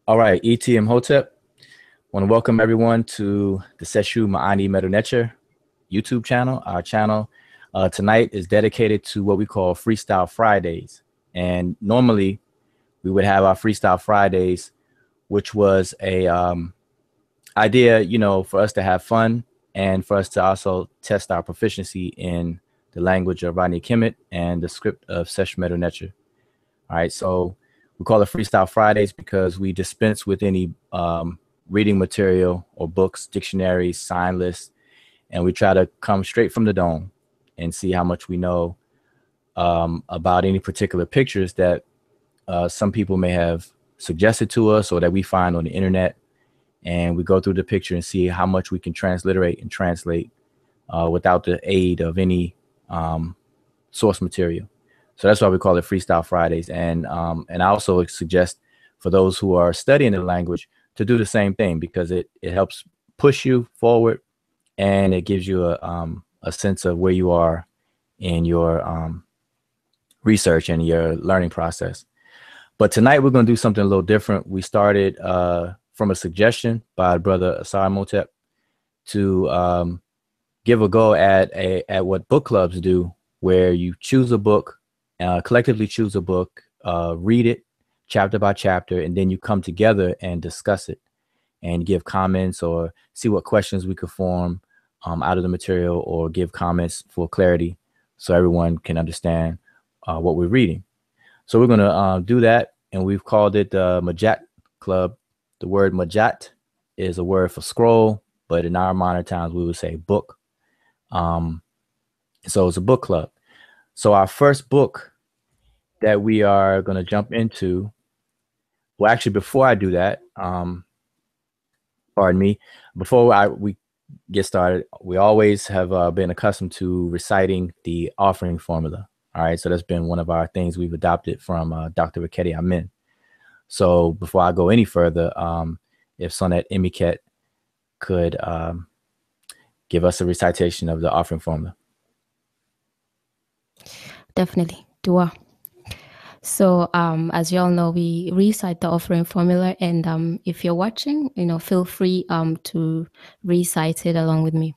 All right, ETM Hotep. Want to welcome everyone to the Seshu Ma'ani Medjat YouTube channel. Our channel tonight is dedicated to what we call Freestyle Fridays. And normally we would have our Freestyle Fridays, which was a idea, for us to have fun and for us to also test our proficiency in the language of Rodney Kemet and the script of Seshu Medjat. All right, so we call it Freestyle Fridays because we dispense with any reading material or books, dictionaries, sign lists, and we try to come straight from the dome and see how much we know about any particular pictures that some people may have suggested to us or that we find on the internet. And we go through the picture and see how much we can transliterate and translate without the aid of any source material. So that's why we call it Freestyle Fridays. And I also suggest for those who are studying the language to do the same thing because it helps push you forward and it gives you a sense of where you are in your research and your learning process. But tonight we're going to do something a little different. We started from a suggestion by brother Asar Motep to give a go at what book clubs do, where you choose a book, collectively choose a book, read it chapter by chapter, and then you come together and discuss it and give comments or see what questions we could form out of the material or give comments for clarity so everyone can understand what we're reading. So we're going to do that, and we've called it the Medjat Club. The word Medjat is a word for scroll, but in our modern times we would say book. So it's a book club. So our first book that we are going to jump into, well, actually, before I do that, pardon me, before we get started, we always have been accustomed to reciting the offering formula. All right, so that's been one of our things we've adopted from Dr. Raketi Amin. So before I go any further, if Sonnet Emiket could give us a recitation of the offering formula. Definitely. Dua. So as you all know, we recite the offering formula, and if you're watching, feel free to recite it along with me.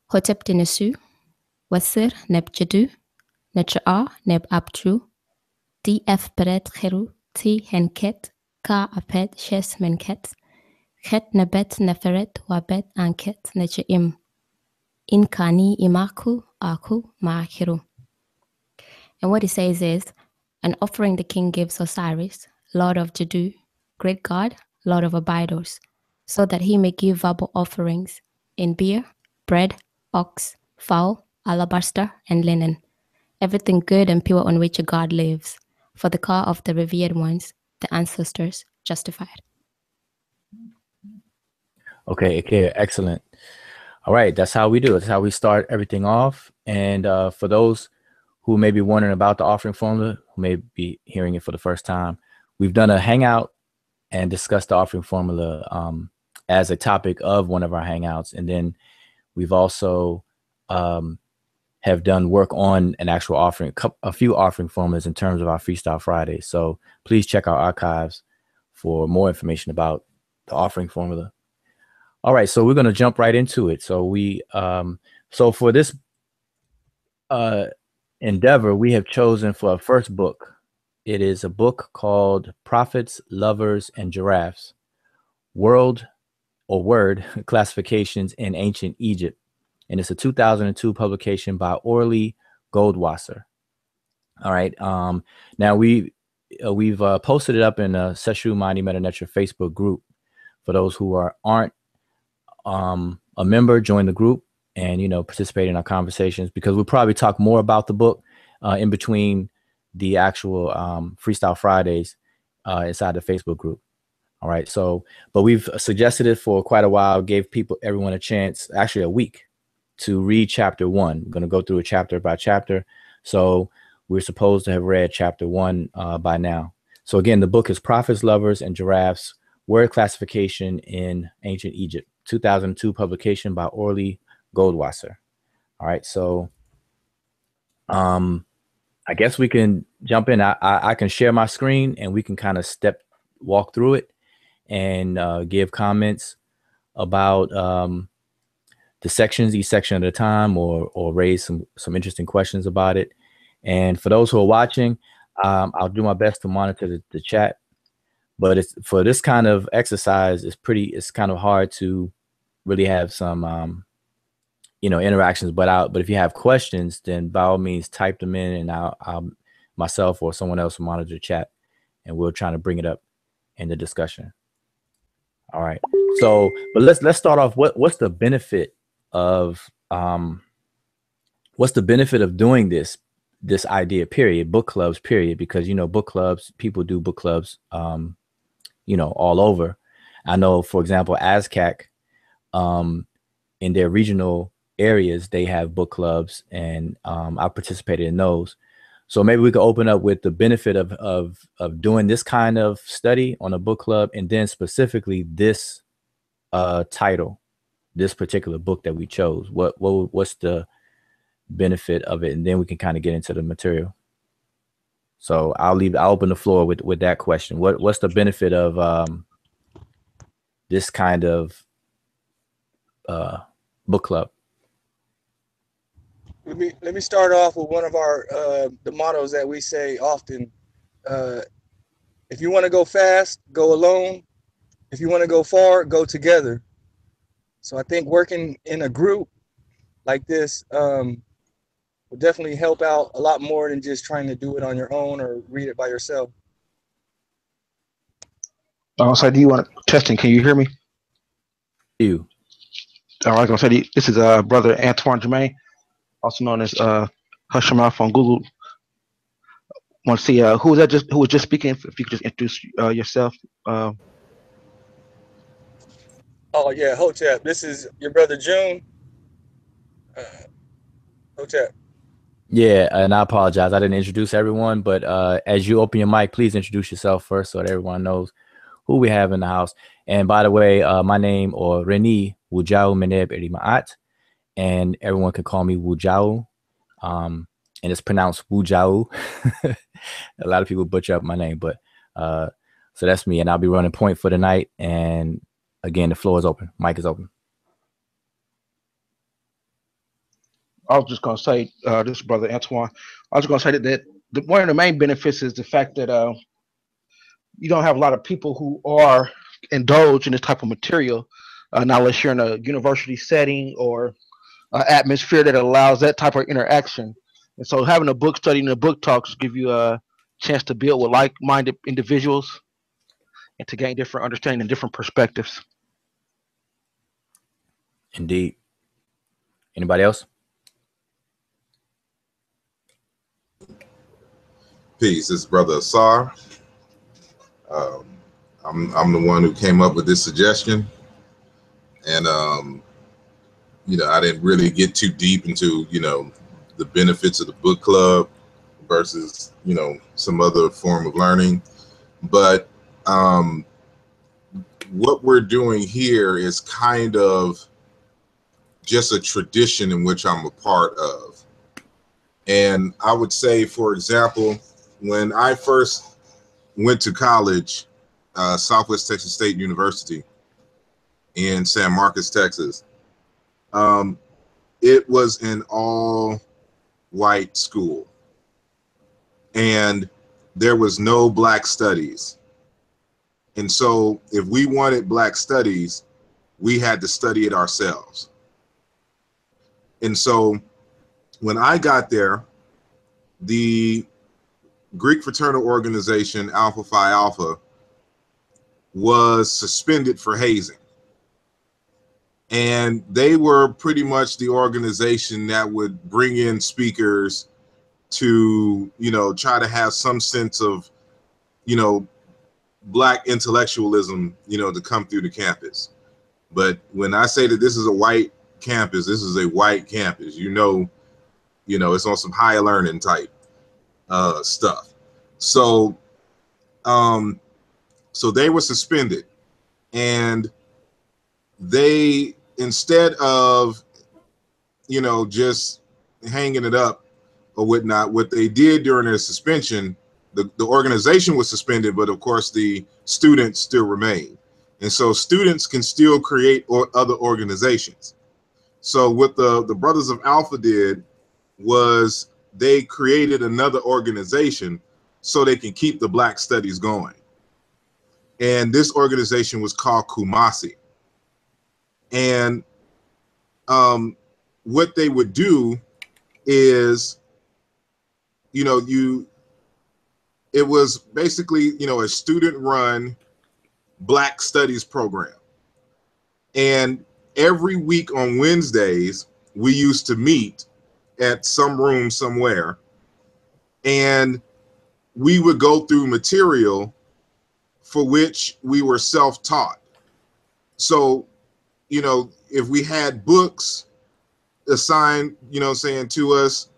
Hotep Tinesu, Wasser Neb Jedu, Necha Neb Abtru, DF Beret Cheru, T Henket, Ka Apet Shes Menket, Het Nebet Neferet Wabet Anket Necha Im, Inkani Imaku Aku Maakiru. And what he says is, an offering the king gives Osiris, Lord of Jedu, great God, Lord of Abydos, so that he may give verbal offerings in beer, bread, ox, fowl, alabaster, and linen, everything good and pure on which a god lives, for the car of the revered ones, the ancestors, justified. Okay, excellent. All right, that's how we do it. That's how we start everything off. And for those who may be wondering about the offering formula, who may be hearing it for the first time, we've done a hangout and discussed the offering formula as a topic of one of our hangouts. And then we've also have done work on an actual offering, a few offering formulas in terms of our Freestyle Fridays. So please check our archives for more information about the offering formula. All right, so we're going to jump right into it. So so for this endeavor, we have chosen for our first book. It is a book called Prophets, Lovers, and Giraffes, Word Classifications in Ancient Egypt. And it's a 2002 publication by Orly Goldwasser. All right. Now we've posted it up in a Seshu Mani Medjat Facebook group. For those who aren't a member, join the group and participate in our conversations, because we'll probably talk more about the book in between the actual Freestyle Fridays inside the Facebook group. All right. So, but we've suggested it for quite a while, gave everyone a chance, actually a week, to read chapter 1. I'm going to go through it chapter by chapter. So we're supposed to have read chapter 1 by now. So again, the book is Prophets, Lovers, and Giraffes, Word Classification in Ancient Egypt, 2002 publication by Orly Goldwasser. All right. So I guess we can jump in. I can share my screen and we can kind of walk through it and give comments about the sections, each section at a time, or raise some interesting questions about it. And for those who are watching, I'll do my best to monitor the chat. But it's for this kind of exercise, it's kind of hard to really have some interactions. But if you have questions, then by all means type them in, and I'll myself or someone else will monitor the chat, and we'll try to bring it up in the discussion. All right. So, but let's start off. What's the benefit of doing this idea, period, book clubs, period? Because book clubs, people do book clubs all over. I know, for example, ASCAC, in their regional areas, they have book clubs, and I participated in those. So maybe we could open up with the benefit of doing this kind of study on a book club, and then specifically this title, this particular book that we chose. What's the benefit of it, and then we can kind of get into the material. So I'll open the floor with that question. What's the benefit of this kind of book club? Let me start off with one of our the mottos that we say often. If you want to go fast, go alone. If you want to go far, go together. So I think working in a group like this will definitely help out a lot more than just trying to do it on your own or read it by yourself. So do you want testing? Can you hear me? You. All right, I was gonna say this is brother Antoine Germain, also known as Hush Your Mouth on Google. Want to see who was just speaking? If you could just introduce yourself. Oh yeah, Hotep. This is your brother June. Hotep. Yeah, and I apologize. I didn't introduce everyone, but as you open your mic, please introduce yourself first so that everyone knows who we have in the house. And by the way, my name, or Reni Wujau Meneb Erimaat, and everyone can call me Wujau, and it's pronounced Wujau. A lot of people butcher up my name, but so that's me, and I'll be running point for the night. And again, the floor is open. Mic is open. I was just gonna say, this is brother Antoine. I was gonna say that one of the main benefits is the fact that you don't have a lot of people who are indulged in this type of material, not unless you're in a university setting or atmosphere that allows that type of interaction. And so having a book study and a book talks give you a chance to build with like-minded individuals and to gain different understanding and different perspectives. Indeed. Anybody else? Peace. This is Brother Asar. I'm the one who came up with this suggestion, and I didn't really get too deep into the benefits of the book club versus some other form of learning, but what we're doing here is kind of just a tradition in which I'm a part of. And I would say, for example, when I first went to college, Southwest Texas State University in San Marcos, Texas, it was an all-white school, and there was no Black studies. And so if we wanted Black studies, we had to study it ourselves. And so when I got there, the Greek fraternal organization Alpha Phi Alpha was suspended for hazing. And they were pretty much the organization that would bring in speakers to, try to have some sense of, Black intellectualism, to come through the campus. But when I say that this is a white campus, this is a white campus, it's on some higher learning type stuff. So so they were suspended, and they, instead of just hanging it up or whatnot. What they did during their suspension, the organization was suspended, but of course the students still remain. And so students can still create other organizations. So what the Brothers of Alpha did was they created another organization so they can keep the Black Studies going. And this organization was called Kumasi. And what they would do is, you know, it was basically, you know, a student-run Black Studies program. And every week on Wednesdays, we used to meet at some room somewhere, and we would go through material for which we were self-taught. So, you know, if we had books assigned, you know, saying to us,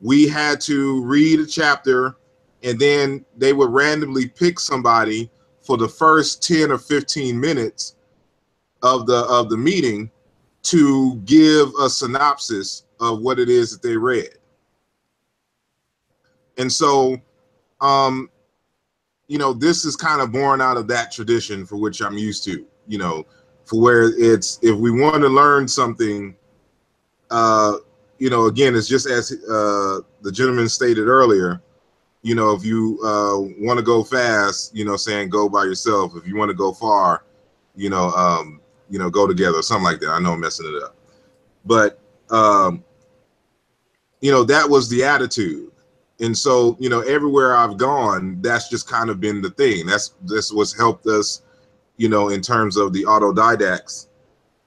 we had to read a chapter, and then they would randomly pick somebody for the first 10 or 15 minutes of the meeting to give a synopsis of what it is that they read. And so, you know, this is kind of born out of that tradition for which I'm used to, you know, for where it's, if we want to learn something, you know, again, it's just as the gentleman stated earlier, you know, if you want to go fast, you know, saying go by yourself. If you want to go far, you know, go together, something like that. I know I'm messing it up, but you know, that was the attitude. And so, you know, everywhere I've gone, that's just kind of been the thing. That's what's helped us, you know, in terms of the autodidacts,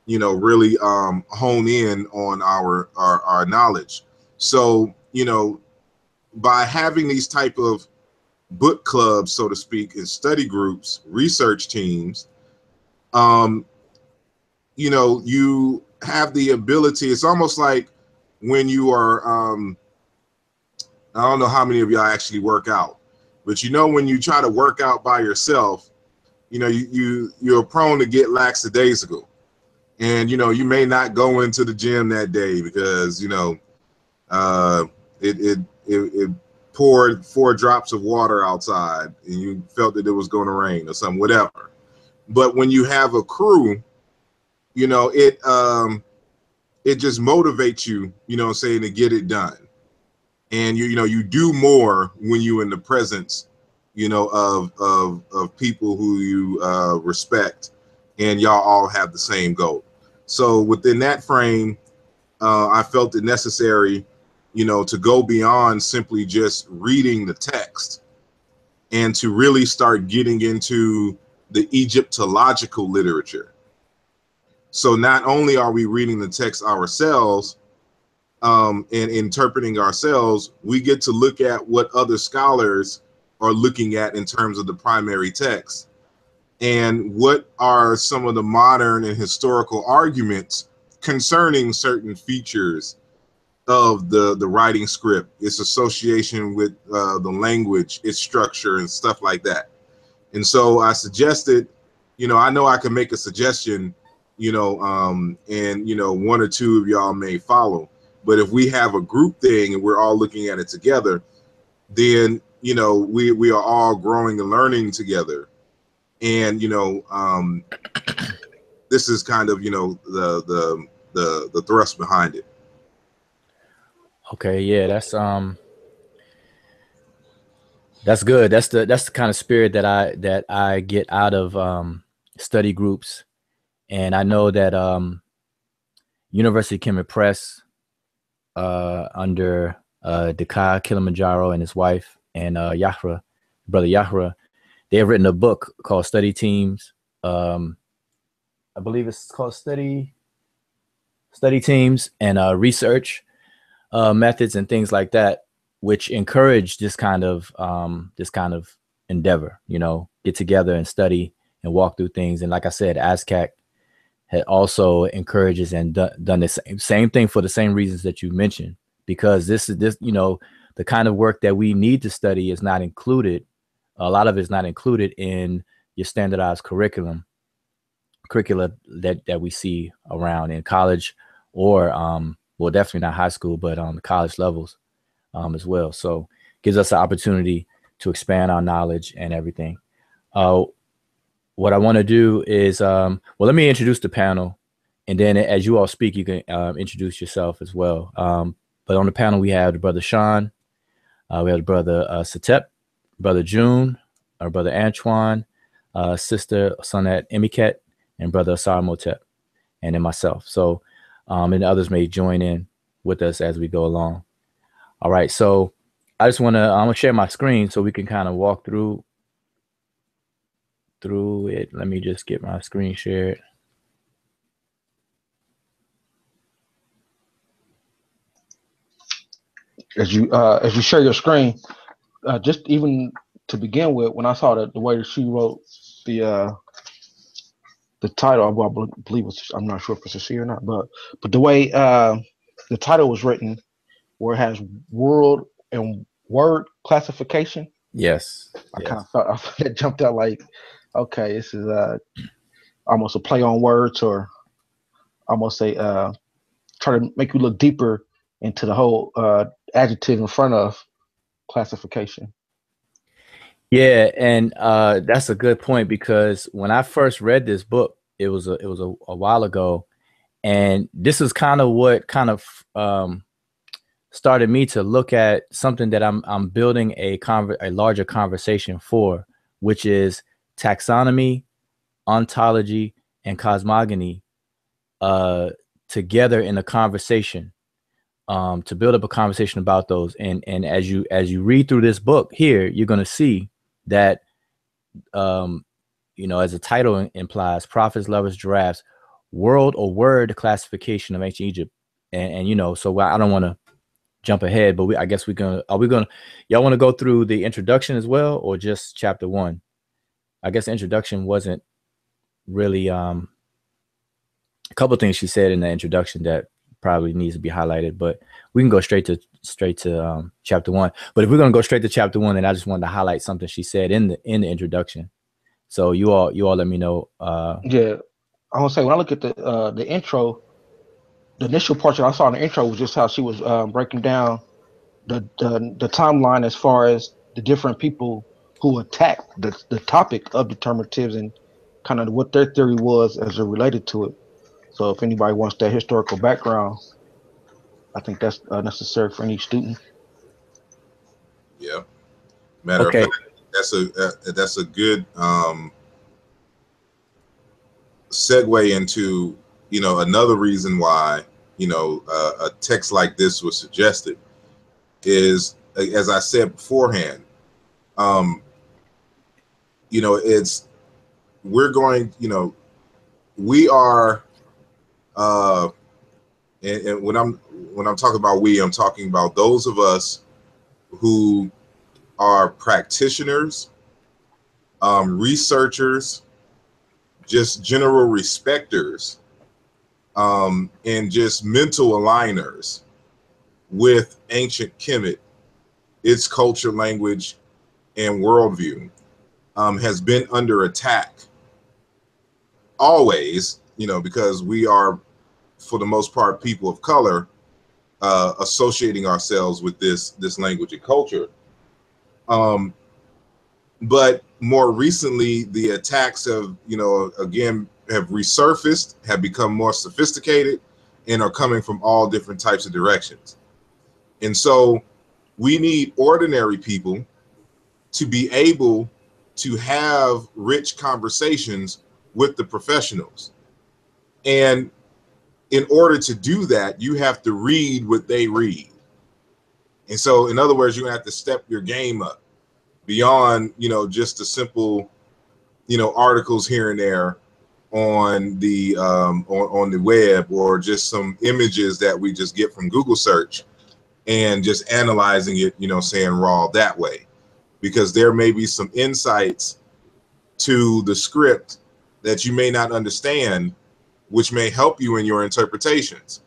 you know, really hone in on our knowledge. So, you know, by having these type of book clubs, so to speak, and study groups, research teams, you know, you have the ability. It's almost like when you are, I don't know how many of y'all actually work out, but you know, when you try to work out by yourself, you know, you're prone to get lackadaisical. And, you know, you may not go into the gym that day because, you know, it poured 4 drops of water outside and you felt that it was going to rain or something, whatever. But when you have a crew, you know, it just motivates you, you know, saying to get it done. And you know, you do more when you're in the presence, you know, of people who you respect, and y'all all have the same goal. So within that frame, I felt it necessary, you know, to go beyond simply just reading the text and to really start getting into the Egyptological literature. So not only are we reading the text ourselves and interpreting ourselves, we get to look at what other scholars are looking at in terms of the primary text. And what are some of the modern and historical arguments concerning certain features of the writing script, its association with the language, its structure, and stuff like that. And so I suggested, you know, I know I can make a suggestion, you know, and, you know, 1 or 2 of y'all may follow. But if we have a group thing and we're all looking at it together, then, you know, we are all growing and learning together. And, you know, this is kind of, you know, the thrust behind it. Okay, yeah, that's good. That's the kind of spirit that I get out of study groups. And I know that University Kemet Press under Daka Kilimanjaro and his wife and Yahra, brother Yahra, they have written a book called Study Teams. I believe it's called Study Teams and Research methods and things like that, which encourage this kind of endeavor. You know, get together and study and walk through things. And like I said, ASCAC had also encourages and done the same thing for the same reasons that you mentioned, because this you know, the kind of work that we need to study is not included. A lot of it is not included in your standardized curricula that we see around in college or well, definitely not high school, but on the college levels. as well. So gives us the opportunity to expand our knowledge and everything. What I want to do is, well, let me introduce the panel, and then as you all speak, you can introduce yourself as well. But on the panel, we have the brother Sean, we have the brother Satep, brother June, our brother Antoine, sister Sonette Emiket, and brother Asar Motep, and then myself. So, and others may join in with us as we go along. All right, so I'm gonna share my screen so we can kind of walk through it. Let me just get my screen shared. As you share your screen, just even to begin with, when I saw the way that she wrote the title, well, I believe it's, I'm not sure if it's a C or not, but the way the title was written, where it has world and word classification. Yes. I kind of thought it jumped out like, okay, this is almost a play on words, or almost a try to make you look deeper into the whole adjective in front of classification. Yeah, and that's a good point, because when I first read this book, it was a while ago, and this is kind of what started me to look at something that I'm building a larger conversation for, which is taxonomy, ontology, and cosmogony together in a conversation, to build up a conversation about those. And as you read through this book here, you're going to see that, as the title implies, prophets, lovers, giraffes, world or word classification of ancient Egypt. And so I don't want to jump ahead, but I guess y'all want to go through the introduction as well, or just chapter 1? I guess the introduction wasn't really, a couple of things she said in the introduction that probably needs to be highlighted, but we can go straight to chapter 1. But if we're going to go straight to chapter 1, then I just wanted to highlight something she said in the introduction. So you all let me know. Yeah, I want to say, when I look at the intro, the initial portion I saw in the intro was just how she was breaking down the timeline as far as the different people who attacked the topic of determinatives, and kind of what their theory was as it related to it. So if anybody wants that historical background, I think that's necessary for any student. Yeah. Matter of fact, that's a good segue into another reason why a text like this was suggested is, as I said beforehand, we are and when I'm talking about we, I'm talking about those of us who are practitioners, researchers, just general respecters, and just mental aligners with ancient Kemet, its culture, language, and worldview, has been under attack always, because we are, for the most part, people of color, associating ourselves with this language and culture. But more recently, the attacks have, again, have resurfaced, have become more sophisticated, and are coming from all different types of directions. And so we need ordinary people to be able to have rich conversations with the professionals. And in order to do that, you have to read what they read. And so, in other words, you have to step your game up beyond, just the simple, articles here and there on the on the web, or just some images that we just get from Google search and just analyzing it, saying raw that way, because there may be some insights to the script that you may not understand, which may help you in your interpretations.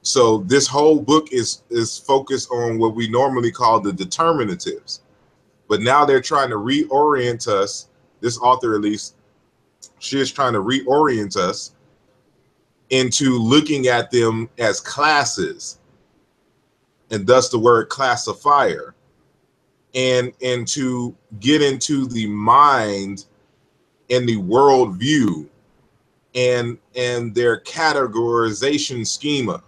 So this whole book is focused on what we normally call the determinatives. But now they're trying to reorient us. This author, at least, she is trying to reorient us into looking at them as classes and thus the word classifier, and to get into the mind and the worldview and their categorization schema.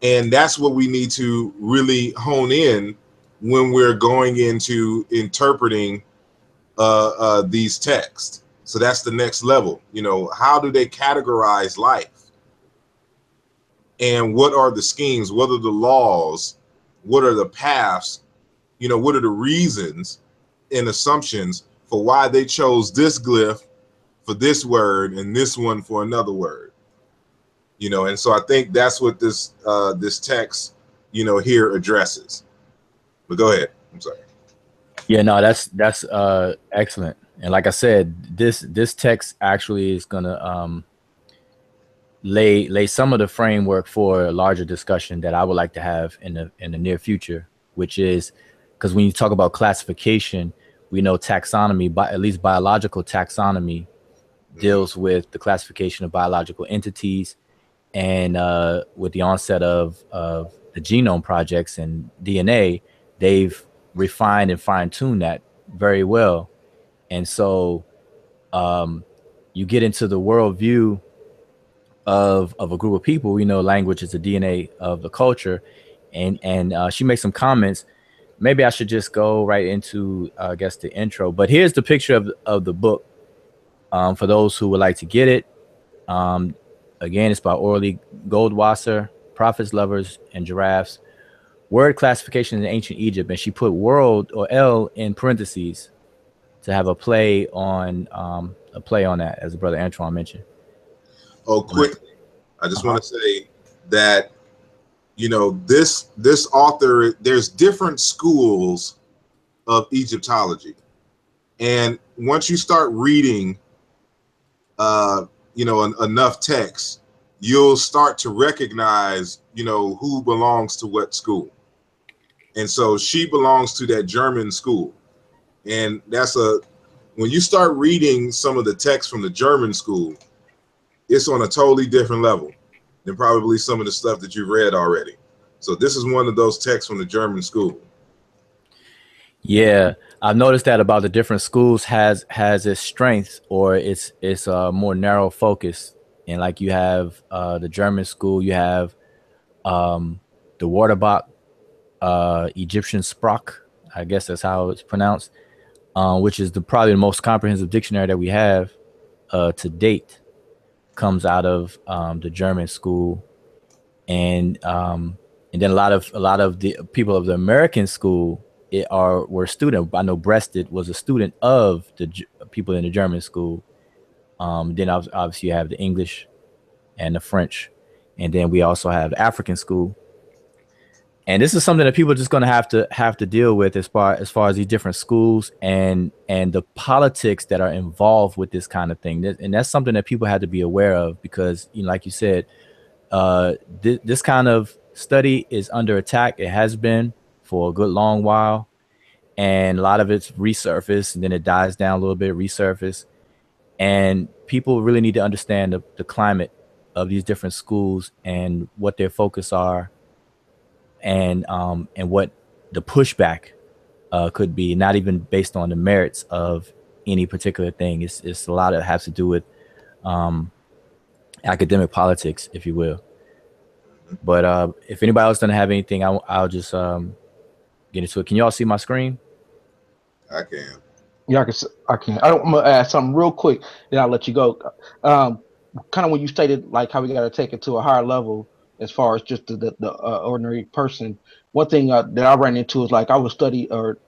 And that's what we need to really hone in when we're going into interpreting these texts. So that's the next level. You know, how do they categorize life? And what are the schemes? What are the laws? What are the paths? You know, what are the reasons and assumptions for why they chose this glyph for this word and this one for another word? You know, and so I think that's what this this text, you know, here addresses. But go ahead. I'm sorry. Yeah, no, that's excellent. And like I said, this text actually is gonna lay some of the framework for a larger discussion that I would like to have in the near future, which is because when you talk about classification, we know taxonomy, at least biological taxonomy, deals with the classification of biological entities. And with the onset of the genome projects and DNA, they've refined and fine-tuned that very well. And so you get into the worldview of a group of people. You know, language is the DNA of the culture. And she makes some comments. Maybe I should just go right into, I guess, the intro. But here's the picture of the book for those who would like to get it. Again, it's by Orly Goldwasser, Prophets, Lovers, and Giraffes. Word classification in ancient Egypt. And she put world, or L, in parentheses to have a play on that, as the brother Antoine mentioned. Oh, quickly, I just want to say that, you know, this author, there's different schools of Egyptology. And once you start reading, you know, enough text, you'll start to recognize, you know, who belongs to what school. And so she belongs to that German school. And when you start reading some of the text from the German school, it's on a totally different level than probably some of the stuff that you've read already. So this is one of those texts from the German school. Yeah, I've noticed that about the different schools has its strengths or it's more narrow focus. And like you have the German school, you have the Waterbach, Egyptian Sprach, I guess that's how it's pronounced, which is probably the most comprehensive dictionary that we have to date, comes out of the German school. And then a lot of the people of the American school were student. I know Breasted was a student of the people in the German school. Then obviously you have the English and the French, and then we also have the African school. And this is something that people are just going to have to deal with as far as these different schools and the politics that are involved with this kind of thing. And that's something that people have to be aware of because, you know, like you said, this kind of study is under attack. It has been for a good long while, and a lot of it's resurfaced and then it dies down a little bit, resurface. And people really need to understand the climate of these different schools and what their focus are, and what the pushback could be, not even based on the merits of any particular thing. It's a lot that has to do with academic politics, if you will. But if anybody else doesn't have anything, I'll just get into it. Can y'all see my screen? I can. Yeah, I can. I'm gonna add something real quick, then I'll let you go. Kind of when you stated like how we got to take it to a higher level as far as just the ordinary person. One thing that I ran into is like I would study or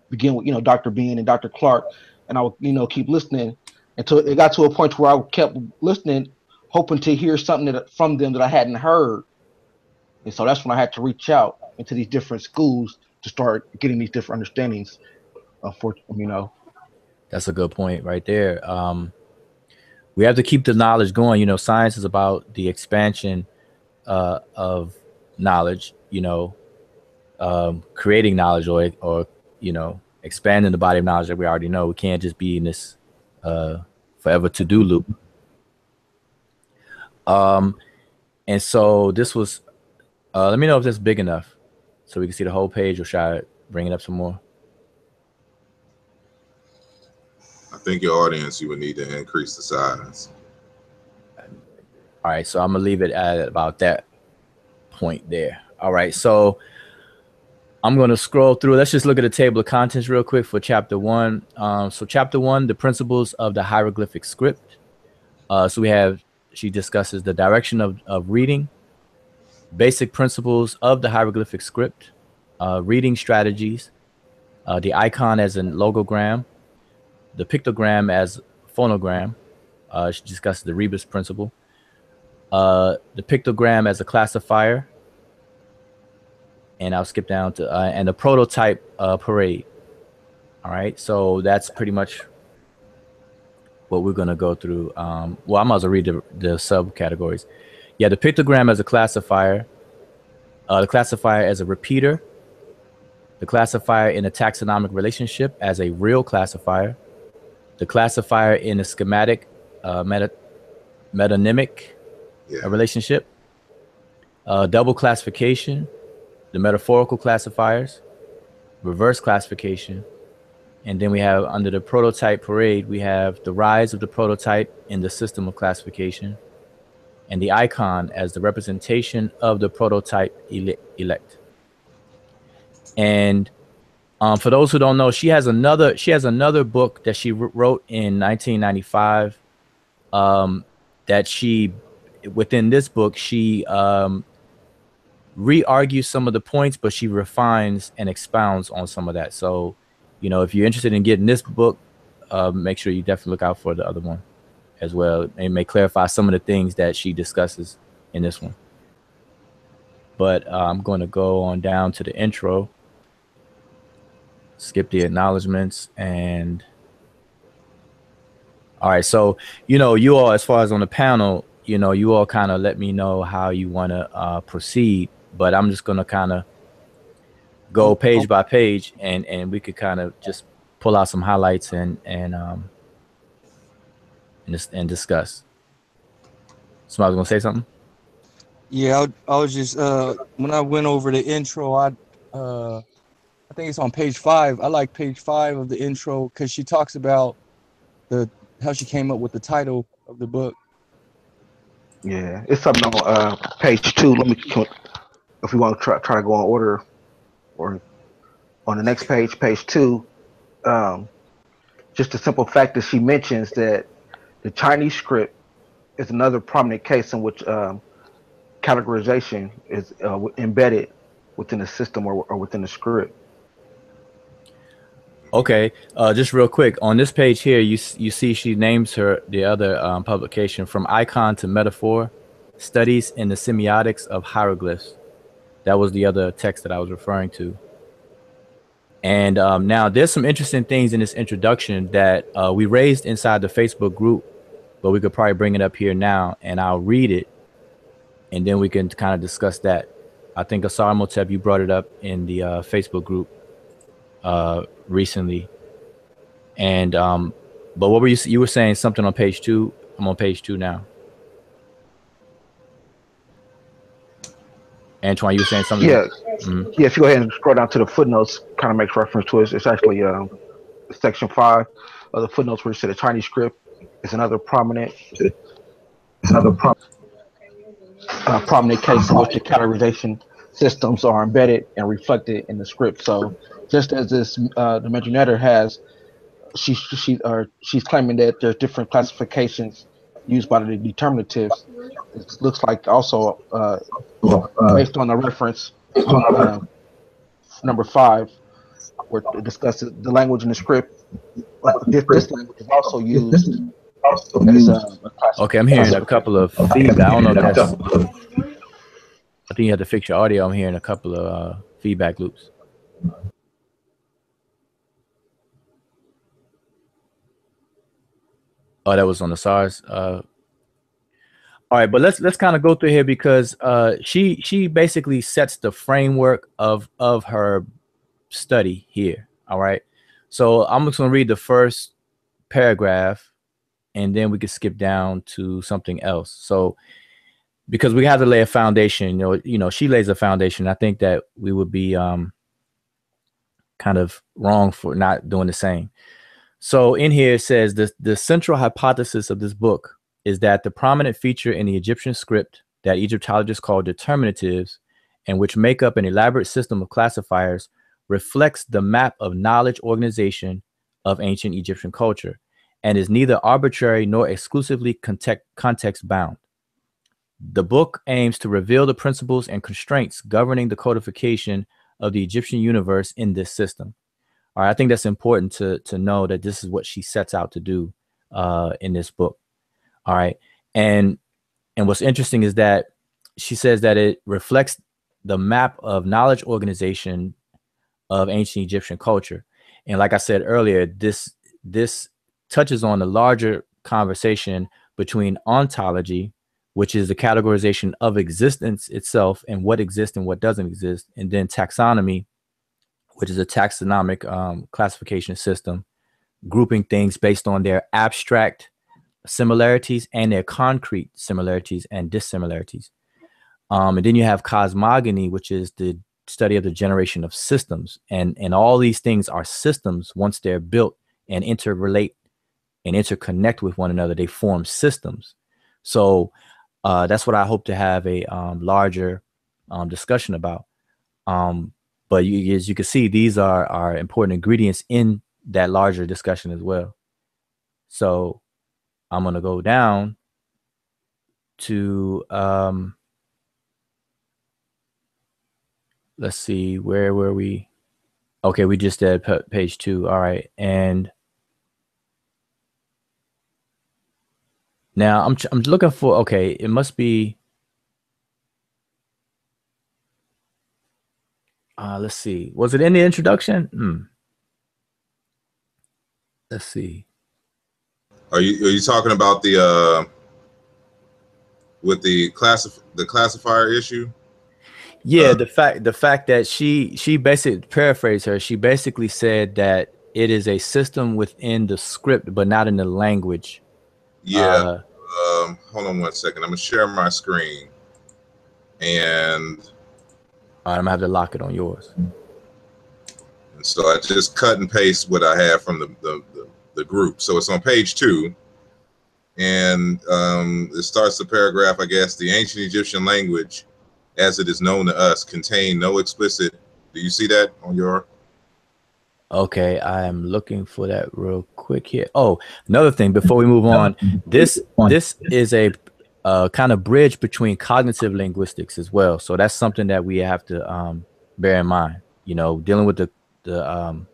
begin with, you know, Dr. Bean and Dr. Clark, and I would, you know, keep listening until it got to a point where I kept listening, hoping to hear something from them that I hadn't heard. And so that's when I had to reach out into these different schools to start getting these different understandings. You know, that's a good point right there. We have to keep the knowledge going. You know, science is about the expansion of knowledge. You know, creating knowledge or you know, expanding the body of knowledge that we already know. We can't just be in this forever to-do loop. And so this was Let me know if that's big enough so we can see the whole page, or should I bring it up some more? I think your audience, you would need to increase the size. All right, so I'm gonna leave it at about that point there. All right, so I'm gonna scroll through. Let's just look at the table of contents real quick for chapter 1. So chapter 1, the principles of the hieroglyphic script. So she discusses the direction of reading, basic principles of the hieroglyphic script, reading strategies, the icon as an logogram, the pictogram as phonogram. She discusses the rebus principle, the pictogram as a classifier, and I'll skip down to and the prototype parade. All right, so that's pretty much what we're gonna go through. Well, I might as well read the subcategories. Yeah, the pictogram as a classifier, the classifier as a repeater, the classifier in a taxonomic relationship as a real classifier, the classifier in a schematic metonymic relationship, double classification, the metaphorical classifiers, reverse classification, and then we have under the prototype parade, we have the rise of the prototype in the system of classification, and the icon as the representation of the prototype elect. And for those who don't know, she has another book that she wrote in 1995. That she, within this book, she re-argues some of the points, but she refines and expounds on some of that. So, you know, if you're interested in getting this book, make sure you definitely look out for the other one as well. It may clarify some of the things that she discusses in this one. But I'm going to go on down to the intro, skip the acknowledgements, and all right. So, you know, you all, as far as on the panel, you know, you all kind of let me know how you want to proceed, but I'm just going to kind of go page by page, and we could kind of just pull out some highlights and discuss. Somebody gonna say something? Yeah, I was just when I went over the intro, I think it's on page 5. I like page 5 of the intro because she talks about how she came up with the title of the book. Yeah, it's something on page 2. Let me, if we want to try to go in order, or on the next page, page 2. Just the simple fact that she mentions that the Chinese script is another prominent case in which categorization is embedded within the system or within the script. Okay, just real quick on this page here, you see she names the other publication, From Icon to Metaphor: Studies in the Semiotics of Hieroglyphs. That was the other text that I was referring to. And now there's some interesting things in this introduction that we raised inside the Facebook group, but we could probably bring it up here now, and I'll read it, and then we can kind of discuss that. I think Asar Motep, you brought it up in the Facebook group recently. And but what were you were saying something on page 2? I'm on page 2 now. Antoine, you were saying something? Yeah. Yeah, if you go ahead and scroll down to the footnotes, kind of makes reference to it. It's actually section 5 of the footnotes where it said the Chinese script is another prominent case in which the categorization systems are embedded and reflected in the script. So just as this the Medjat has, she's claiming that there's different classifications used by the determinatives. It looks like also based on the reference number 5, where it discusses the language in the script. This language is also used. Okay, I'm hearing a couple of feedback. I don't know if that's. I think you have to fix your audio. I'm hearing a couple of feedback loops. Oh, that was on the SARS. All right, but let's kind of go through here because she basically sets the framework of her study here. All right, so I'm just gonna read the first paragraph, and then we could skip down to something else. So because we have to lay a foundation. She lays a foundation. I think that we would be kind of wrong for not doing the same. So in here it says the central hypothesis of this book is that the prominent feature in the Egyptian script that Egyptologists call determinatives, and which make up an elaborate system of classifiers, reflects the map of knowledge organization of ancient Egyptian culture, and is neither arbitrary nor exclusively context bound. The book aims to reveal the principles and constraints governing the codification of the Egyptian universe in this system. All right, I think that's important to know that this is what she sets out to do in this book. All right, and what's interesting is that she says that it reflects the map of knowledge organization of ancient Egyptian culture. And like I said earlier, this touches on the larger conversation between ontology, which is the categorization of existence itself and what exists and what doesn't exist, and then taxonomy, which is a taxonomic classification system, grouping things based on their abstract similarities and their concrete similarities and dissimilarities. And then you have cosmogony, which is the study of the generation of systems. And all these things are systems. Once they're built and interrelate and interconnect with one another, they form systems. So that's what I hope to have a larger discussion about. But as you can see, these are important ingredients in that larger discussion as well. So I'm going to go down to, let's see, where were we? Okay, we just did page 2. All right. And now I'm looking for, okay, it must be, let's see. Was it in the introduction? Let's see. Are you talking about the with the classifier issue? Yeah, the fact that she basically, paraphrase her, she basically said that it is a system within the script, but not in the language. Yeah. Hold on one second. I'm gonna share my screen, and I'm gonna have to lock it on yours. And so I just cut and paste what I have from the group. So it's on page 2, and it starts the paragraph, I guess. The ancient Egyptian language, as it is known to us, contained no explicit. Do you see that on your? Okay, I'm looking for that real quick here. Oh, another thing before we move on, this is a kind of bridge between cognitive linguistics as well. So that's something that we have to bear in mind. Dealing with the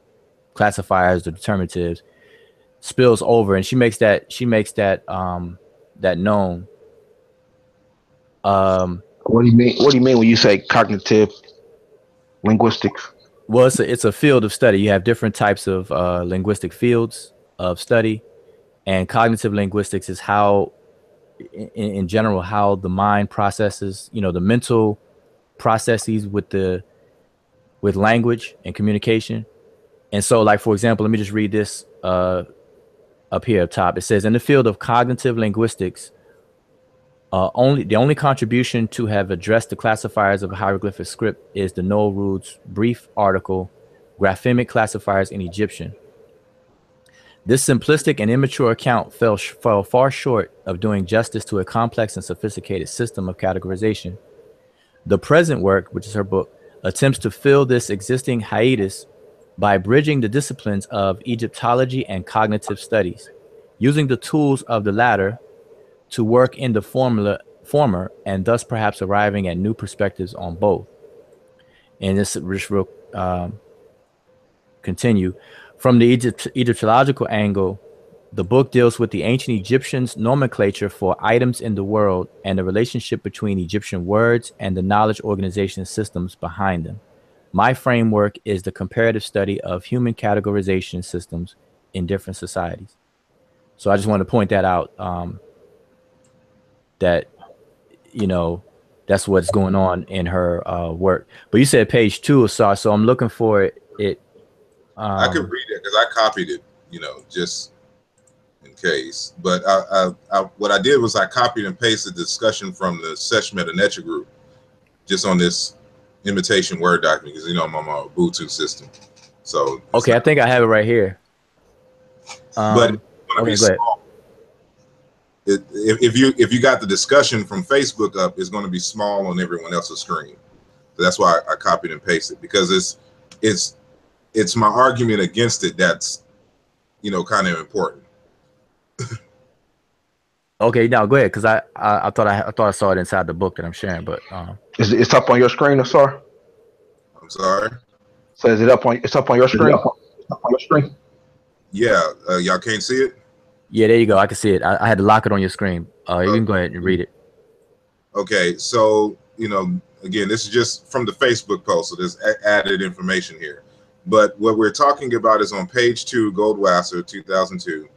classifiers, the determinatives, spills over, and she makes that that known. What do you mean? What do you mean when you say cognitive linguistics? Well, it's a field of study. You have different types of linguistic fields of study, and cognitive linguistics is how, in general, how the mind processes, the mental processes with language and communication. And so, like, for example, let me just read this up here up top. It says, in the field of cognitive linguistics, the only contribution to have addressed the classifiers of a hieroglyphic script is the Noel Rood's brief article, Graphemic Classifiers in Egyptian. This simplistic and immature account fell far short of doing justice to a complex and sophisticated system of categorization. The present work, which is her book, attempts to fill this existing hiatus by bridging the disciplines of Egyptology and cognitive studies, using the tools of the latter to work in the former, and thus perhaps arriving at new perspectives on both. And this will continue. From the Egyptological angle, the book deals with the ancient Egyptians' nomenclature for items in the world and the relationship between Egyptian words and the knowledge organization systems behind them. My framework is the comparative study of human categorization systems in different societies. So I just want to point that out, that, that's what's going on in her work. But you said page 2, so I'm looking for it. I could read it because I copied it, just in case. But what I did was I copied and pasted the discussion from the Sesh Meta Necha group just on this imitation Word document because, you know, I'm on my Ubuntu system. So okay, I think I have it right here. But it's gonna be small. If you got the discussion from Facebook up, it's going to be small on everyone else's screen. So that's why I copied and pasted, because it's my argument against it that's, you know, kind of important. Okay, now go ahead, because I thought I saw it inside the book that I'm sharing, but it's up on your screen, sir? I'm sorry. So is it up on? It's up on your screen. It's up on your screen. Yeah, y'all can't see it. Yeah, there you go. I can see it. I had to lock it on your screen. You can go ahead and read it. Okay, so, you know, again, this is just from the Facebook post, so there's added information here. But what we're talking about is on page 2, Goldwasser, 2002.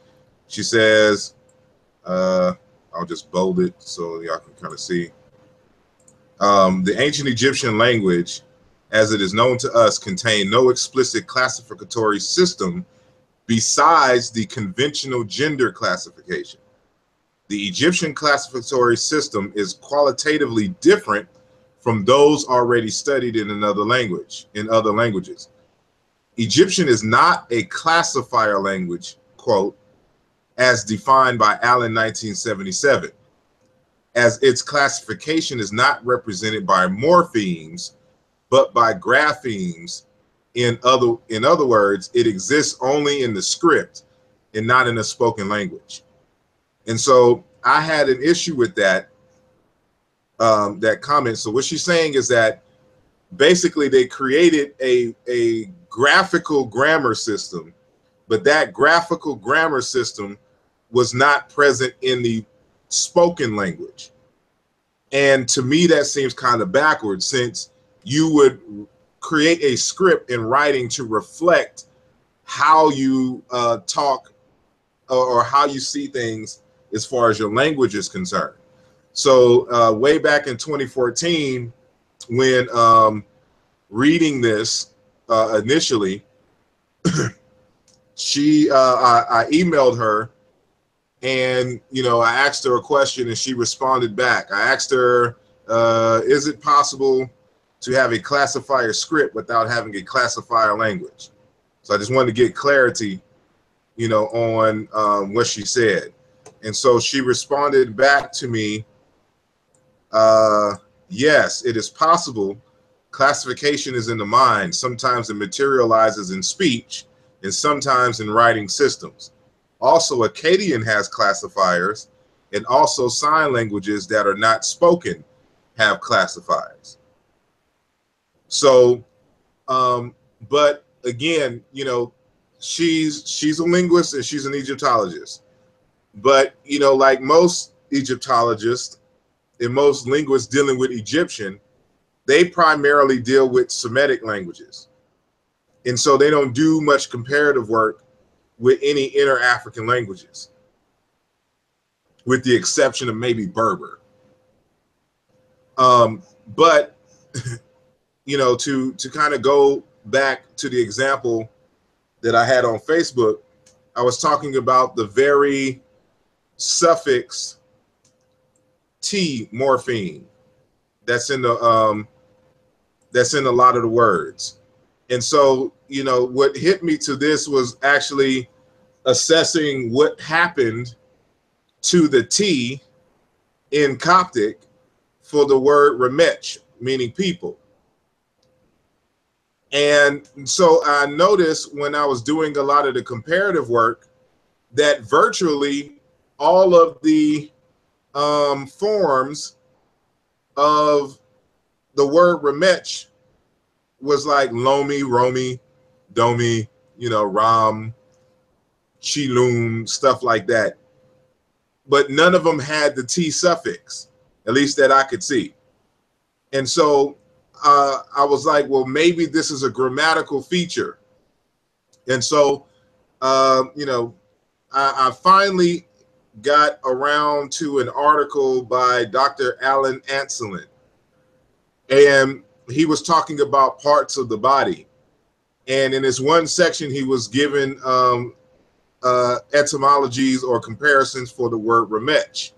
She says, I'll just bold it so y'all can kind of see. The ancient Egyptian language, as it is known to us, contained no explicit classificatory system besides the conventional gender classification. The Egyptian classificatory system is qualitatively different from those already studied in other languages. Egyptian is not a classifier language, quote, as defined by Allen 1977, as its classification is not represented by morphemes, but by graphemes. In other words, it exists only in the script and not in a spoken language. And so I had an issue with that, that comment. So what she's saying is that basically they created a graphical grammar system, but that graphical grammar system was not present in the spoken language. And to me, that seems kind of backwards, since you would create a script in writing to reflect how you talk or how you see things as far as your language is concerned. So way back in 2014, when reading this initially, I emailed her, and, you know, I asked her a question and she responded back. I asked her, is it possible to have a classifier script without having a classifier language? So I just wanted to get clarity, you know, on what she said. And so she responded back to me, yes, it is possible. Classification is in the mind. Sometimes it materializes in speech and sometimes in writing systems. Also, Akkadian has classifiers, and also sign languages that are not spoken have classifiers. So, but again, you know, she's a linguist and she's an Egyptologist. But, you know, like most Egyptologists and most linguists dealing with Egyptian, they primarily deal with Semitic languages. And so they don't do much comparative work with any inter-African languages, with the exception of maybe Berber. But, you know, to kind of go back to the example that I had on Facebook, I was talking about the very suffix T morpheme that's in a lot of the words. And so, you know, what hit me to this was actually assessing what happened to the T in Coptic for the word remech, meaning people. And so I noticed when I was doing a lot of the comparative work that virtually all of the forms of the word remech was like Lomi, Romi, Domi, you know, Ram, Chilum, stuff like that. But none of them had the T suffix, at least that I could see. And so I was like, well, maybe this is a grammatical feature. And so, you know, I finally got around to an article by Dr. Alan Anselin. And he was talking about parts of the body. And in this one section, he was given etymologies or comparisons for the word remech.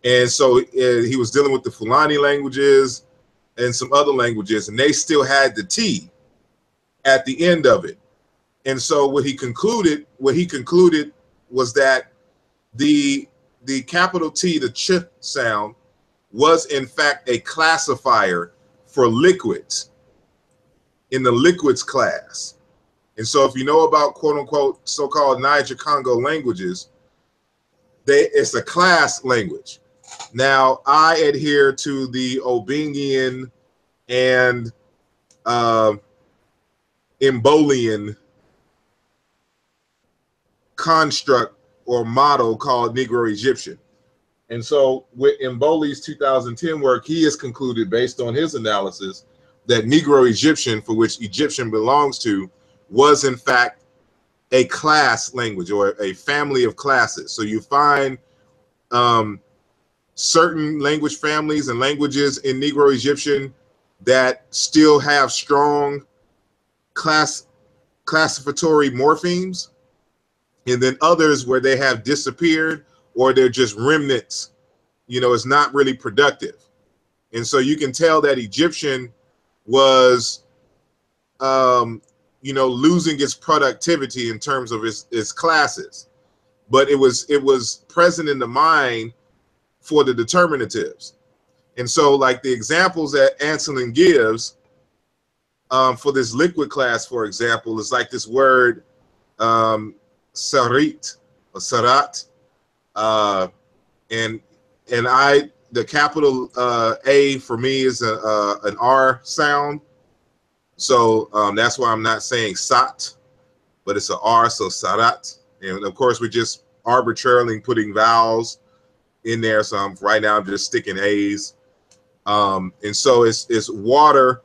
And so he was dealing with the Fulani languages and some other languages, and they still had the T at the end of it. And so what he concluded was that the capital T, the ch sound, was in fact a classifier for liquids in the liquids class. And so if you know about quote unquote so-called Niger-Congo languages, it's a class language. Now I adhere to the Obingian and Embolian construct or model called Negro Egyptian. And so with Mboli's 2010 work, he has concluded based on his analysis that Negro Egyptian, for which Egyptian belongs to, was in fact a class language or a family of classes. So you find certain language families and languages in Negro Egyptian that still have strong classificatory morphemes, and then others where they have disappeared or they're just remnants. You know, it's not really productive. And so you can tell that Egyptian was, you know, losing its productivity in terms of its classes, but it was present in the mind for the determinatives. And so like the examples that Anselin gives for this liquid class, for example, is like this word sarit or sarat, and the capital A for me is an R sound. So that's why I'm not saying sat, but it's an R, so sarat. And of course, we're just arbitrarily putting vowels in there. So right now I'm just sticking A's. And so it's water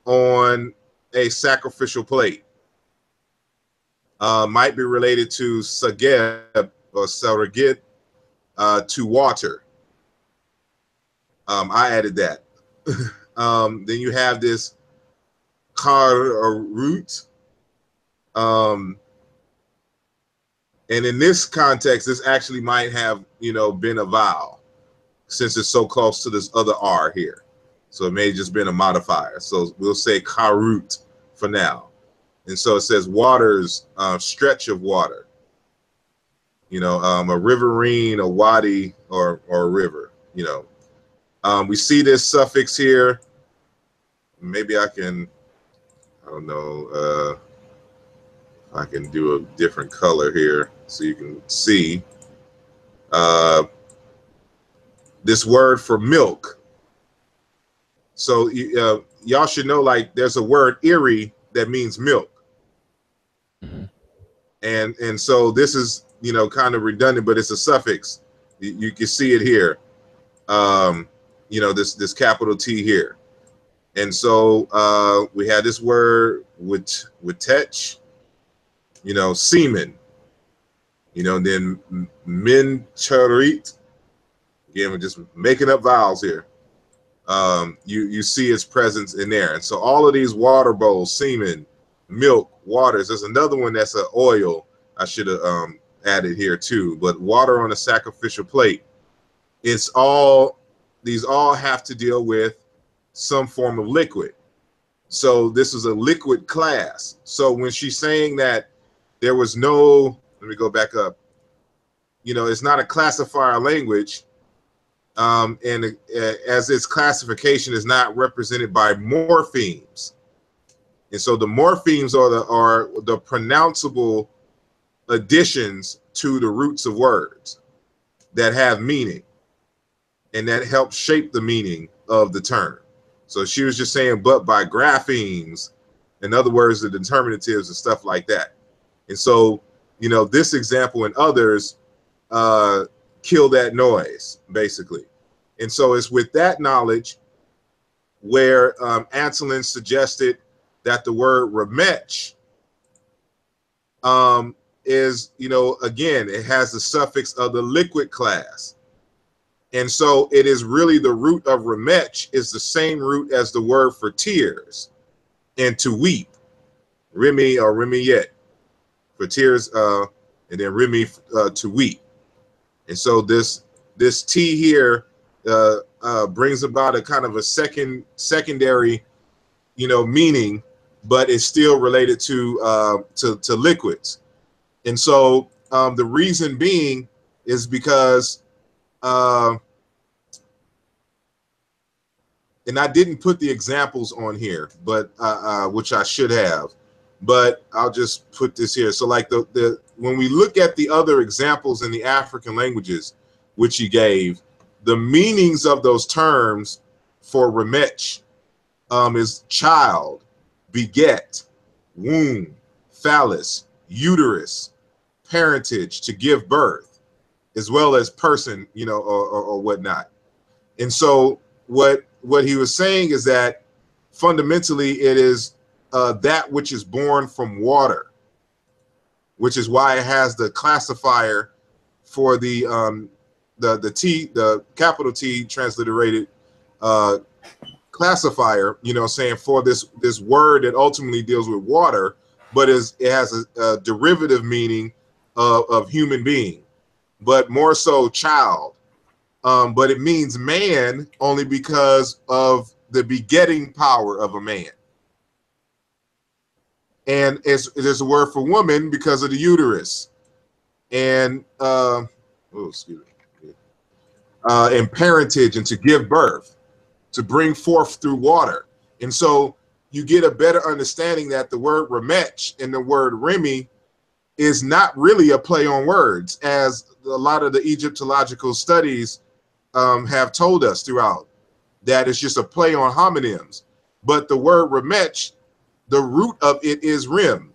on a sacrificial plate. Might be related to sageb or saragid, to water. I added that. Then you have this kar or root. And in this context, this actually might have, you know, been a vowel since it's so close to this other R here. So it may have just been a modifier. So we'll say karut for now. And so it says waters, stretch of water. You know, a riverine, a wadi, or a river, you know. We see this suffix here. Maybe I can, I don't know, I can do a different color here so you can see. This word for milk. So y'all should know, like, there's a word Erie that means milk. Mm-hmm. And so this is, you know, kind of redundant, but it's a suffix. You can see it here. You know, this capital T here. And so we had this word with tech, you know, semen, you know, and then min charit. Again, we're just making up vowels here. You see its presence in there. And so all of these water bowls, semen, milk, waters. There's another one that's an oil. I should have added here too. But water on a sacrificial plate. It's all, these all have to deal with some form of liquid. So this is a liquid class. So when she's saying that there was no, let me go back up. You know, it's not a classifier language. And as its classification is not represented by morphemes. And so the morphemes are the pronounceable additions to the roots of words that have meaning and that help shape the meaning of the term. So she was just saying, but by graphemes, in other words, the determinatives and stuff like that. And so, you know, this example and others kill that noise, basically. And so it's with that knowledge where Anselin suggested that the word remech is, you know, again, it has the suffix of the liquid class. And so it is really the root of remech is the same root as the word for tears and to weep, remi or remiyet, for tears and then rimi to wheat. And so this T here brings about a kind of a secondary, meaning, but it's still related to liquids. And so the reason being is because, and I didn't put the examples on here, but which I should have, but I'll just put this here. So like the when we look at the other examples in the African languages, which he gave, the meanings of those terms for remech is child, beget, womb, phallus, uterus, parentage, to give birth, as well as person, or whatnot. And so what he was saying is that fundamentally it is that which is born from water, which is why it has the classifier for the T, the capital T transliterated classifier, saying for this word that ultimately deals with water, but it has a derivative meaning of human being, but more so child. But it means man only because of the begetting power of a man. And there's a word for woman because of the uterus. And and parentage, and to give birth, to bring forth through water. And so you get a better understanding that the word remech and the word rimi is not really a play on words, as a lot of the Egyptological studies have told us throughout, that it's just a play on homonyms. But the word remech, the root of it is rim.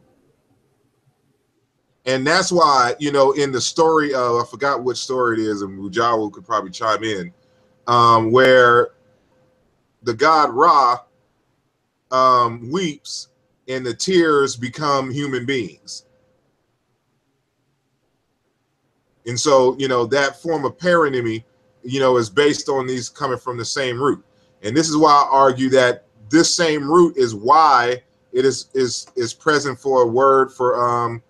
And that's why, in the story of, I forgot which story it is, and Mujawu could probably chime in, where the god Ra weeps and the tears become human beings. And so, that form of paronymy, is based on these coming from the same root. And this is why I argue that this same root is why it is present for a word for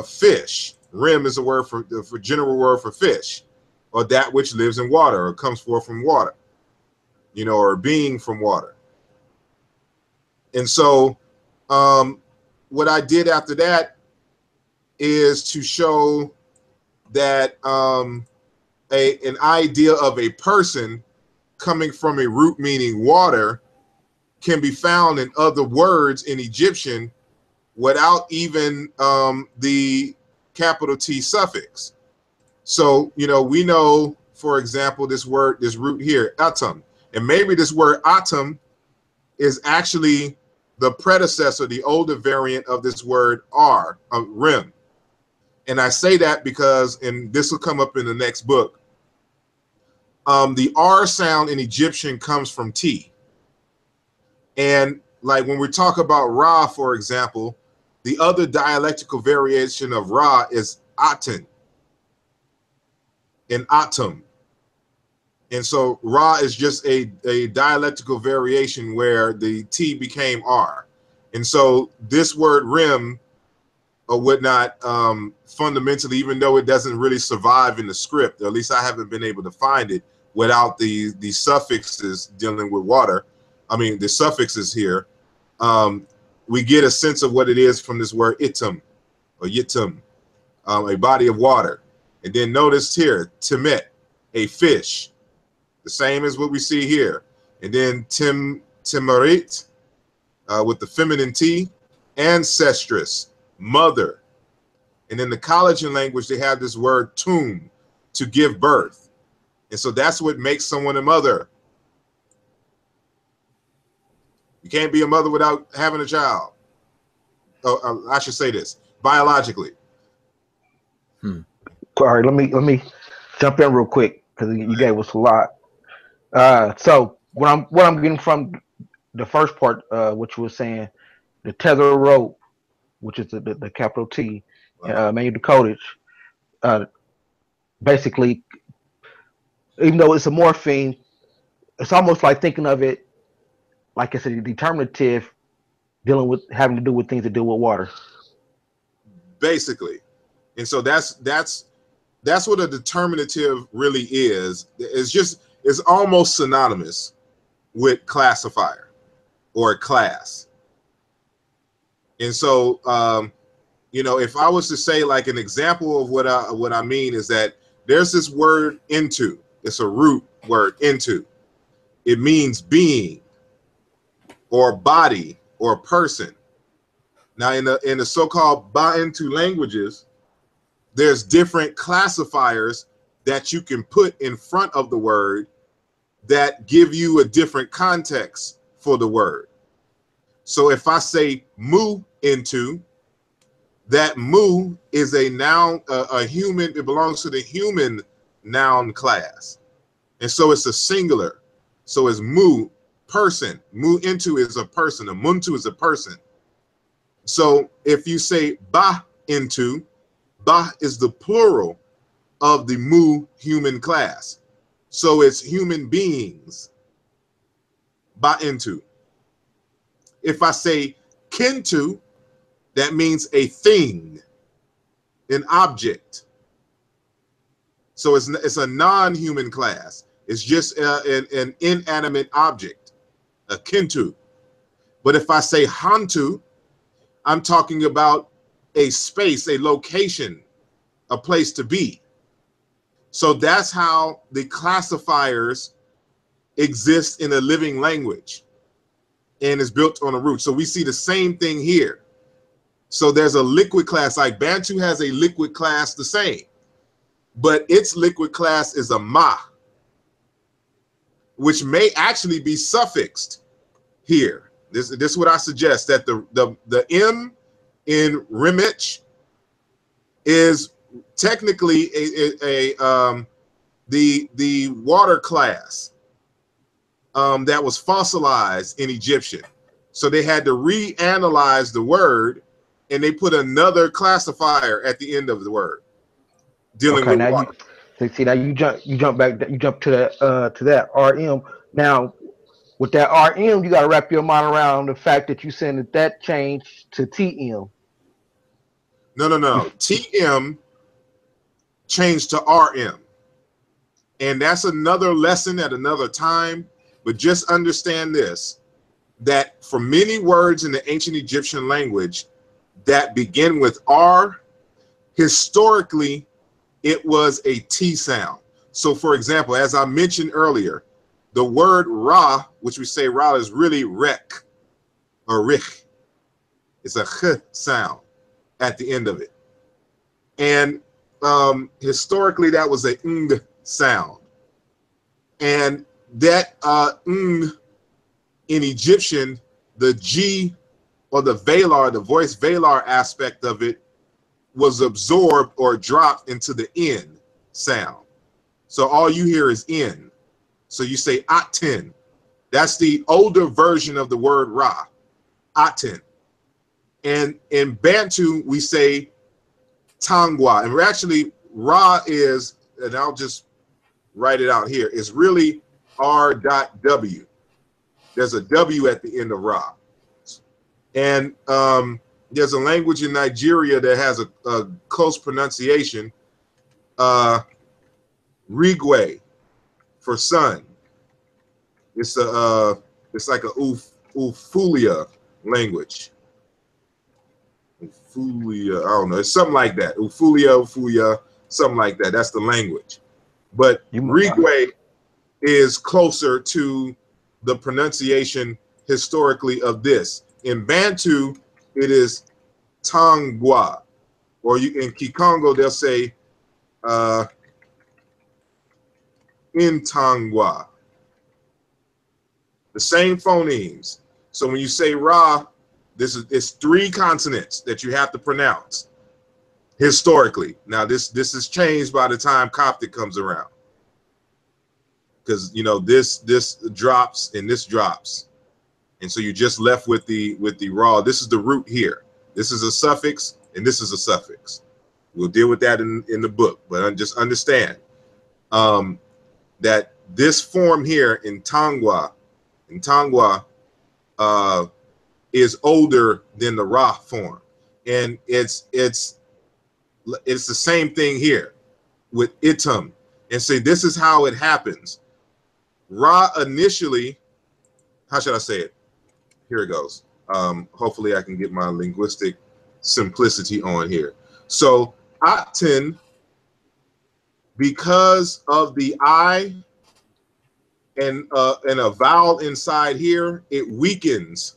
fish. Rim is a word for general word for fish, or that which lives in water or comes forth from water, or being from water. And so what I did after that is to show that an idea of a person coming from a root meaning water can be found in other words in Egyptian without even the capital T suffix. So, we know, for example, this root here, atom, and maybe this word atom is actually the predecessor, the older variant of this word rim. And I say that because, and this will come up in the next book, the R sound in Egyptian comes from T. And like when we talk about Ra, for example, the other dialectical variation of Ra is Aten and Atum. And so Ra is just a dialectical variation where the T became R. And so this word rim or whatnot, fundamentally, even though it doesn't really survive in the script, or at least I haven't been able to find it without the suffixes dealing with water, the suffixes here, we get a sense of what it is from this word itum or yitum, a body of water. And then notice here, timet, a fish, the same as what we see here. And then timarit, with the feminine T, ancestress, mother. And in the collagen language, they have this word tum, to give birth. And so that's what makes someone a mother. You can't be a mother without having a child. Oh, I should say this, biologically. All right, let me jump in real quick because you gave us a lot. So what I'm getting from the first part, which was saying the tether rope, which is the capital T, manual decodage, basically, even though it's a morpheme, it's almost like thinking of it like it's a determinative dealing with having to do with things that deal with water. basically. And so that's what a determinative really is. It's almost synonymous with classifier or class. And so you know, if I was to say like an example of what I mean is that there's this word into. It's a root word, into. It means being or body or person. Now in the so-called Bantu languages, there's different classifiers that you can put in front of the word that give you a different context for the word. So if I say mu into, that mu is a noun, a human, it belongs to the human noun class. And so it's a singular. So it's mu, person. Mu into is a person. A muntu is a person. So if you say ba into, ba is the plural of the mu human class. So it's human beings. Ba into. If I say kintu, that means a thing, an object. So it's a non-human class. It's just an inanimate object, a kintu. But if I say hantu, I'm talking about a space, a location, a place to be. So that's how the classifiers exist in a living language and is built on a root. So we see the same thing here. So there's a liquid class, like Bantu has a liquid class the same, but its liquid class is a ma, which may actually be suffixed here. This is what I suggest, that the M in Rimich is technically the water class that was fossilized in Egyptian. So they had to reanalyze the word, and they put another classifier at the end of the word dealing with water. See, now you jump back, you jump to that RM. Now with that RM, you got to wrap your mind around the fact that you said that changed to TM. No. TM changed to RM. And that's another lesson at another time. But just understand this, that for many words in the ancient Egyptian language that begin with R, historically, it was a T sound. So for example, as I mentioned earlier, the word Ra, which we say Ra, is really Rek or Rich. It's a Ch sound at the end of it. And historically, that was a ng sound. And that ng in Egyptian, the G or the velar, the voice velar aspect of it, was absorbed or dropped into the N sound. So all you hear is N. So you say Aten. That's the older version of the word Ra, Aten. And in Bantu, we say Tangwa. And we're actually, Ra is, and I'll just write it out here, is really R.W. There's a W at the end of Ra. And there's a language in Nigeria that has a close pronunciation, Rigwe, for son. It's like a Ufulia language. Ufulia, I don't know. It's something like that. Ufulia, something like that. That's the language. But Rigwe is closer to the pronunciation historically of this. In Bantu, it is Tangwa, or in Kikongo they'll say Intangwa. The same phonemes. So when you say Ra, it's 3 consonants that you have to pronounce historically. Now this is changed by the time Coptic comes around, because you know this drops and this drops, and so you're just left with the Ra. This is the root here. This is a suffix and this is a suffix. We'll deal with that in the book, but just understand that this form here in Tangwa is older than the Ra form, and it's It's the same thing here with itum, and say this is how it happens. Ra initially, how should I say it? Here it goes. Hopefully I can get my linguistic simplicity on here. So atin, because of the I and a vowel inside here, it weakens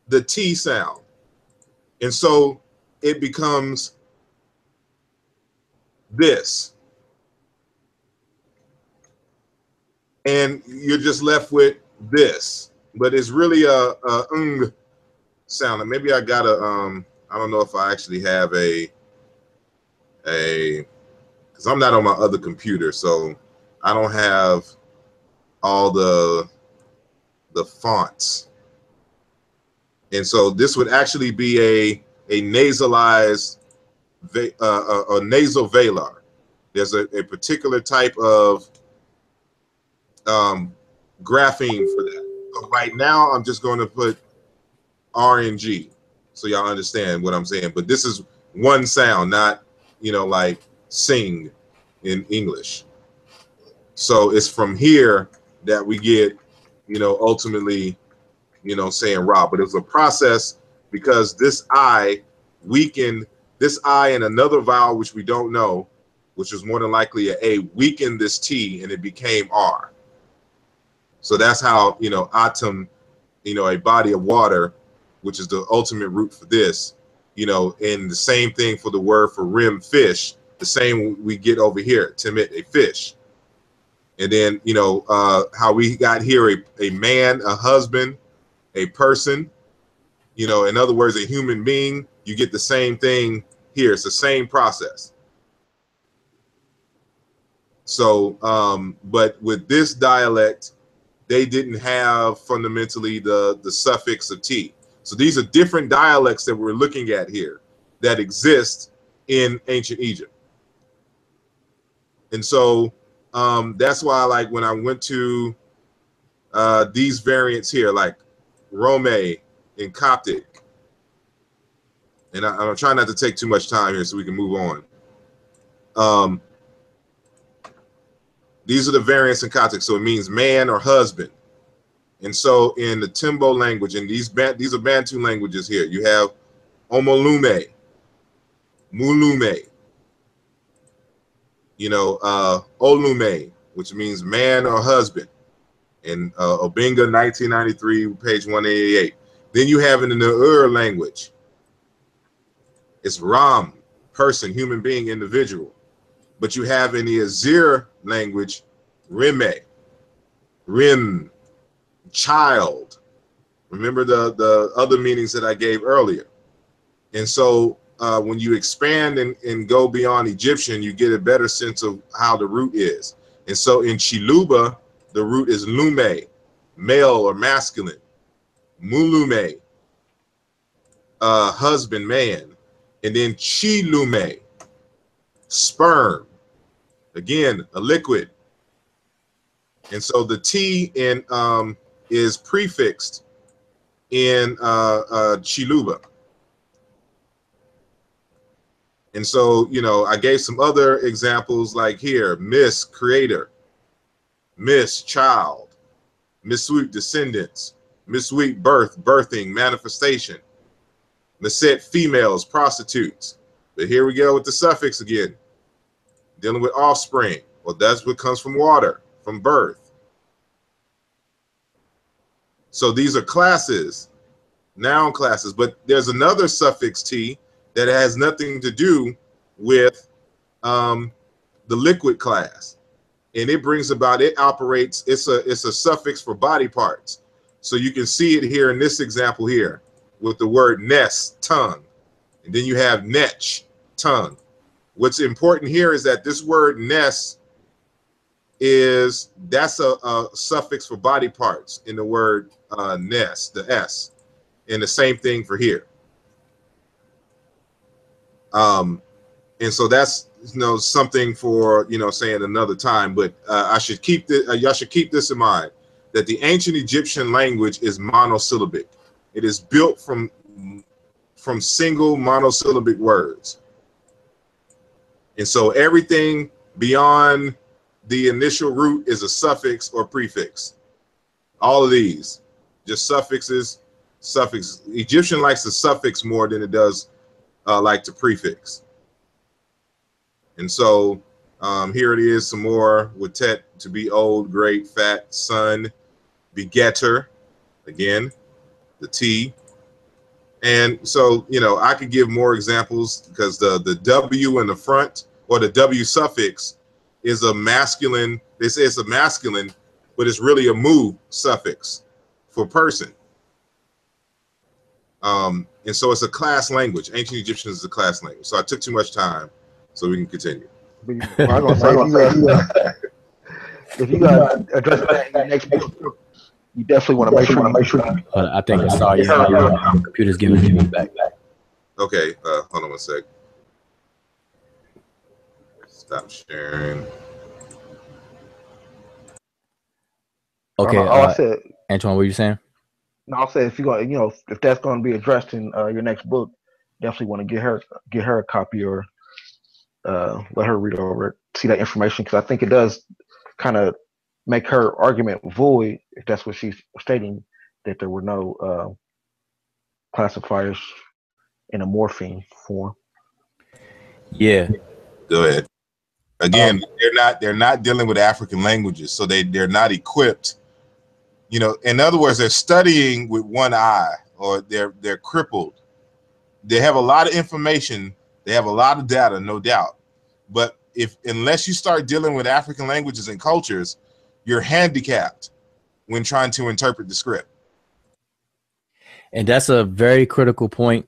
the T sound. And so it becomes this. And you're just left with this. But it's really a ng sound. And maybe I got a, I don't know if I actually have because I'm not on my other computer, so I don't have all the fonts. And so this would actually be a nasalized, a nasal velar. There's a particular type of grapheme for that. So right now, I'm just going to put R and G, so y'all understand what I'm saying. But this is one sound, not, you know, like sing in English. So it's from here that we get, you know, ultimately, you know, saying Ra. But it was a process because this I weakened, this I and another vowel, which we don't know, which was more than likely a weakened this T and it became R. So that's how, you know, atum, you know, a body of water, which is the ultimate root for this, you know, and the same thing for the word for rim, fish, the same we get over here, timid, a fish. And then, you know, how we got here, a man, a husband, a person, you know, in other words, a human being, you get the same thing here. It's the same process. So, but with this dialect, they didn't have fundamentally the suffix of T. So these are different dialects that we're looking at here that exist in ancient Egypt. And so that's why, like, when I went to these variants here, like Rome in Coptic, and I'm trying not to take too much time here so we can move on. These are the variants in Coptic, so it means man or husband. And so in the Timbo language, and these are Bantu languages here, you have Omolume, Mulume, you know, Olume, which means man or husband. In Obinga, 1993, page 188. Then you have it in the Ur language. It's Ram, person, human being, individual. But you have in the Azir language, Rime, Rim, child. Remember the other meanings that I gave earlier. And so when you expand and go beyond Egyptian, you get a better sense of how the root is. And so in Chiluba, the root is lume, male or masculine. Mulume, husband, man. And then chilume, sperm. Again, a liquid. And so the T in is prefixed in Chiluba. And so, you know, I gave some other examples like here, Miss, creator, Miss, child, Miss Sweet, descendants, Miss Sweet, birth, birthing, manifestation, Miset, females, prostitutes. But here we go with the suffix again, dealing with offspring. Well, that's what comes from water, from birth. So these are classes, noun classes, but there's another suffix T that has nothing to do with the liquid class. And it brings about, it operates, it's a suffix for body parts. So you can see it here in this example here with the word nes, tongue. And then you have nech, tongue. What's important here is that this word nes that's a suffix for body parts in the word nes, the S. And the same thing for here. And so that's, you know, something for, you know, saying another time, but I should keep this, y'all should keep this in mind, that the ancient Egyptian language is monosyllabic. It is built from single monosyllabic words. And so everything beyond the initial root is a suffix or prefix. All of these, just suffixes, suffix. Egyptian likes the suffix more than it does like to prefix. And so here it is some more with tet, to be old, great, fat, son, begetter, again, the T. And so, you know, I could give more examples because the W in the front, or the W suffix, is a masculine. They say it's a masculine, but it's really a mu suffix for person. And so it's a class language. Ancient Egyptian is a class language. So I took too much time, so we can continue. Well, I'm gonna say, if you got address that in your next book, you definitely want to make sure. I think I saw your computer's giving me back. Okay, hold on one sec. Stop sharing. Okay, I said, Antoine, what were you saying? no, I'll say if you got, if that's going to be addressed in your next book, definitely want to get her a copy, or let her read over it, see that information, because I think it does kind of make her argument void if that's what she's stating, that there were no classifiers in a morpheme form. Yeah. Go ahead. Again, they're not dealing with African languages, so they're not equipped. You know, in other words, they're studying with one eye, or they're crippled. They have a lot of information, they have a lot of data, no doubt. But unless you start dealing with African languages and cultures, you're handicapped when trying to interpret the script. And that's a very critical point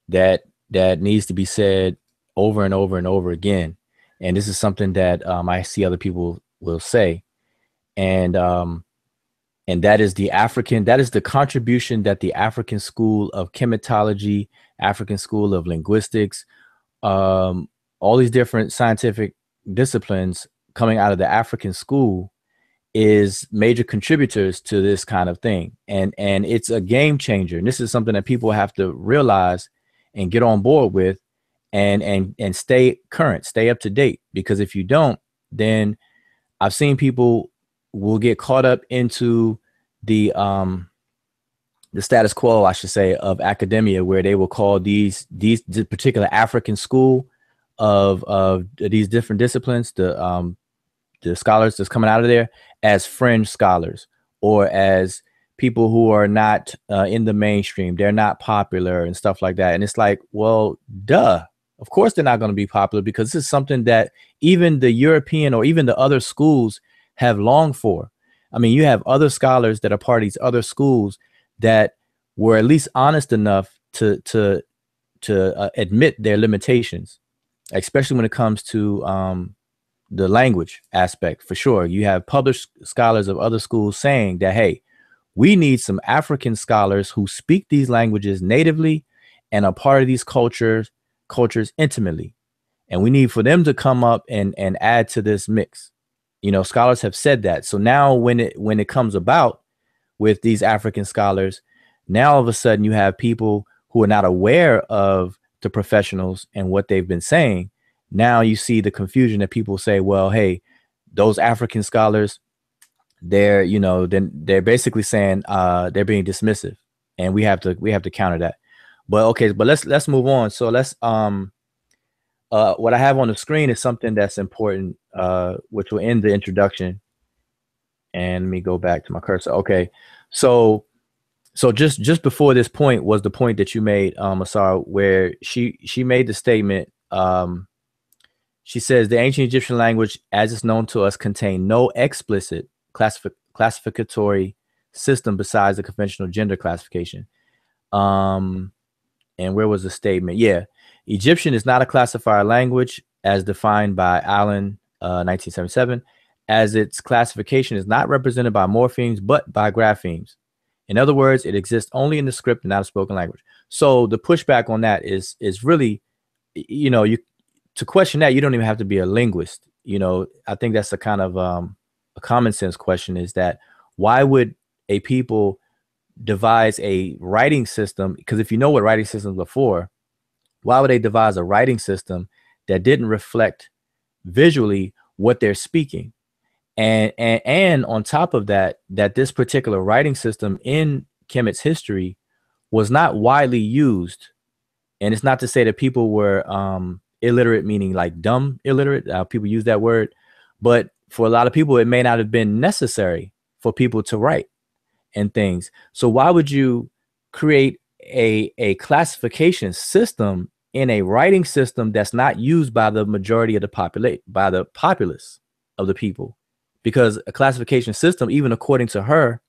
that needs to be said over and over and over again. And this is something that I see other people will say. And that is the contribution that the African school of chematology, African school of linguistics, all these different scientific disciplines coming out of the African school is major contributors to this kind of thing. And it's a game changer. And this is something that people have to realize and get on board with, and stay current, stay up to date. Because if you don't, then I've seen people will get caught up into the status quo, I should say, of academia, where they will call these particular African school of these different disciplines, the scholars that's coming out of there, as fringe scholars, or as people who are not in the mainstream. They're not popular and stuff like that. And it's like, well, duh. Of course they're not going to be popular, because this is something that even the European or even the other schools have longed for. I mean, you have other scholars that are part of these other schools that were at least honest enough to admit their limitations, especially when it comes to the language aspect. For sure, you have published scholars of other schools saying that, hey, we need some African scholars who speak these languages natively and are part of these cultures intimately, and we need for them to come up and add to this mix. You know, scholars have said that. So now when it comes about with these African scholars, now all of a sudden you have people who are not aware of the professionals and what they've been saying. Now you see the confusion that people say, well, hey, those African scholars, they're basically saying they're being dismissive, and we have to counter that. But okay, but let's move on. So let's what I have on the screen is something that's important, which will end the introduction. And let me go back to my cursor. Okay, so just before this point was the point that you made, Asar, where she made the statement. She says the ancient Egyptian language, as it's known to us, contained no explicit classificatory system besides the conventional gender classification. And where was the statement? Yeah. Egyptian is not a classifier language as defined by Allen, 1977, as its classification is not represented by morphemes, but by graphemes. In other words, it exists only in the script and not a spoken language. So the pushback on that is really, to question that, you don't even have to be a linguist. I think that's a kind of a common sense question, is that why would a people devise a writing system? Because if you know what writing systems before, why would they devise a writing system that didn't reflect visually what they're speaking. And on top of that, that this particular writing system in Kemet's history was not widely used. And it's not to say that people were illiterate, meaning like dumb illiterate. People use that word. But for a lot of people, it may not have been necessary for people to write and things. So why would you create a classification system in a writing system that's not used by the majority of the populace of the people? Because a classification system, even according to her,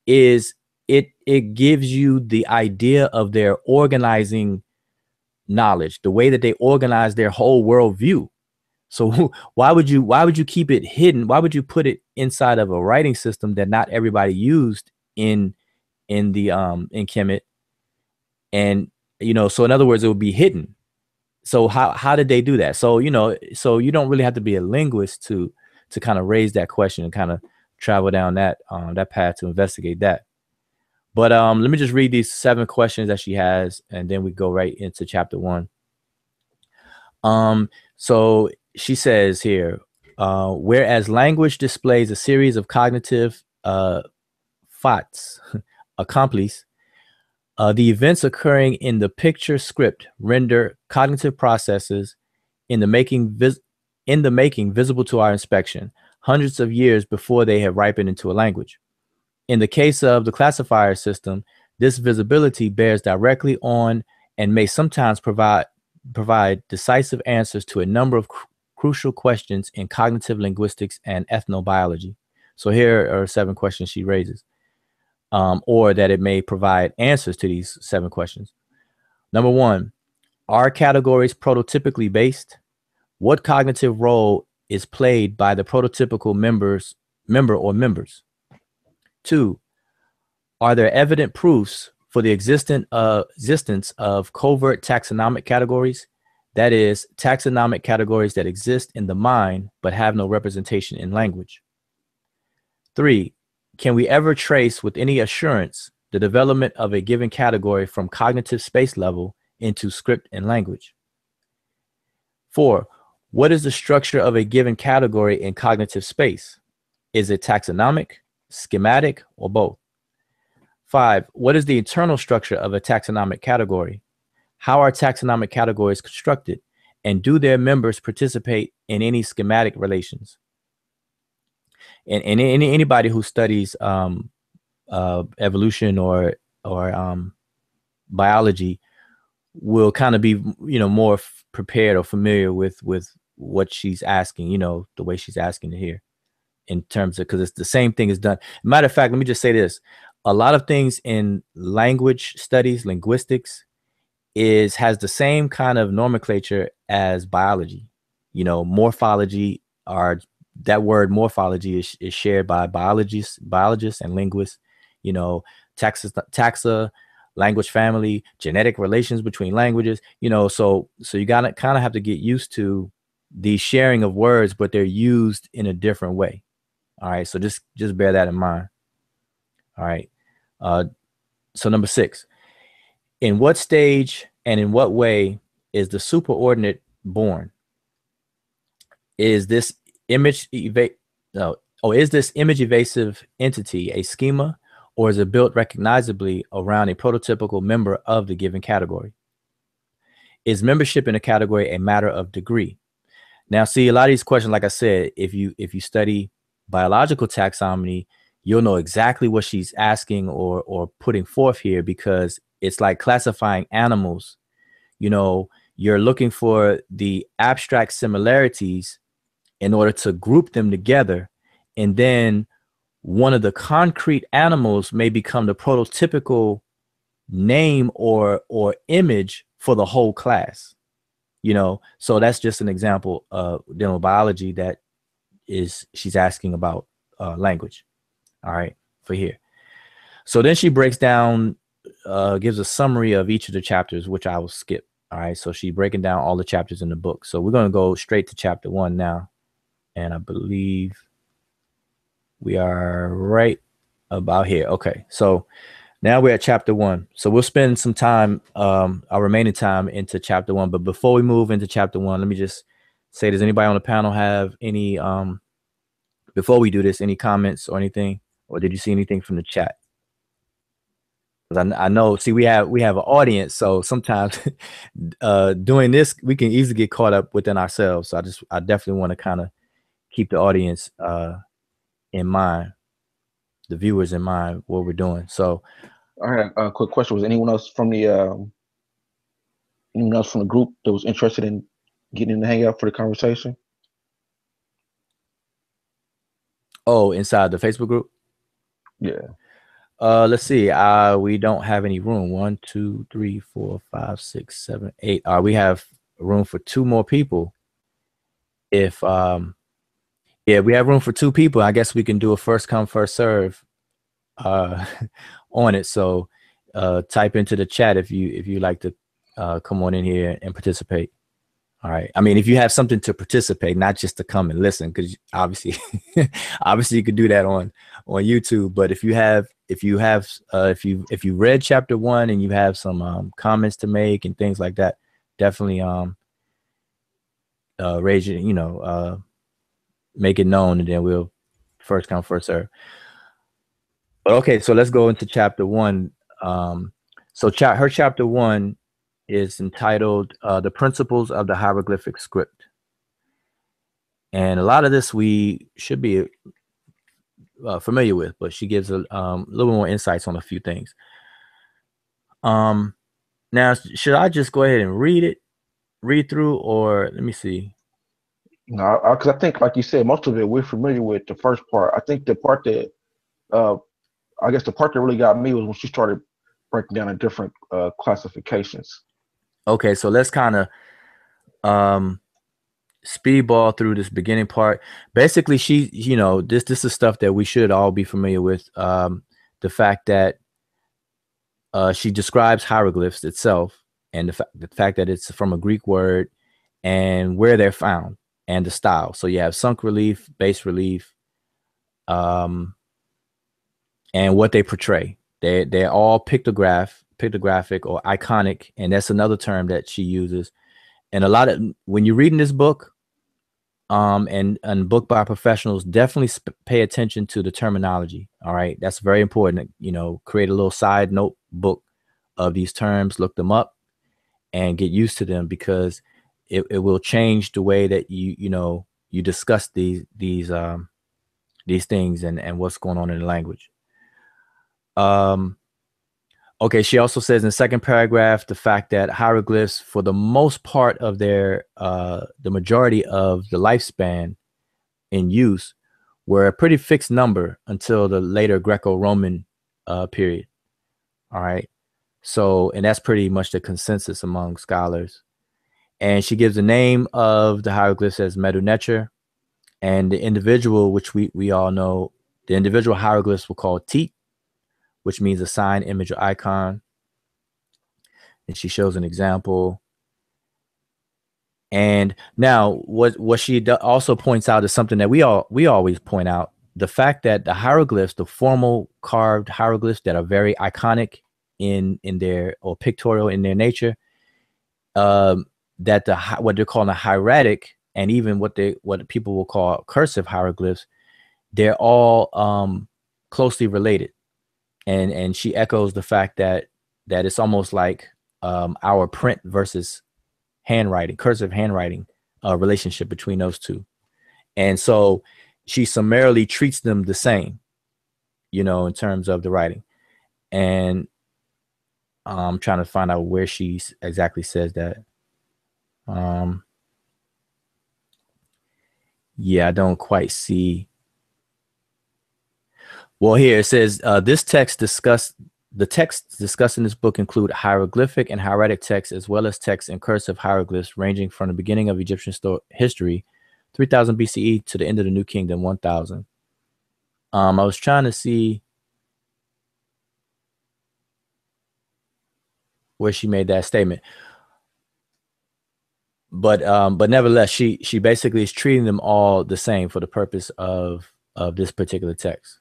is it gives you the idea of their organizing knowledge, the way that they organize their whole worldview. So why would you keep it hidden? Why would you put it inside of a writing system that not everybody used in Kemet? And so in other words, it would be hidden. So how did they do that? So so you don't really have to be a linguist to kind of raise that question and kind of travel down that path to investigate that. But let me just read these 7 questions that she has, and then we go right into chapter 1. So she says here, whereas language displays a series of cognitive thoughts, accomplice, the events occurring in the picture script render cognitive processes in the making visible to our inspection, hundreds of years before they have ripened into a language. In the case of the classifier system, this visibility bears directly on and may sometimes provide decisive answers to a number of crucial questions in cognitive linguistics and ethnobiology. So here are 7 questions she raises, or that it may provide answers to these 7 questions. Number 1, are categories prototypically based? What cognitive role is played by the prototypical member or members? 2, are there evident proofs for the existence of covert taxonomic categories? That is, taxonomic categories that exist in the mind but have no representation in language. 3, can we ever trace with any assurance the development of a given category from cognitive space level into script and language? 4, what is the structure of a given category in cognitive space? Is it taxonomic, schematic, or both? 5, what is the internal structure of a taxonomic category? How are taxonomic categories constructed? And do their members participate in any schematic relations? And anybody who studies evolution or biology will kind of be more prepared or familiar with what she's asking, the way she's asking it here, in terms of, because it's the same thing is done. Matter of fact, let me just say this: a lot of things in language studies, linguistics, has the same kind of nomenclature as biology. Morphology, that word morphology is shared by biologists and linguists. Taxa, language family, genetic relations between languages. So you gotta kind of have to get used to the sharing of words, but they're used in a different way. All right, so just bear that in mind. All right. So number 6, in what stage and in what way is the superordinate born? Is this image evasive entity a schema, or is it built recognizably around a prototypical member of the given category? Is membership in a category a matter of degree? Now, see, a lot of these questions, like I said, if you study biological taxonomy, you'll know exactly what she's asking or putting forth here, because it's like classifying animals. You're looking for the abstract similarities in order to group them together, and then one of the concrete animals may become the prototypical name or image for the whole class. So that's just an example of dealing with biology that she's asking about language. All right, for here. So then she breaks down, gives a summary of each of the chapters, which I will skip. All right, so she's breaking down all the chapters in the book. So we're going to go straight to chapter 1 now. And I believe we are right about here. Okay, so now we're at chapter 1. So we'll spend some time, our remaining time, into chapter 1. But before we move into chapter 1, let me just say, does anybody on the panel have any, before we do this, any comments or anything? Or did you see anything from the chat? Because I know, see, we have an audience, so sometimes doing this, we can easily get caught up within ourselves. So I definitely want to kind of keep the audience in mind, the viewers in mind, what we're doing. So I had a quick question. Was anyone else from the group that was interested in getting in the hangout for the conversation? Oh, inside the Facebook group? Yeah. Let's see. We don't have any room. 1, 2, 3, 4, 5, 6, 7, 8. We have room for 2 more people. If yeah, we have room for 2 people. I guess we can do a first come, first serve on it. So type into the chat if you like to come on in here and participate. All right. I mean, if you have something to participate, not just to come and listen, because obviously you could do that on YouTube. But if you read chapter 1 and you have some comments to make and things like that, definitely raise it, make it known, and then we'll first come, first serve. But okay, so let's go into chapter 1. So her chapter 1 is entitled The Principles of the Hieroglyphic Script. And a lot of this we should be familiar with, but she gives a little more insights on a few things. Now, should I just go ahead and read through, or let me see? No, because I think, like you said, most of it we're familiar with. The first part, I think the part that, I guess the part that really got me was when she started breaking down the different classifications. Okay, so let's kind of speedball through this beginning part. Basically, this is stuff that we should all be familiar with. The fact that she describes hieroglyphs itself, and the fact that it's from a Greek word, and where they're found, and the style. So you have sunk relief, bas relief, and what they portray. They're all pictographic or iconic, and that's another term that she uses. And a lot of, when you're reading this book, and book by professionals, definitely pay attention to the terminology. All right, that's very important. Create a little side notebook of these terms, look them up, and get used to them, because it will change the way that you discuss these things and what's going on in the language. Okay, she also says in the second paragraph the fact that hieroglyphs, for the most part of their the majority of the lifespan in use, were a pretty fixed number until the later Greco-Roman period. All right, so, and that's pretty much the consensus among scholars. And she gives the name of the hieroglyphs as Medjat, and the individual, which we all know, the individual hieroglyphs were called Tit, which means a sign, image, or icon. And she shows an example. And now what she also points out is something that we always point out: the fact that the hieroglyphs, the formal carved hieroglyphs that are very iconic in their, or pictorial in their nature, that what they're calling a hieratic, and even what people will call cursive hieroglyphs, they're all closely related. And she echoes the fact that it's almost like our print versus handwriting, cursive handwriting, relationship between those two. And so she summarily treats them the same, in terms of the writing. And I'm trying to find out where she exactly says that. Yeah, I don't quite see. Well, here it says, the texts discussed in this book include hieroglyphic and hieratic texts, as well as texts in cursive hieroglyphs ranging from the beginning of Egyptian history, 3000 BCE, to the end of the New Kingdom, 1000. I was trying to see where she made that statement. But nevertheless, she basically is treating them all the same for the purpose of this particular text.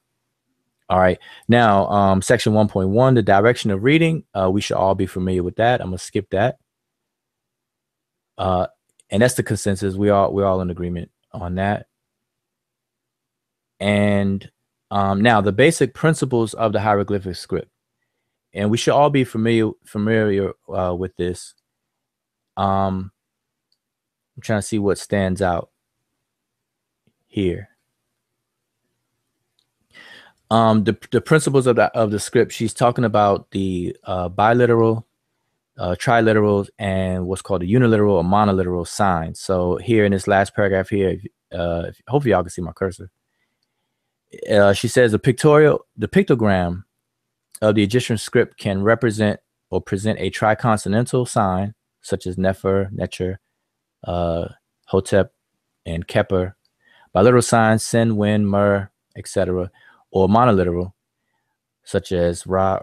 All right. Now, section 1.1, the direction of reading. We should all be familiar with that. I'm going to skip that. And that's the consensus. We're all in agreement on that. And now the basic principles of the hieroglyphic script, and we should all be familiar with this. I'm trying to see what stands out here. The principles of the script. She's talking about the biliteral, triliterals, and what's called the unilateral or monoliteral signs. So here in this last paragraph here, hopefully y'all can see my cursor. She says the pictogram of the Egyptian script can represent or present a triconsonantal sign such as Nefer, Netcher, Hotep, and Keper, biliteral signs Sin, Win, Mer, etc., or monoliteral such as Ra,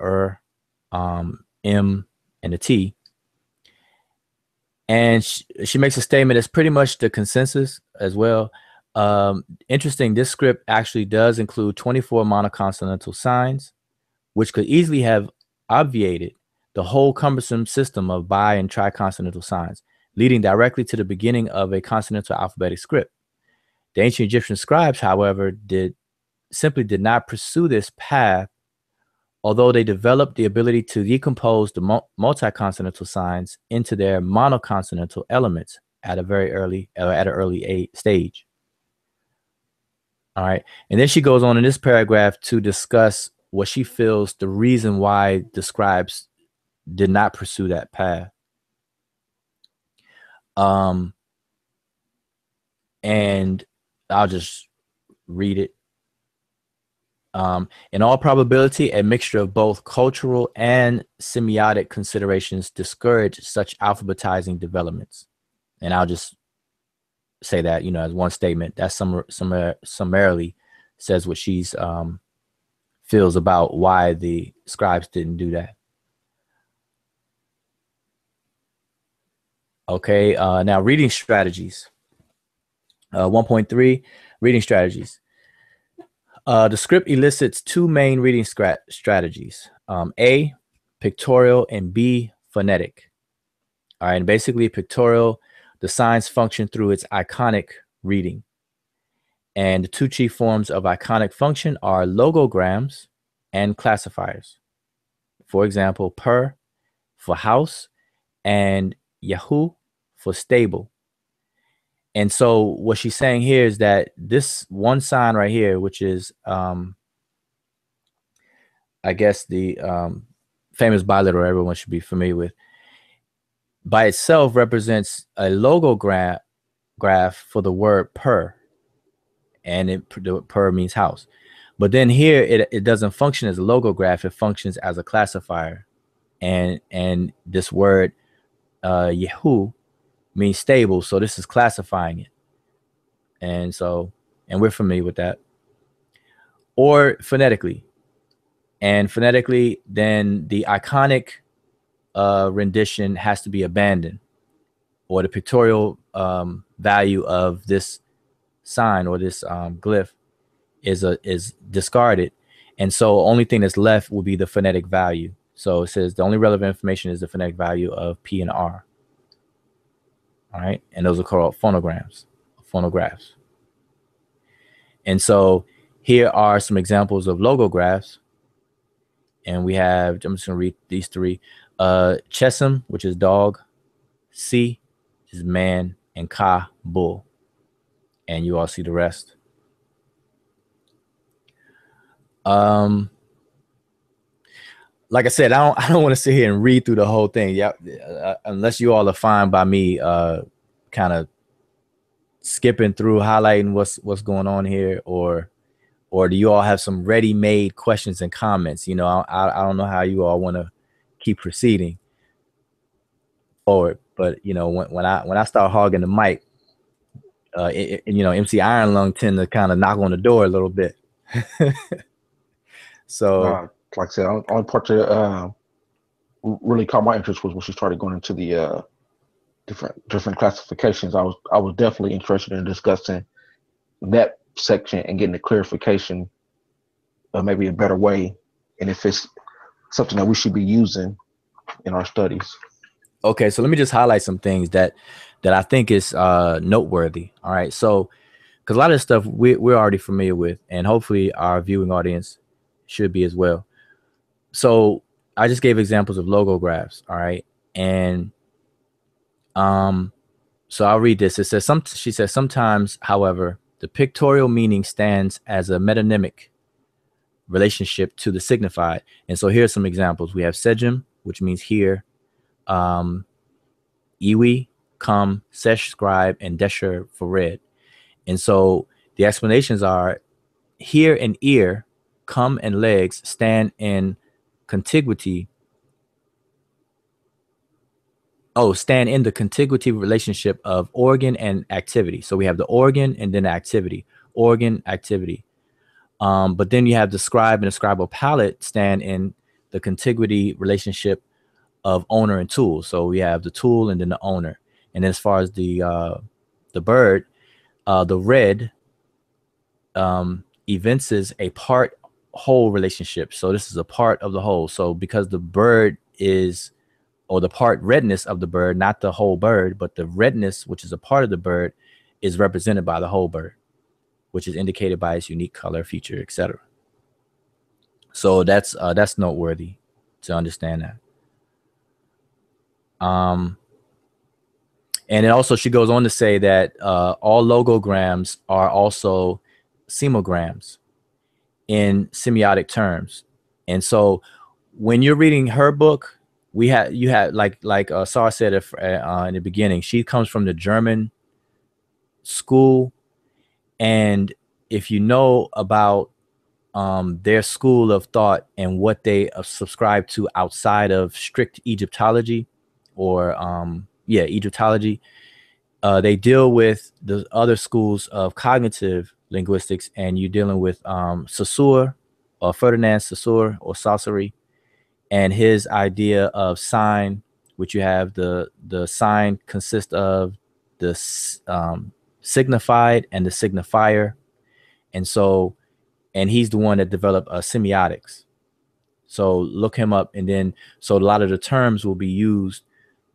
M, and the T. And she makes a statement that's pretty much the consensus as well. Interesting, this script actually does include 24 monoconsonantal signs, which could easily have obviated the whole cumbersome system of bi and triconsonantal signs, leading directly to the beginning of a consonantal alphabetic script. The ancient Egyptian scribes, however, simply did not pursue this path, although they developed the ability to decompose the multi-consonantal signs into their monoconsonantal elements at an early stage. All right. And then she goes on in this paragraph to discuss what she feels the reason why the scribes did not pursue that path. And I'll just read it. In all probability, a mixture of both cultural and semiotic considerations discourage such alphabetizing developments. And I'll just say that, as one statement, that summarily says what she's feels about why the scribes didn't do that. Okay, now reading strategies. 1.3, reading strategies. The script elicits two main reading strategies, A, pictorial, and B, phonetic. All right, and basically pictorial, the signs function through its iconic reading. And the two chief forms of iconic function are logograms and classifiers. For example, per for house and Yahoo for stable. And so what she's saying here is that this one sign right here, which is, I guess, the famous biliteral everyone should be familiar with, by itself represents a logograph for the word per. And the per means house. But then here, it doesn't function as a logograph. It functions as a classifier. And this word, Yahoo, means stable, so this is classifying it. And we're familiar with that. Or phonetically. And phonetically, then the iconic rendition has to be abandoned, or the pictorial value of this sign or this glyph is discarded. And so only thing that's left will be the phonetic value. So it says the only relevant information is the phonetic value of P and R. All right, and those are called phonographs. And so here are some examples of logographs. And we have, I'm just going to read these three. Chesem, which is dog. C is man. And Ka, bull. And you all see the rest. Like I said, I don't want to sit here and read through the whole thing. Yeah, unless you all are fine by me kind of skipping through, highlighting what's going on here, or do you all have some ready-made questions and comments? I don't know how you all want to keep proceeding forward, but when I start hogging the mic, MC Iron Lung tend to kind of knock on the door a little bit. So. Like I said, the only part that really caught my interest was when she started going into the different classifications. I was definitely interested in discussing that section and getting a clarification of maybe a better way, and if it's something that we should be using in our studies. Okay, so let me just highlight some things that that I think is noteworthy. All right, so because a lot of this stuff we're already familiar with, and hopefully our viewing audience should be as well. So I just gave examples of logographs. All right, and so I'll read this. It says she says sometimes, however, the pictorial meaning stands as a metonymic relationship to the signified. And so here's some examples. We have sejim, which means here, iwi, come, sesh, scribe, and desher for red. And so the explanations are here and ear, come and legs stand in contiguity. Stand in the contiguity relationship of organ and activity. So we have the organ and then the activity, organ, activity. But then you have the scribe and the scribal palette stand in the contiguity relationship of owner and tool. So we have the tool and then the owner. And then as far as the bird, the red evinces a part whole relationship. So this is a part of the whole. So because the bird is, or the part redness of the bird, not the whole bird, but the redness, which is a part of the bird, is represented by the whole bird, which is indicated by its unique color, feature, etc. So that's noteworthy to understand that. And then also she goes on to say that all logograms are also semograms in semiotic terms. And so when you're reading her book, you had like Sarah said in the beginning, she comes from the German school, and if you know about their school of thought and what they subscribe to outside of strict Egyptology or Egyptology, they deal with the other schools of cognitive linguistics, and you're dealing with Saussure, or Ferdinand Saussure, or Saussure, and his idea of sign, which you have the sign consists of the signified and the signifier. And so, and he's the one that developed semiotics. So look him up. And then, so a lot of the terms will be used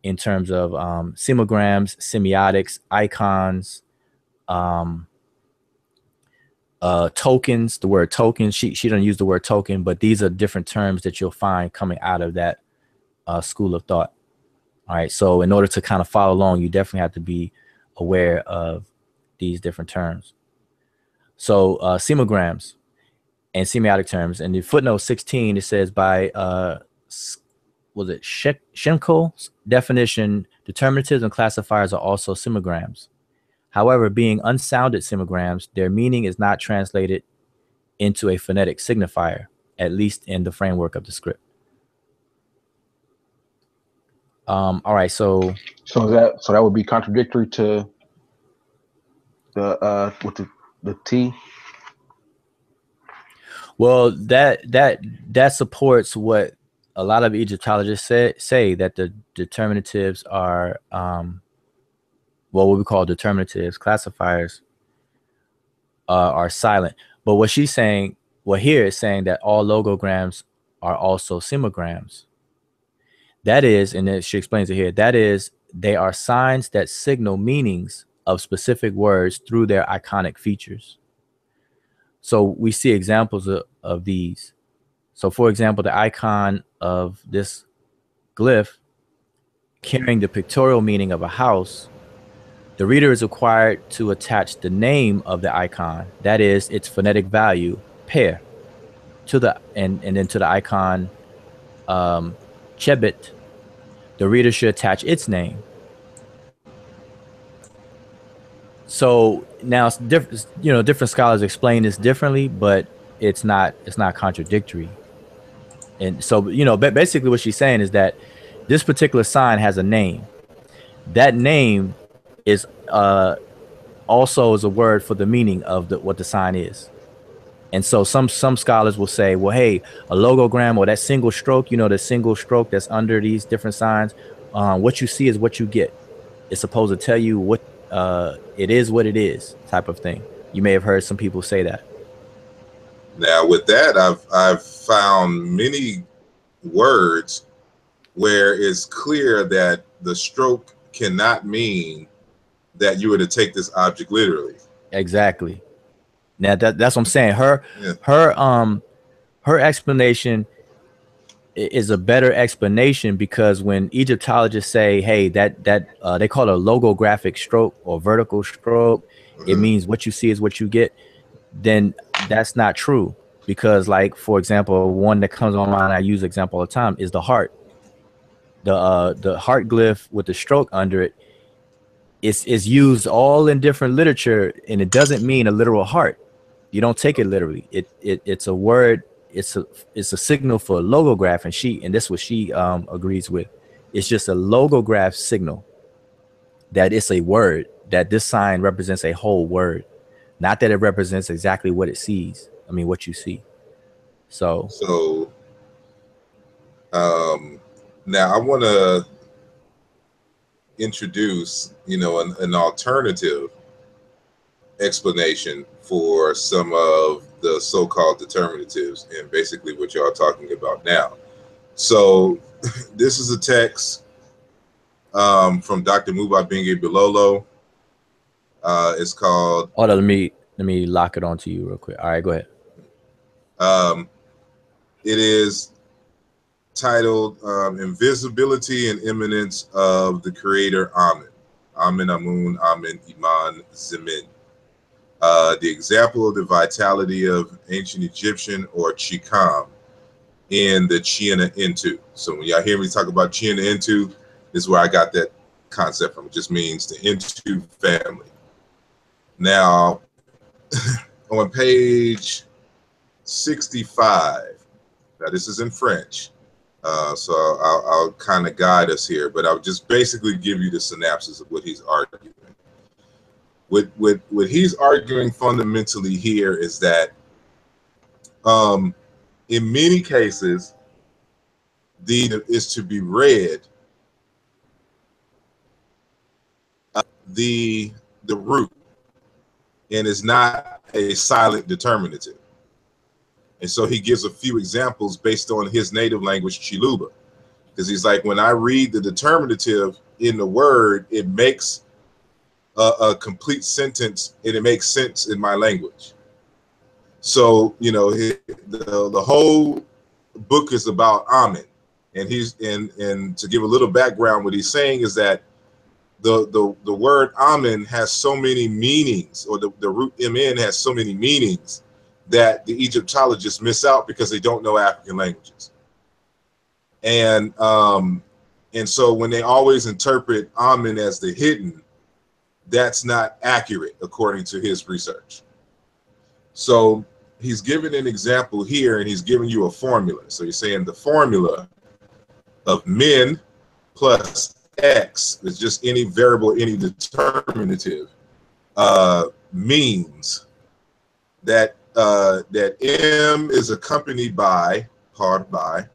in terms of semograms, semiotics, icons, tokens, the word token. She doesn't use the word token, but these are different terms that you'll find coming out of that school of thought. All right. So in order to kind of follow along, you definitely have to be aware of these different terms. So semograms and semiotic terms. And in footnote 16, it says by, was it Schenkel's definition, determinatives and classifiers are also semograms. However, being unsounded semograms, their meaning is not translated into a phonetic signifier, at least in the framework of the script. All right, so that would be contradictory to the with the T. Well, that supports what a lot of Egyptologists say that the determinatives are what we call determinatives, classifiers are silent. But what she's saying, well, here is saying that all logograms are also semograms. That is, and then she explains it here, that is, they are signs that signal meanings of specific words through their iconic features. So we see examples of these. So for example, the icon of this glyph carrying the pictorial meaning of a house, the reader is required to attach the name of the icon, that is its phonetic value, pair, to the and then to the icon chebet, the reader should attach its name. So now different scholars explain this differently, but it's not contradictory. And so, basically what she's saying is that this particular sign has a name. That name is also is a word for the meaning of what the sign is. And so some scholars will say, well, hey, a logogram or that single stroke, the single stroke that's under these different signs, what you see is what you get. It's supposed to tell you what it is, what it is, type of thing. You may have heard some people say that. Now, with that, I've found many words where it's clear that the stroke cannot mean that you were to take this object literally. Exactly. Now that's what I'm saying. Her explanation is a better explanation, because when Egyptologists say, hey, that they call it a logographic stroke or vertical stroke, it means what you see is what you get, then that's not true. Because, like, for example, one that comes on mind, I use example all the time, is the heart. The heart glyph with the stroke under it is used all in different literature, and it doesn't mean a literal heart. You don't take it literally. It's a word. It's a signal for a logograph, and this is what she agrees with. It's just a logograph signal that it's a word, that this sign represents a whole word, not that it represents exactly what it sees. I mean, what you see. So now I want to introduce, an alternative explanation for some of the so-called determinatives, and basically what y'all are talking about now. So this is a text from Dr. Mubabinge Bilolo. It's called... Hold on, let me lock it onto you real quick. All right, go ahead. It is titled Invisibility and Immanence of the Creator Amen. Amen, Amun, Amen, Iman, Zemin. The example of the vitality of ancient Egyptian or Chikam in the Chiana Intu. So when y'all hear me talk about Chiana Intu, this is where I got that concept from. It just means the Intu family. Now, on page 65, now this is in French, so I'll kind of guide us here, but I'll just basically give you the synopsis of what he's arguing. What he's arguing fundamentally here is that in many cases, is to be read the root, and is not a silent determinative. And so he gives a few examples based on his native language, Chiluba, because he's like, when I read the determinative in the word, it makes a complete sentence, and it makes sense in my language. So, the whole book is about Amen. And and to give a little background, what he's saying is that the word Amen has so many meanings, or the root Mn has so many meanings, that the Egyptologists miss out because they don't know African languages. And so when they always interpret Amen as the hidden, that's not accurate according to his research. So he's giving an example here, and he's giving you a formula. So he's saying the formula of min plus x is just any variable, any determinative, means that that m is accompanied by, part by,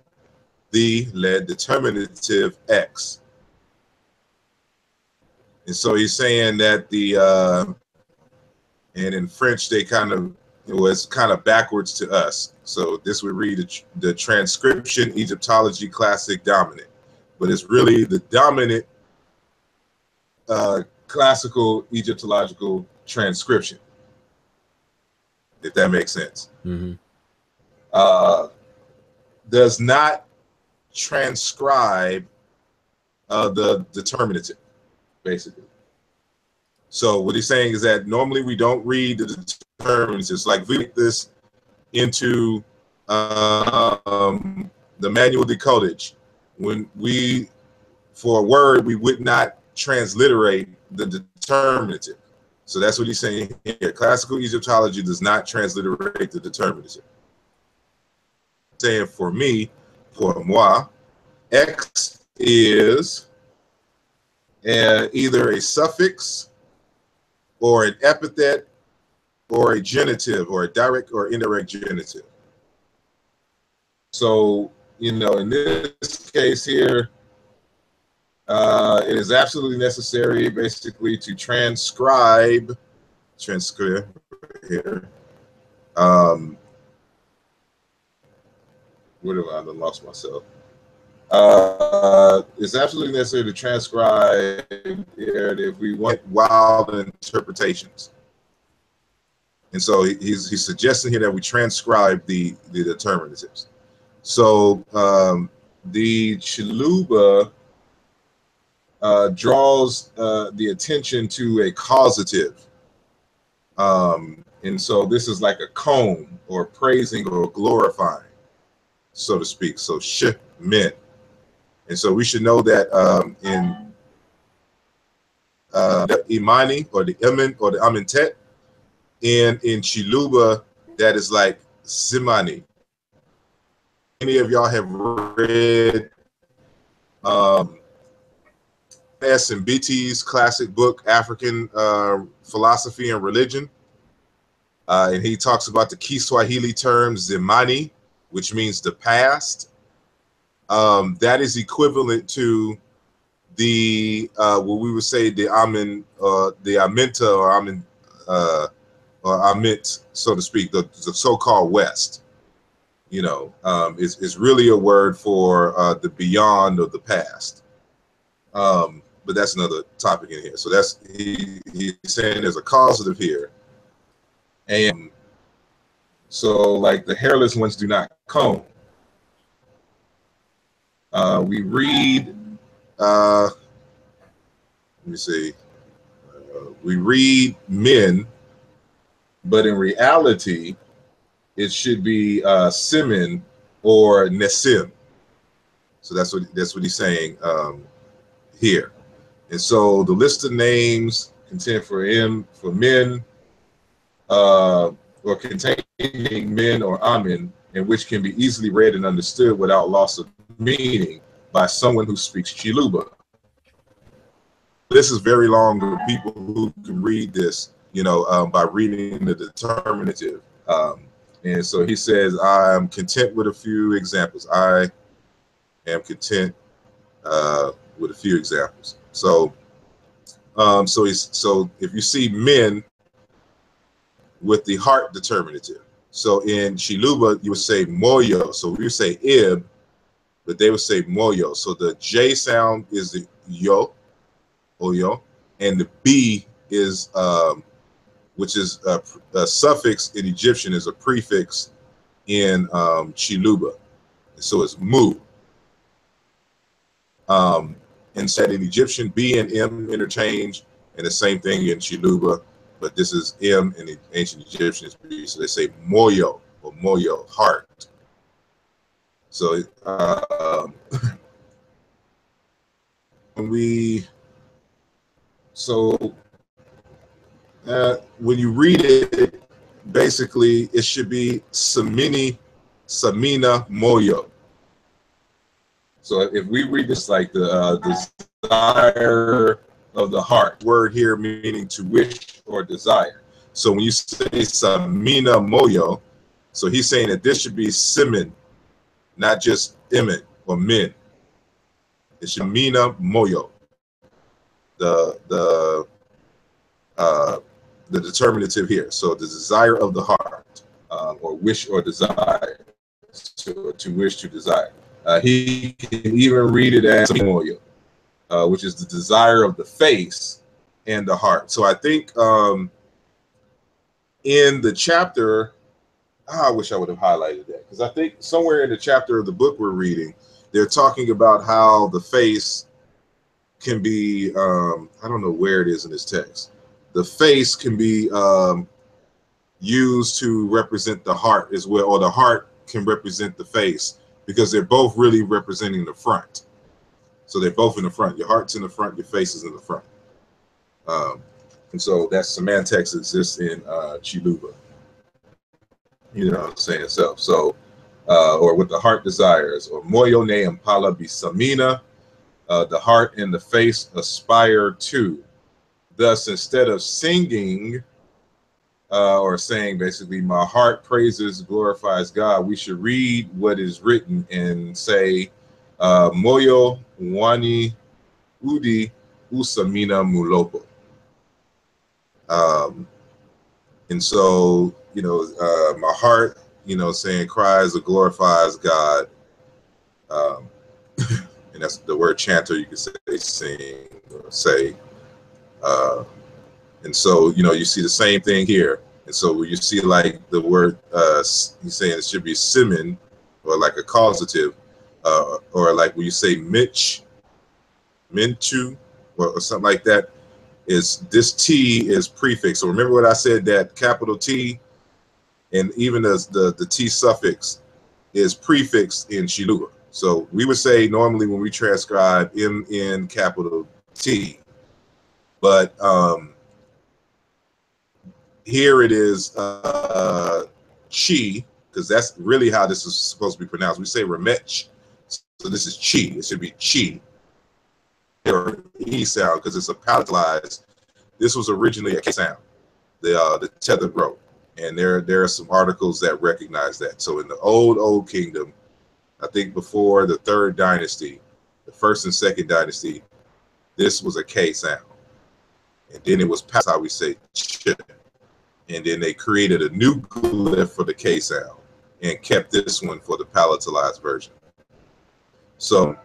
the determinative x. And so he's saying that and in French, they it was kind of backwards to us. So this would read the transcription Egyptology classic dominant, but it's really the dominant classical Egyptological transcription, if that makes sense. Mm-hmm. Does not transcribe the determinative, basically. So what he's saying is that normally we don't read the determinatives. Like, if we make this into the manual decodage, when for a word, we would not transliterate the determinative. So that's what he's saying here. Classical Egyptology does not transliterate the determinative. Saying for me, pour moi, X is either a suffix or an epithet or a genitive, or a direct or indirect genitive. So, in this case here, it is absolutely necessary, basically, to transcribe here. Where do I lost myself? It's absolutely necessary to transcribe it if we want wild interpretations. And so he's suggesting here that we transcribe the determinatives. So the Chiluba draws the attention to a causative. And so this is like a comb or praising or glorifying, so to speak. So min. And so we should know that in the Imani or the Iman or the Amintet, and in Chiluba, that is like Simani. Any of y'all have read S. and Mbiti's classic book, African Philosophy and Religion? And he talks about the Kiswahili term Zimani, which means the past. That is equivalent to the what we would say the Amin, the Aminta or Amin, or Amit, so to speak, the so-called West. You know, is really a word for the beyond of the past. But that's another topic in here. So that's he's saying there's a causative here, and so like the hairless ones do not comb. We read. Let me see. We read men, but in reality, it should be Simin or Nesim. So that's what he's saying here. And so the list of names contain for men, or containing men or amin, and which can be easily read and understood without loss of meaning by someone who speaks Chiluba. This is very long for people who can read this, you know, by reading the determinative. And so he says, I am content with a few examples. I am content with a few examples. So, so if you see men with the heart determinative, so in Chiluba you would say moyo. So we would say ib, but they would say moyo. So the J sound is the yo, oyo, and the B is which is a suffix in Egyptian, is a prefix in Chiluba. So it's mu. And said in Egyptian, B and M interchange, and the same thing in Chiluba, but this is M in the ancient Egyptian is B. So they say moyo or moyo, heart. So when you read it, basically it should be Samina Moyo. So if we read this like the desire of the heart, word here meaning to wish or desire. So when you say Samina Moyo, so he's saying that this should be Simin, not just Imin or Min. It should Mina Moyo. The determinative here. So the desire of the heart, or wish or desire, to wish to desire. He can even read it as moyo, which is the desire of the face and the heart. So I think in the chapter, I wish I would have highlighted that, because I think somewhere in the chapter of the book we're reading, they're talking about how the face can be, I don't know where it is in this text. The face can be used to represent the heart as well, or the heart can represent the face, because they're both really representing the front. So they're both in the front. Your heart's in the front, your face is in the front. And so that semantics exists in Chiluba. You know what I'm saying? So or what the heart desires, or moyo ne impala bisamina, the heart and the face aspire to. Thus, instead of singing or saying basically, my heart praises, glorifies God, we should read what is written and say, moyo wani udi usamina mulopo. And so, you know, my heart, you know, saying cries or glorifies God. and that's the word chanter. You can say sing or say. And so, you know, you see the same thing here. And so when you see like the word, he's saying it should be simin, or like a causative, or like when you say mitch, mintu, or something like that, is this T is prefix. So remember what I said, that capital T and even as the T suffix is prefixed in Chiluba. So we would say normally when we transcribe MN capital T, but here it is chi, because that's really how this is supposed to be pronounced. We say remech, so this is chi. It should be chi or e sound because it's a palatalized. This was originally a K sound, the tethered rope, and there are some articles that recognize that. So in the old kingdom, I think before the third dynasty, the first and second dynasty, this was a K sound, and then it was past how we say ch. And then they created a new glyph for the K sound and kept this one for the palatalized version. So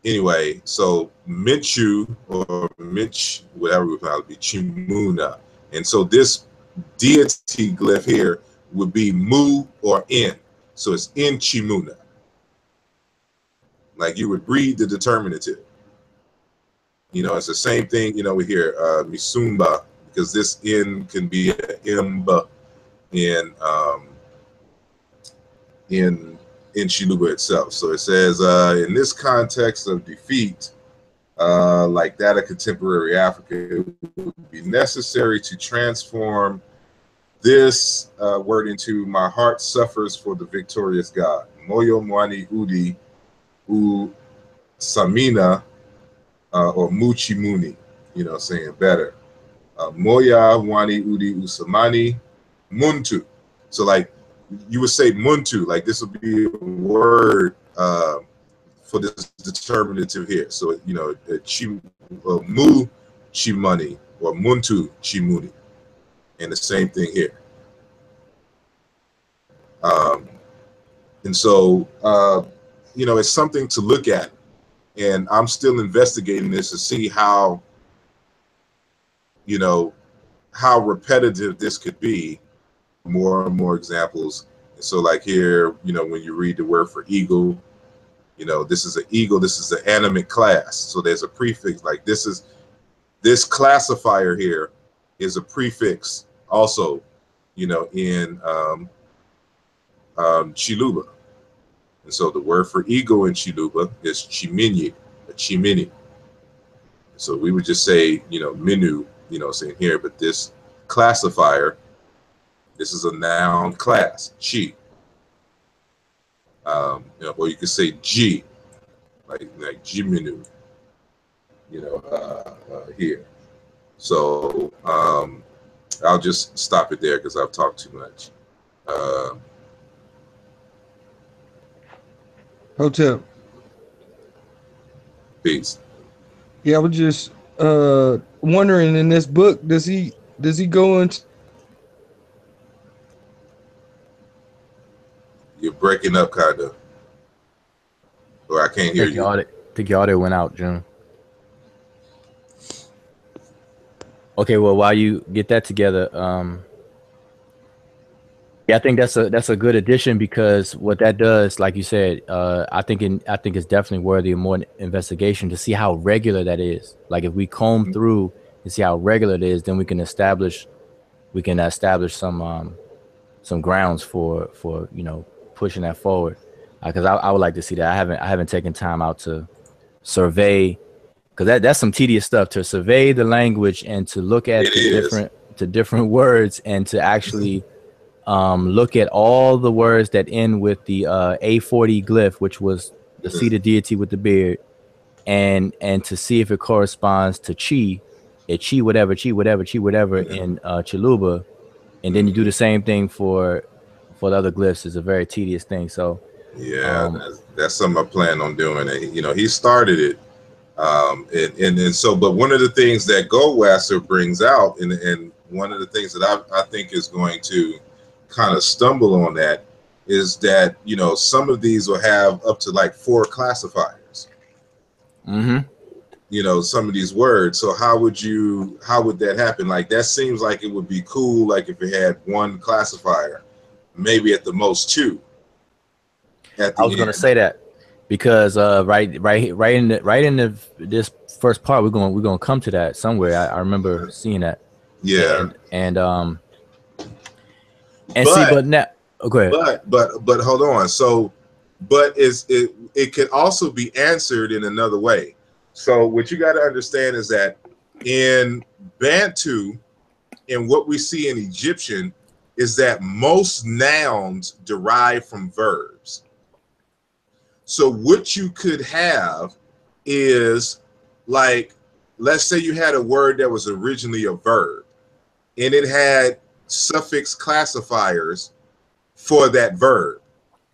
anyway, so Minchu or Minch, whatever we call it, be Chimuna. And so this deity glyph here would be Mu or In. So it's in Chimuna. Like you would read the determinative. You know, it's the same thing, you know, we hear Misumba, because this in can be an imba in Chiluba itself. So it says, in this context of defeat, like that of contemporary Africa, it would be necessary to transform this word into my heart suffers for the victorious God. Moyo Mwani Udi U Samina or Muchi Muni, you know, saying better. Moya Wani Udi Usamani Muntu. So like you would say Muntu, like this would be a word for this determinative here. So you know, Mu Chimani or Muntu Chimuni, and the same thing here. And so you know, it's something to look at, and I'm still investigating this to see how, you know, how repetitive this could be. More and more examples. And so like here, you know, when you read the word for eagle, you know, this is an eagle, this is an animate class. So there's a prefix, like this classifier here is a prefix also, you know, in Chiluba. And so the word for eagle in Chiluba is Chiminyi, a Chimini. So we would just say, you know, Minu, you know, saying here, but this classifier, this is a noun class, chi. You know, or you could say G, like Jiminu, you know, here. So I'll just stop it there because I've talked too much. Hotel. Peace. Yeah, I was just wondering, in this book, does he go into? You're breaking up, kind of, or I can't hear you. I think your audio went out, June. Okay, well, while you get that together, yeah, I think that's a good addition, because what that does, like you said, I think it's definitely worthy of more investigation to see how regular that is. Like if we comb through and see how regular it is, then we can establish some grounds for you know, pushing that forward. Because I would like to see that. I haven't taken time out to survey, because that's some tedious stuff, to survey the language and to look at the different words, and to actually look at all the words that end with the A40 glyph, which was the seated deity with the beard, and to see if it corresponds to chi, chi whatever in Chiluba, and then you do the same thing for the other glyphs. Is a very tedious thing. So yeah, that's something I plan on doing. And, you know, he started it, and so, but one of the things that Goldwasser brings out, and one of the things that I think is going to kind of stumble on that, is that, you know, some of these will have up to like 4 classifiers. You know, some of these words. So how would that happen? Like, that seems like it would be cool, like if it had 1 classifier, maybe at the most 2. At the I was going to say that because right in this first part, we're going to come to that somewhere. I remember seeing that. Yeah. And but, see, but now, oh, go ahead. But hold on. So, but it can also be answered in another way. So what you got to understand is that in Bantu, and what we see in Egyptian, is that most nouns derive from verbs. So what you could have is, like, let's say you had a word that was originally a verb, and it had suffix classifiers for that verb,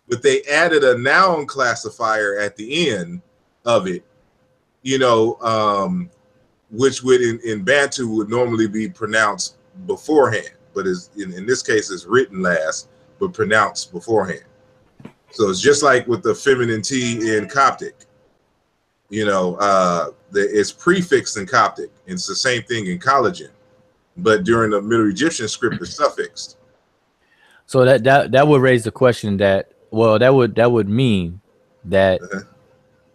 but they added a noun classifier at the end of it, you know, which would in Bantu would normally be pronounced beforehand, but is in this case is written last but pronounced beforehand. So it's just like with the feminine T in Coptic, you know, it's prefixed in Coptic. It's the same thing in Collagen, but during the Middle Egyptian script is suffixed. So that would raise the question that, well, that would mean that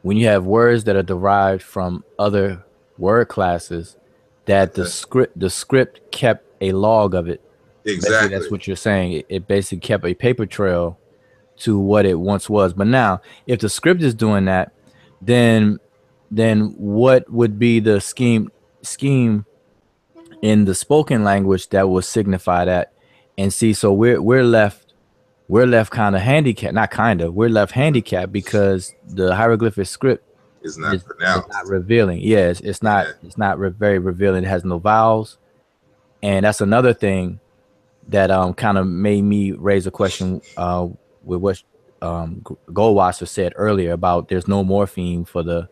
when you have words that are derived from other word classes, that the script kept a log of it. Exactly. Basically, that's what you're saying. It basically kept a paper trail to what it once was. But now, if the script is doing that, then what would be the scheme in the spoken language that will signify that? And see, so we're left kind of handicapped, not kind of, we're left handicapped because the hieroglyphic script is not pronounced. It's not revealing. Yes, it's not. Yeah. It's not very revealing. It has no vowels, and that's another thing that kind of made me raise a question with what Goldwasser said earlier about there's no morpheme for the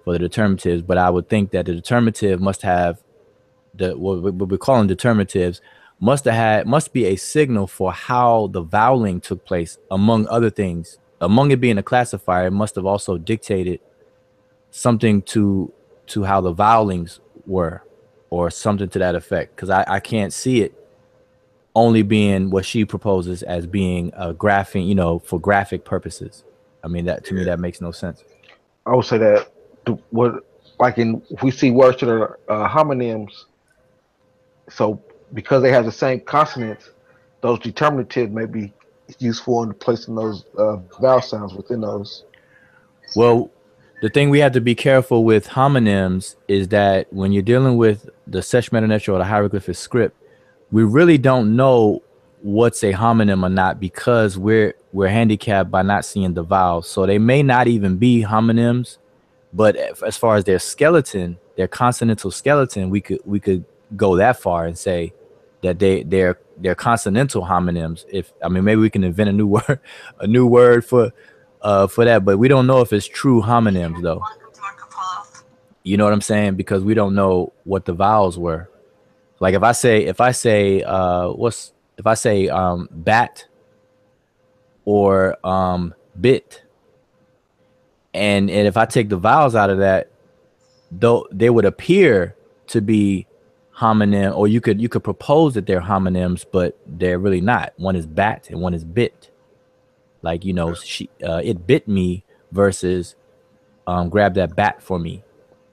determinatives. But I would think that the determinative must have what we're calling determinatives must be a signal for how the voweling took place, among other things. Among it being a classifier, it must have also dictated something to how the vowelings were, or something to that effect, because I can't see it only being what she proposes as being a graphing, you know, for graphic purposes. I mean, that to me that makes no sense. I would say that if we see words that are homonyms, so because they have the same consonants, those determinatives may be useful in placing those vowel sounds within those. Well, the thing we have to be careful with homonyms is that when you're dealing with the Sesh Meta Neter or the hieroglyphic script, we really don't know what's a homonym or not, because we're handicapped by not seeing the vowels. So they may not even be homonyms, but as far as their skeleton, their consonantal skeleton, we could go that far and say that they're consonantal homonyms. Maybe we can invent a new word for that, but we don't know if it's true homonyms though. You know what I'm saying? Because we don't know what the vowels were. Like if I say bat or bit, and if I take the vowels out of that, though they would appear to be homonym, or you could propose that they're homonyms, but they're really not. One is bat and one is bit. Like, you know, it bit me versus grab that bat for me.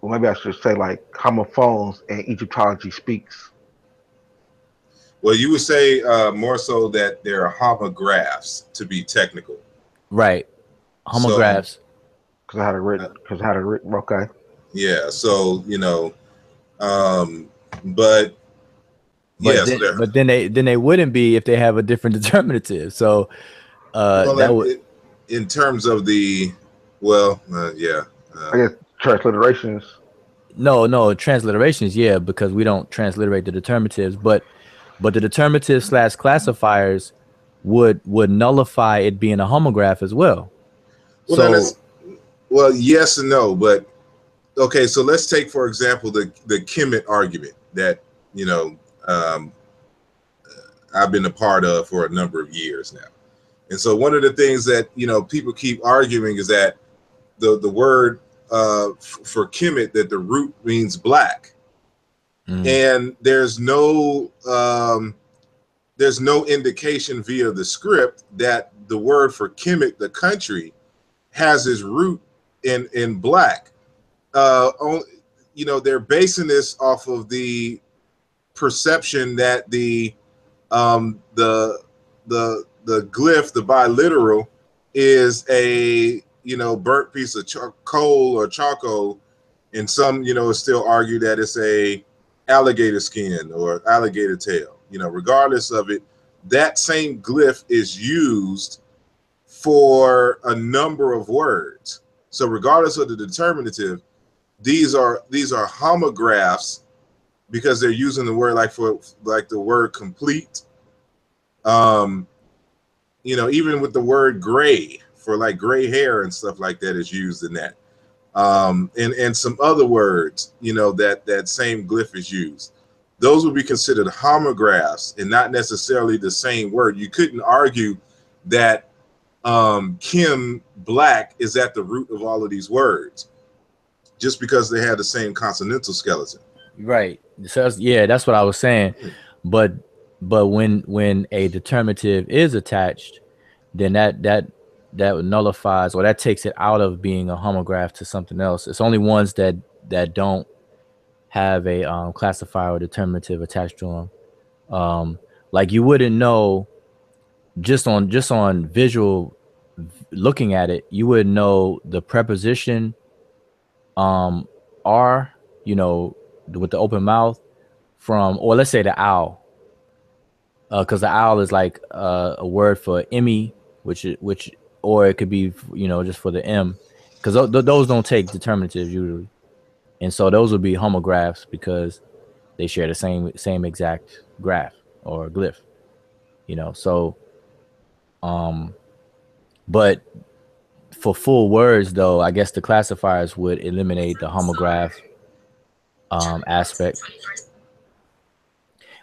Well, maybe I should say like homophones and Egyptology speaks. Well, you would say more so that there are homographs, to be technical. Right. Homographs. Because I had it written. Okay. Yeah. So, you know, but then they wouldn't be if they have a different determinative. So in terms of the I guess transliterations. No transliterations, yeah, because we don't transliterate the determinatives, but the determinative / classifiers would nullify it being a homograph as well. Well, yes and no, but okay, so let's take, for example, the Kemet argument that, you know, I've been a part of for a number of years now. And so one of the things that, you know, people keep arguing is that the word for Kemet, that the root means black. And there's no indication via the script that the word for Kemet, the country, has its root in black. You know, they're basing this off of the perception that the glyph, the biliteral, is a, you know, burnt piece of coal or charcoal, and some, you know, still argue that it's a alligator skin or alligator tail. You know, regardless of it, that same glyph is used for a number of words. So regardless of the determinative, these are homographs, because they're using the word like the word complete. You know, even with the word gray, for like gray hair and stuff like that, is used in that. And some other words, you know, that same glyph is used. Those would be considered homographs and not necessarily the same word. You couldn't argue that Kim, black, is at the root of all of these words just because they had the same consonantal skeleton. Right. So yeah, that's what I was saying. But when a determinative is attached, then that nullifies, or that takes it out of being a homograph to something else. It's only ones that don't have a classifier or determinative attached to them. Like you wouldn't know just on visual looking at it, you wouldn't know the preposition R, you know, with the open mouth, from, or let's say the owl, because the owl is like a word for Emmy, which or it could be, you know, just for the M, because those don't take determinatives usually, and so those would be homographs because they share the same exact graph or glyph, you know. So but for full words though, I guess the classifiers would eliminate the homograph aspect.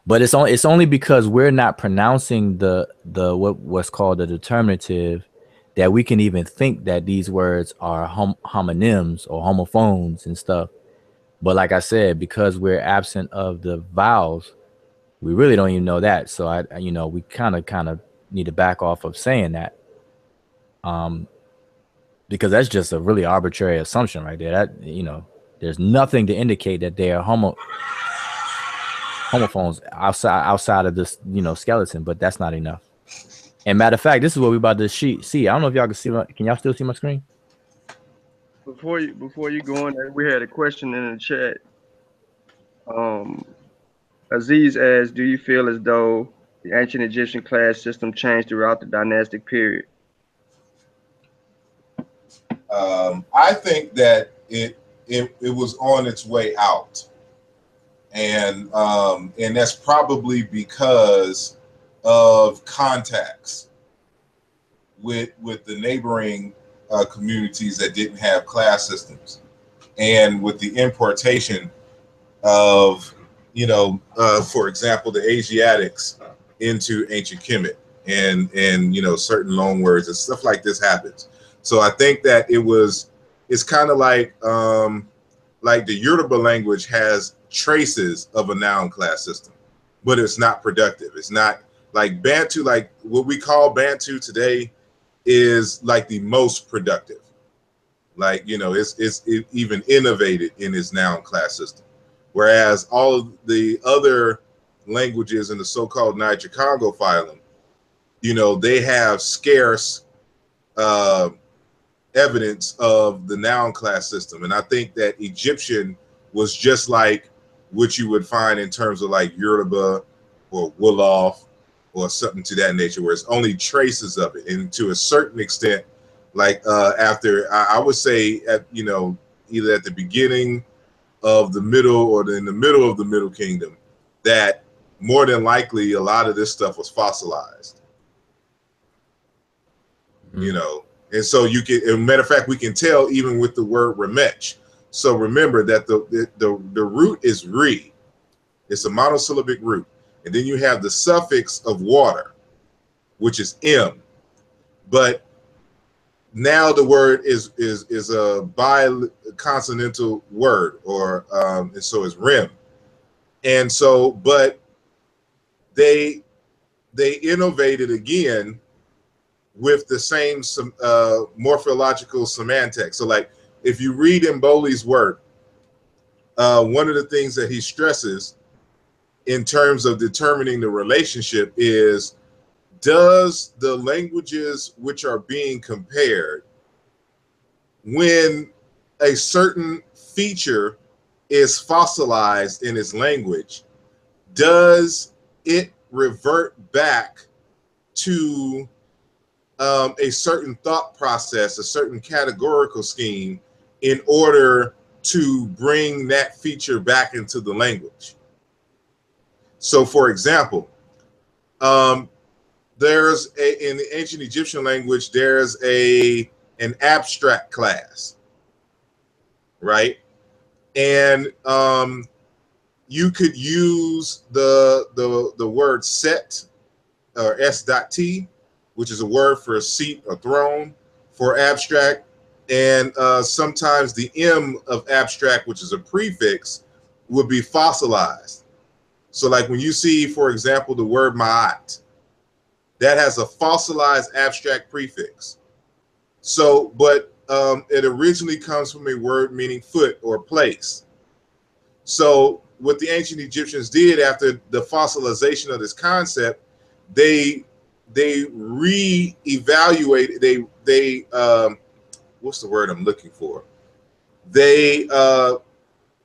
But it's only because we're not pronouncing the what's called the determinative that we can even think that these words are homonyms or homophones and stuff. But like I said, because we're absent of the vowels, we really don't even know that. So you know, we kind of need to back off of saying that, because that's just a really arbitrary assumption right there. That, you know, there's nothing to indicate that they are homophones outside of this, you know, skeleton, but that's not enough. And matter of fact, this is what we about to see. I don't know if y'all can see. Can y'all still see my screen? Before you go on there, we had a question in the chat. Aziz asks, do you feel as though the ancient Egyptian class system changed throughout the dynastic period? I think that it was on its way out, and that's probably because of contacts with the neighboring communities that didn't have class systems, and with the importation of, you know, for example, the Asiatics into ancient Kemet, and you know, certain loan words and stuff like this happens. So I think that it's kind of like the Yoruba language has traces of a noun class system, but it's not productive. It's not like Bantu, like what we call Bantu today is like the most productive. Like, you know, it even innovated in its noun class system. Whereas all of the other languages in the so-called Niger-Congo phylum, you know, they have scarce evidence of the noun class system. And I think that Egyptian was just like what you would find in terms of like Yoruba or Wolof or something to that nature, where it's only traces of it. And to a certain extent, like after, I would say, you know, either at the beginning of the middle or in the middle of the Middle Kingdom, that more than likely a lot of this stuff was fossilized. You know, and so you can, as a matter of fact, we can tell even with the word remech. So remember that the root is re. It's a monosyllabic root. And then you have the suffix of water, which is m. but now the word is a bi-consonantal word, or and so is rim. And so, but they innovated again with the same morphological semantics. So like if you read Mboli's work, one of the things that he stresses in terms of determining the relationship is, does the languages which are being compared, when a certain feature is fossilized in its language, does it revert back to a certain thought process, a certain categorical scheme, in order to bring that feature back into the language? So for example, there's in the ancient Egyptian language, there's an abstract class, right? And you could use the word set, or s.t, which is a word for a seat or throne, for abstract. And sometimes the M of abstract, which is a prefix, would be fossilized. So like when you see, for example, the word ma'at, that has a fossilized abstract prefix. So, but it originally comes from a word meaning foot or place. So what the ancient Egyptians did after the fossilization of this concept, they re-evaluated, they what's the word I'm looking for? They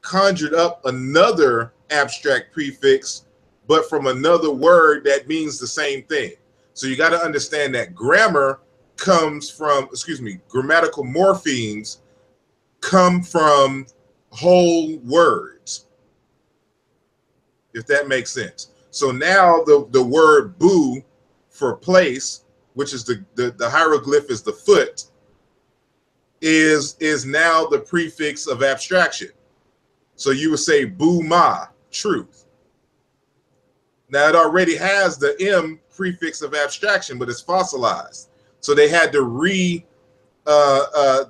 conjured up another abstract prefix, but from another word that means the same thing. So you got to understand that grammar comes from, grammatical morphemes come from whole words, if that makes sense. So now the word bu for place, which is the hieroglyph is the foot, is now the prefix of abstraction. So you would say bu ma, truth. Now it already has the M prefix of abstraction, but it's fossilized. So they had to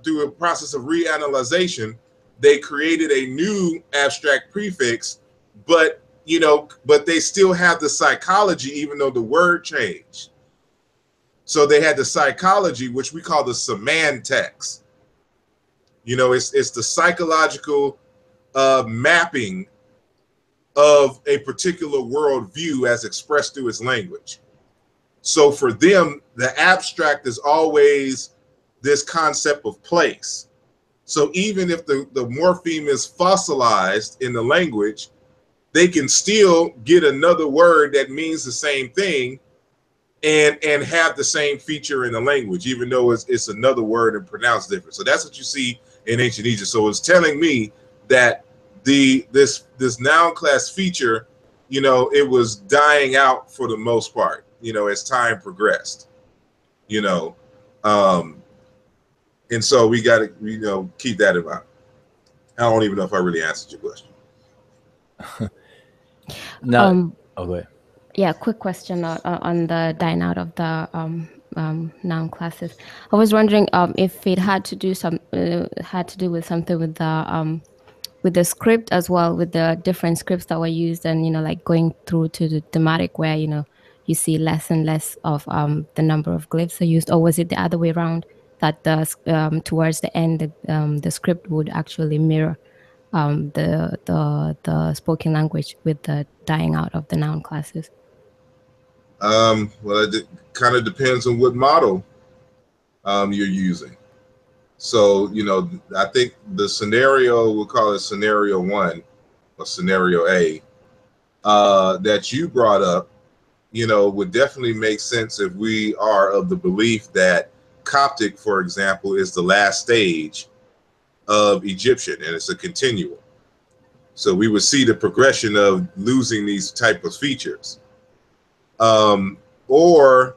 do a process of reanalyzation. They created a new abstract prefix, but but they still have the psychology, even though the word changed. So they had the psychology, which we call the semantics. It's the psychological mapping of a particular worldview as expressed through its language. So for them, the abstract is always this concept of place. So even if the morpheme is fossilized in the language, they can still get another word that means the same thing and have the same feature in the language, even though it's another word and pronounced different. So that's what you see in ancient Egypt. So it's telling me that this noun class feature, it was dying out for the most part, as time progressed, and so we got to, keep that in mind. I don't even know if I really answered your question. No. Oh, go ahead. Yeah, quick question on the dying out of the noun classes. I was wondering if it had to do with something with the script as well, with the different scripts that were used, and like going through to the thematic where you see less and less of the number of glyphs are used, or was it the other way around, that towards the end the script would actually mirror the spoken language with the dying out of the noun classes? Well, it kind of depends on what model you're using. So, I think the scenario, we'll call it scenario 1 or scenario A, that you brought up, would definitely make sense if we are of the belief that Coptic, for example, is the last stage of Egyptian, and it's a continuum. So we would see the progression of losing these type of features. Or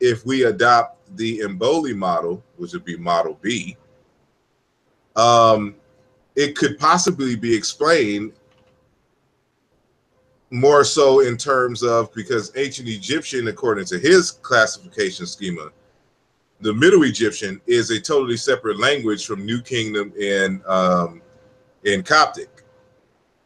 if we adopt the Mboli model, which would be model B, it could possibly be explained more so in terms of, because ancient Egyptian, according to his classification schema, the Middle Egyptian is a totally separate language from New Kingdom and Coptic.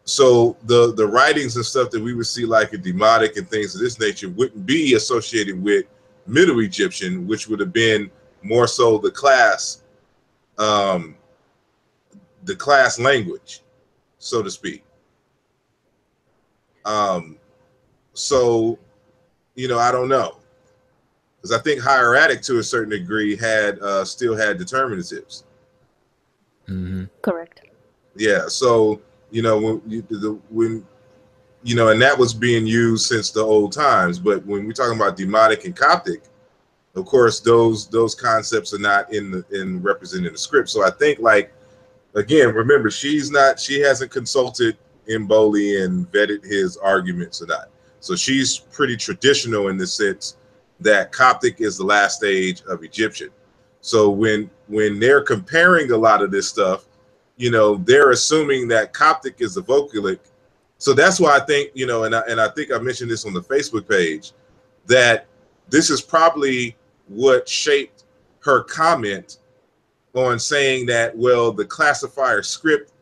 So the writings and stuff that we would see like a Demotic and things of this nature wouldn't be associated with Middle Egyptian, which would have been more so the class language, so to speak. So, you know, I don't know, because I think hieratic to a certain degree had still had determinatives. Correct. Yeah. So, you know, when you know, and that was being used since the old times. But when we're talking about Demotic and Coptic, of course, those concepts are not in representing the script. So I think, like, again, remember, she hasn't consulted Mboli and vetted his arguments or not. So she's pretty traditional in the sense that Coptic is the last stage of Egyptian. So when they're comparing a lot of this stuff, you know, they're assuming that Coptic is the vocalic. So that's why I think, you know, and I think I mentioned this on the Facebook page, that this is probably what shaped her comment on saying that, well, the classifier script,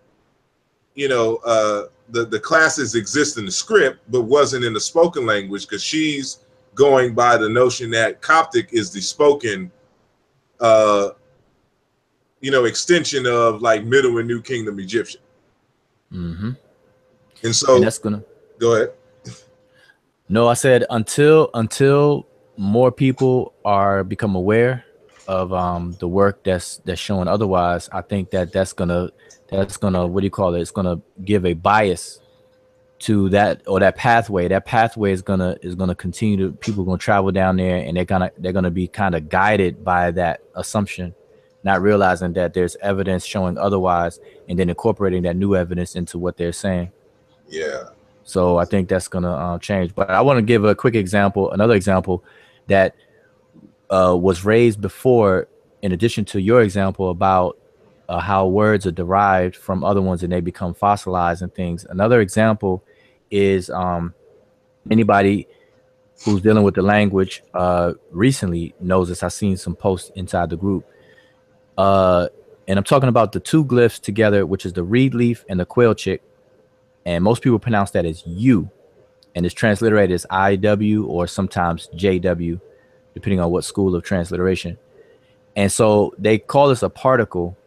you know, the classes exist in the script, but wasn't in the spoken language, because she's going by the notion that Coptic is the spoken, you know, extension of like Middle and New Kingdom Egyptian. And so, and that's gonna go ahead. No, I said until more people become aware of the work that's showing otherwise, I think that's gonna what do you call it? It's gonna give a bias to that, or that pathway. That pathway is gonna continue to, people are gonna travel down there, and they're gonna be kind of guided by that assumption, not realizing that there's evidence showing otherwise, and then incorporating that new evidence into what they're saying. Yeah. So I think that's gonna change. But I want to give a quick example, another example that was raised before, in addition to your example about how words are derived from other ones and they become fossilized and things. Another example is anybody who's dealing with the language recently knows this. I've seen some posts inside the group. And I'm talking about the two glyphs together, which is the reed leaf and the quail chick. And most people pronounce that as U, and it's transliterated as IW or sometimes JW, depending on what school of transliteration. And so they call this a particle,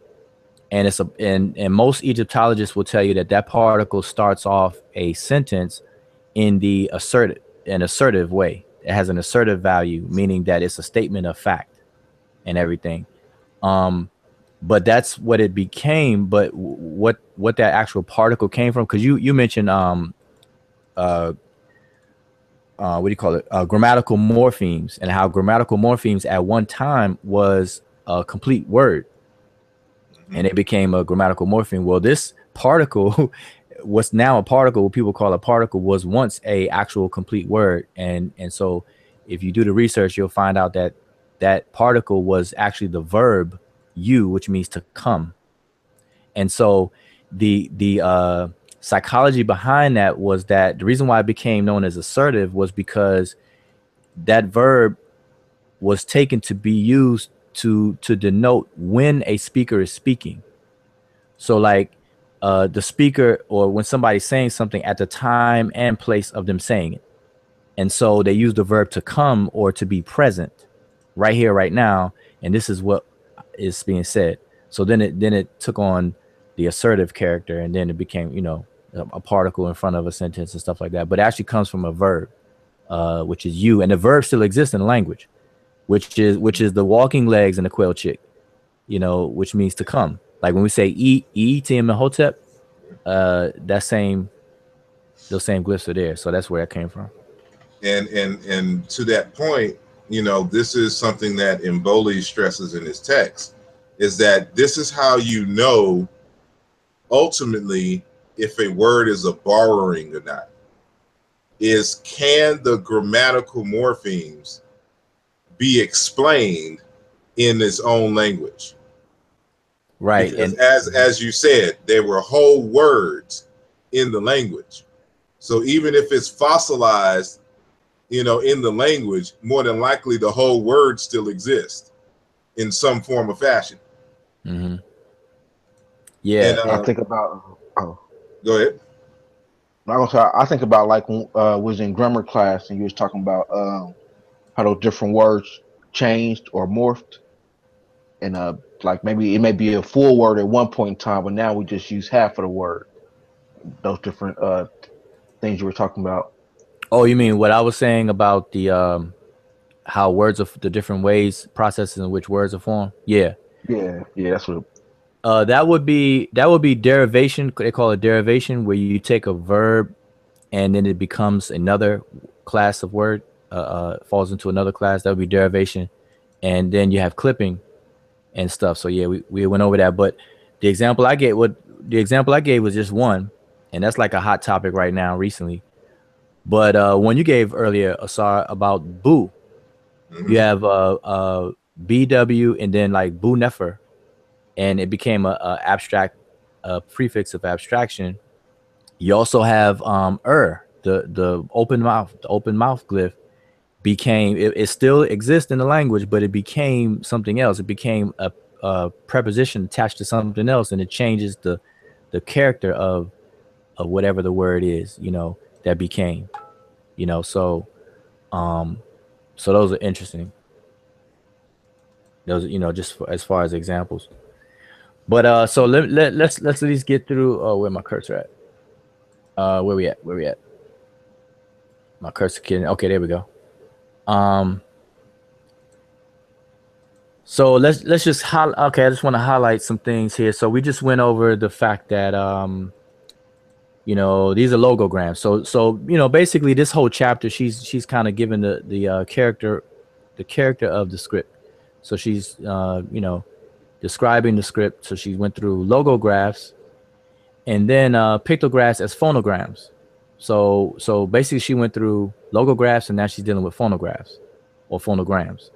and and most Egyptologists will tell you that particle starts off a sentence in an assertive way. It has an assertive value, meaning that it's a statement of fact and everything. But that's what it became. But what that actual particle came from, because you mentioned what do you call it? Grammatical morphemes, and how grammatical morphemes at one time was a complete word, and it became a grammatical morpheme. Well, this particle, what's now a particle, what people call a particle, was once a actual complete word, and so if you do the research, you'll find out that particle was actually the verb you, which means to come. And so the psychology behind that was that the reason why it became known as assertive was because that verb was taken to be used to denote when a speaker is speaking. So like the speaker, or when somebody's saying something, at the time and place of them saying it. And so they use the verb to come, or to be present, right here, right now. And this is what is being said. So then it took on the assertive character, and then it became, you know, a particle in front of a sentence and stuff like that. But it actually comes from a verb, which is you, and the verb still exists in the language, which is the walking legs and the quail chick, you know, which means to come. Like when we say Imhotep, those same glyphs are there. So that's where it came from. And to that point, you know, this is something that Mboli stresses in his text, is that this is how you know ultimately if a word is a borrowing or not, is can the grammatical morphemes be explained in its own language? Right. Because as you said, there were whole words in the language. So even if it's fossilized, you know, in the language, more than likely the whole word still exists. in some form or fashion. Mm-hmm. Yeah. And I think about. go ahead. I think about like when was in grammar class and you was talking about how those different words changed or morphed, and like maybe it may be a full word at one point in time, but now we just use half of the word. Those different things you were talking about. Oh, you mean what I was saying about the how words of the different ways, processes in which words are formed? Yeah. Yeah, that's what. That would be derivation. They call it derivation, where you take a verb and then it becomes another class of word, falls into another class. That would be derivation. And then you have clipping and stuff. So yeah, we went over that. But the example I gave was just one, and that's like a hot topic right now recently. But when you gave earlier, Asar, about boo, you have BW and then like boo nefer, and it became a abstract prefix of abstraction. You also have the open mouth glyph became it still exists in the language, but it became something else. It became a preposition attached to something else, and it changes the character of whatever the word is, that became, so those are interesting. Those, just as far as examples. But so let's at least get through. Oh, where my cursor at? Where we at? My cursor kid. Okay, there we go. So let's just okay, I just want to highlight some things here. So we just went over the fact that these are logograms. So basically this whole chapter she's kind of given the character of the script. So she's describing the script. So she went through logographs and then pictographs as phonograms. So basically she went through logographs and now she's dealing with phonographs or phonograms.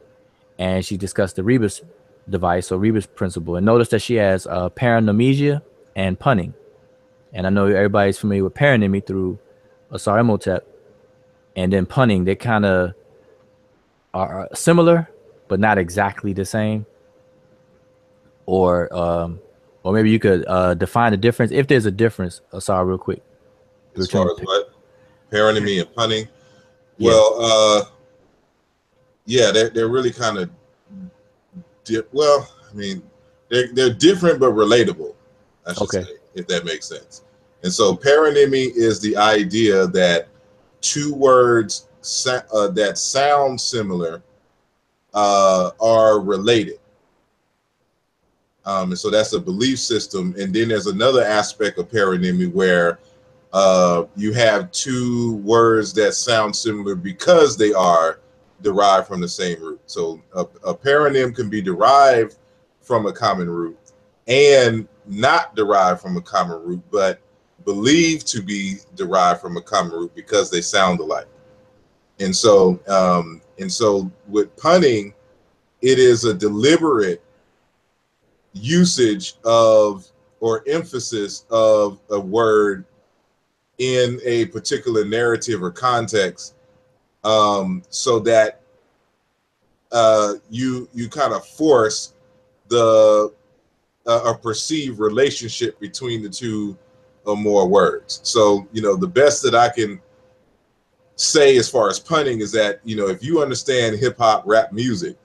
And she discussed the rebus device or rebus principle. And notice that she has paranamnesia and punning. And I know everybody's familiar with paronymy through Asar Imhotep. And then punning, they kind of are similar, but not exactly the same. Or maybe you could define the difference, if there's a difference, Asar, real quick. As far as what? Paronymy and punning? Yeah. Well, they're really kind of they're different but relatable, I should say, if that makes sense. And so paronymy is the idea that two words that sound similar are related. And so that's a belief system. And then there's another aspect of paronymy where you have two words that sound similar because they are derived from the same root. So a paronym can be derived from a common root and not derived from a common root, but believed to be derived from a common root because they sound alike. And so with punning, it is a deliberate usage of or emphasis of a word in a particular narrative or context, so that you kind of force a perceived relationship between the two or more words. So the best that I can say as far as punning is that if you understand hip hop rap music,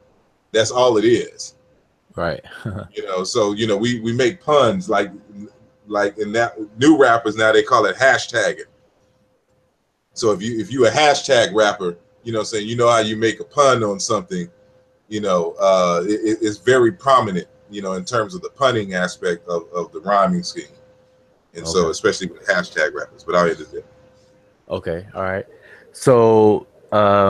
that's all it is. Right. So we make puns like in that new rappers now they call it hashtagging. So if you a hashtag rapper, saying how you make a pun on something, it's very prominent, in terms of the punning aspect of the rhyming scheme. And so especially with hashtag rappers, but I'll end it there. Okay, all right. So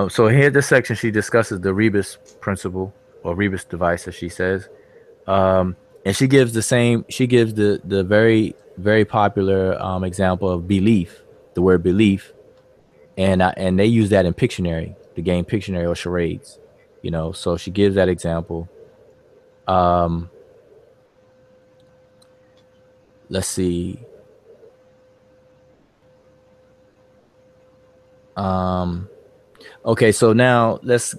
here this section she discusses the rebus principle or rebus device, as she says. And she gives the very, very popular example of belief, the word belief. And they use that in Pictionary, the game Pictionary or charades, so she gives that example. Let's see. Okay, so now let's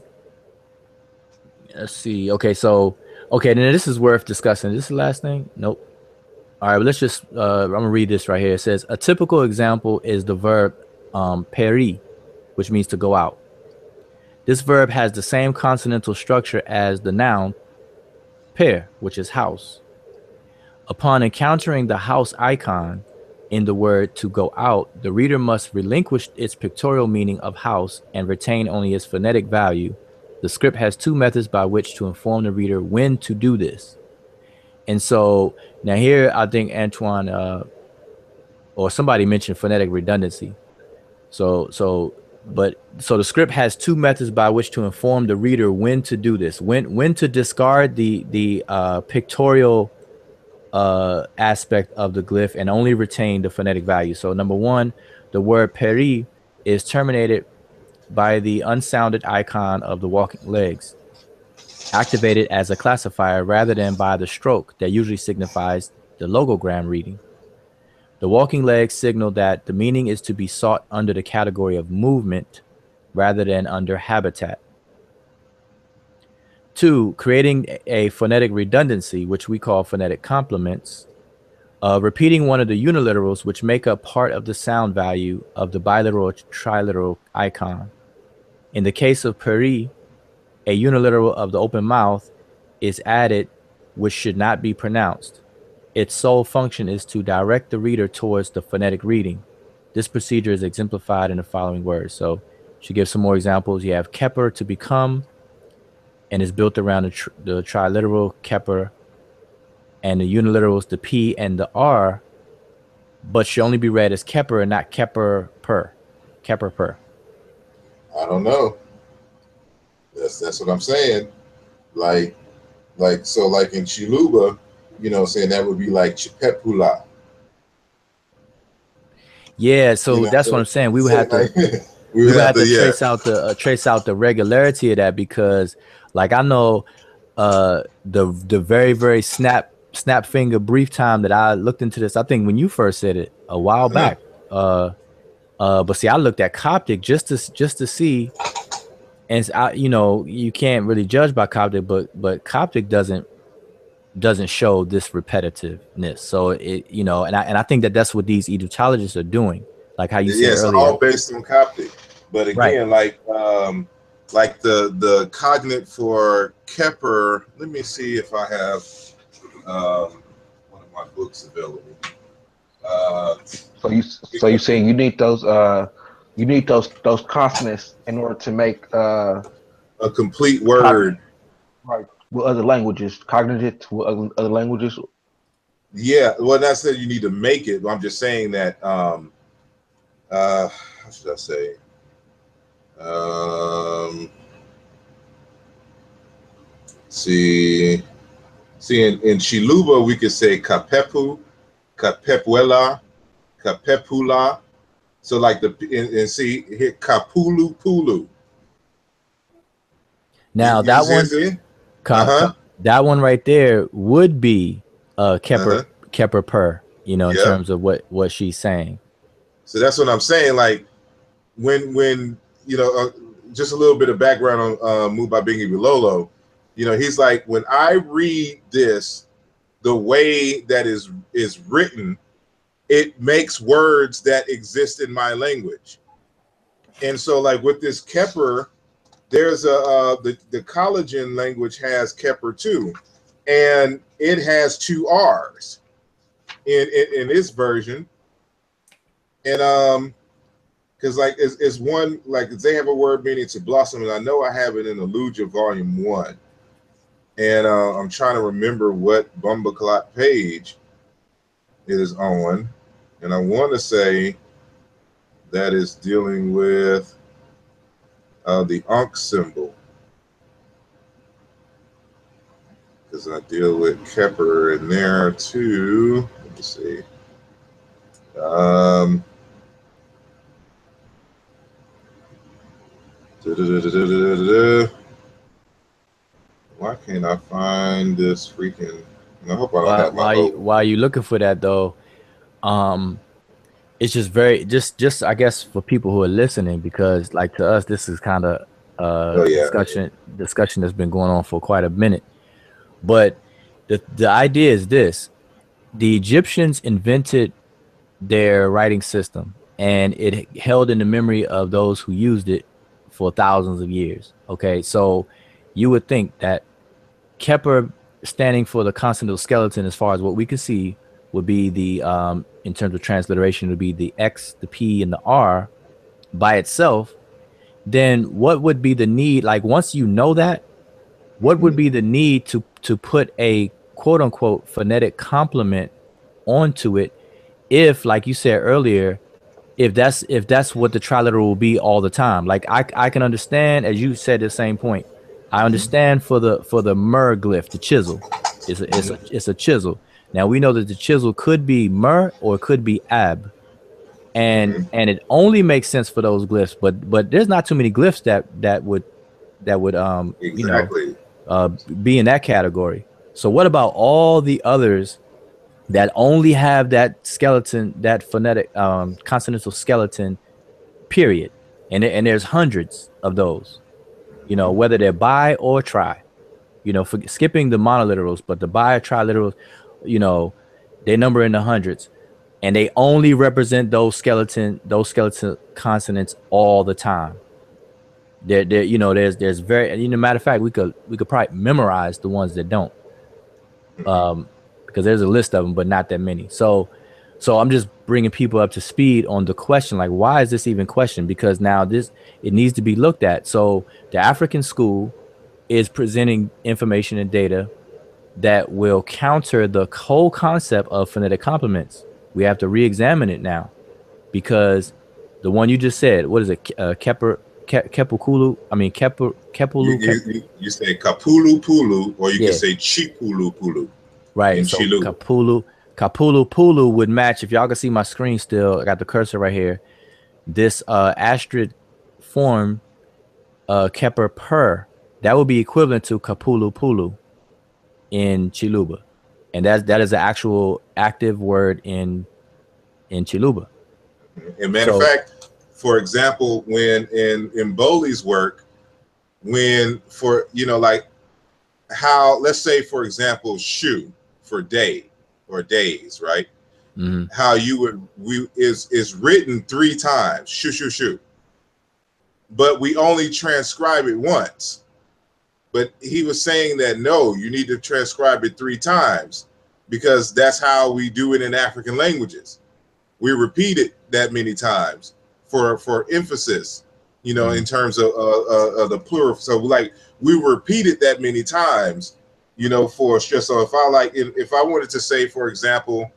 see. Okay, so Okay, then this is worth discussing. Is this the last thing? Nope. All right, well, let's just, I'm going to read this right here. It says, a typical example is the verb périr, which means to go out. This verb has the same consonantal structure as the noun per, which is house. Upon encountering the house icon in the word to go out, the reader must relinquish its pictorial meaning of house and retain only its phonetic value. The script has two methods by which to inform the reader when to do this. And so now here, I think Antoine or somebody mentioned phonetic redundancy. So the script has two methods by which to inform the reader when to do this, when to discard the pictorial aspect of the glyph and only retain the phonetic value. So number one, the word périr is terminated by the unsounded icon of the walking legs, activated as a classifier rather than by the stroke that usually signifies the logogram reading. The walking legs signal that the meaning is to be sought under the category of movement rather than under habitat. Two, creating a phonetic redundancy, which we call phonetic complements, repeating one of the uniliterals which make up part of the sound value of the biliteral or triliteral icon. In the case of périr, a uniliteral of the open mouth is added, which should not be pronounced. Its sole function is to direct the reader towards the phonetic reading. This procedure is exemplified in the following words. So she gives some more examples. You have keper, to become, and is built around the triliteral keper, and the uniliterals, the P and the R, but should only be read as keper and not keper per. Keper per. I don't know. That's what I'm saying. Like in Chiluba, saying that would be like Chipepula. Yeah, so that's what I'm saying. We would have to we would have to trace out the regularity of that, because like I know the very, very snap finger brief time that I looked into this, I think when you first said it a while back. But see, I looked at Coptic just to see, and you can't really judge by Coptic, but Coptic doesn't show this repetitiveness. So and I think that's what these Egyptologists are doing, like how you said earlier. It's all based on Coptic, but again, right. like the cognate for Keper. Let me see if I have one of my books available. So you're saying you need those consonants in order to make a complete word. Right. With other languages, cognitive with other languages. Yeah, well, that's that you need to make it. But I'm just saying that. How should I say? See, in Chiluba we could say kapepu, kapepuela, kapepula. So like and see here kapulu pulu. Now that one. That one right there would be Keper per, in terms of what she's saying. So that's what I'm saying. Like when just a little bit of background on Mubabingi Bilolo, he's like, when I read this, the way that is written, it makes words that exist in my language. And so like with this Keper, there's the collagen language has Keper too, and it has two R's in this version, and because like it's one, like they have a word meaning to blossom, and I know I have it in Aluja Volume 1, and I'm trying to remember what Bumbakalot page it is on, and I want to say that is dealing with the Ankh symbol, because I deal with Keper in there too. Let me see. Why can't I find this freaking? I hope I don't have my. While you looking for that though, it's just very just I guess for people who are listening, because like to us this is kind of discussion that's been going on for quite a minute. But the idea is this: the Egyptians invented their writing system, and it held in the memory of those who used it for thousands of years. Okay, so you would think that Kepler, standing for the consonantal skeleton, as far as what we can see, would be the in terms of transliteration, would be the X, the P, and the R by itself. Then what would be the need? Like once you know that, what would be the need to put a quote unquote phonetic complement onto it? If, like you said earlier, if that's what the triliteral will be all the time. Like I can understand, as you said, the same point. I understand for the mer glyph, the chisel. It's a chisel. Now we know that the chisel could be mer or it could be ab, and it only makes sense for those glyphs. But there's not too many glyphs that would Exactly. be in that category. So what about all the others that only have that skeleton, that phonetic consonantal skeleton, period? And there's hundreds of those, whether they're bi or tri, for skipping the monoliterals, but the bi or triliterals, they number in the hundreds, and they only represent those skeleton consonants all the time. There's very, matter of fact, we could probably memorize the ones that don't, because there's a list of them, but not that many. So I'm just bringing people up to speed on the question, like, why is this even questioned? Because now it needs to be looked at. So the African school is presenting information and data that will counter the whole concept of phonetic complements. We have to re-examine it now, because the one you just said, what is it, Kepukulu? I mean, Kepulu. You say Kapulu Pulu, or you can say Chipulu Pulu. Right. So Kapulu Pulu would match. If y'all can see my screen still, I got the cursor right here. This asterisk form, Keper Per, that would be equivalent to Kapulu Pulu in Chiluba, and that is the actual active word in Chiluba. And matter of fact, for example, when in Bowley's work, when for like how, let's say for example, shoe for day or days, right? Mm-hmm. How is written 3 times, shoo, but we only transcribe it once. But he was saying that no, you need to transcribe it 3 times, because that's how we do it in African languages. We repeat it that many times for emphasis, in terms of the plural. So like we repeat it that many times, for stress. So if I wanted to say, for example,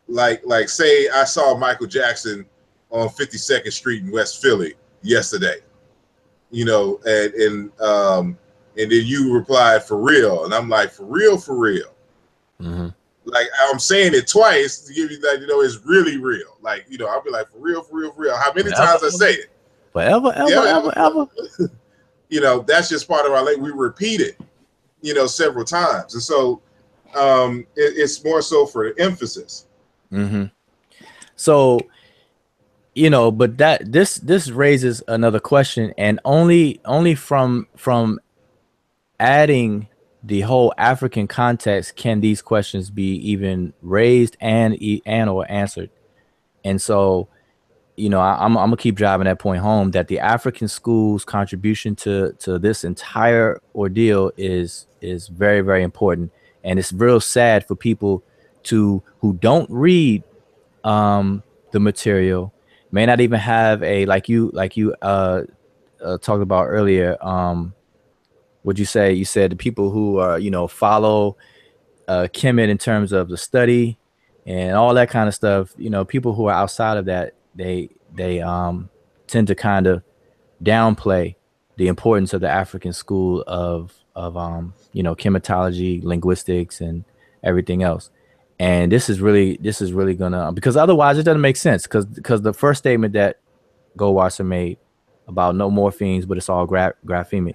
like say I saw Michael Jackson on 52nd Street in West Philly yesterday, and then you replied, for real, and I'm like, for real. Mm-hmm. Like I'm saying it twice to give you that, it's really real. Like, I'll be like, for real. How many times I say it? Forever. That's just part of our language. We repeat it, several times. And so it's more so for the emphasis. Mm-hmm. So, but that this raises another question, and only from adding the whole African context can these questions be even raised and or answered. And so, I'm gonna keep driving that point home, that the African school's contribution to this entire ordeal is very, very important. And it's real sad for people who don't read the material, may not even have a, like you talked about earlier. What'd you say? You said the people who are, follow Kemet in terms of the study and all that kind of stuff, people who are outside of that, they tend to kind of downplay the importance of the African school of chematology, linguistics, and everything else. And this is really gonna, because otherwise it doesn't make sense, because the first statement that Goldwasser made about no morphemes, but it's all graphemic,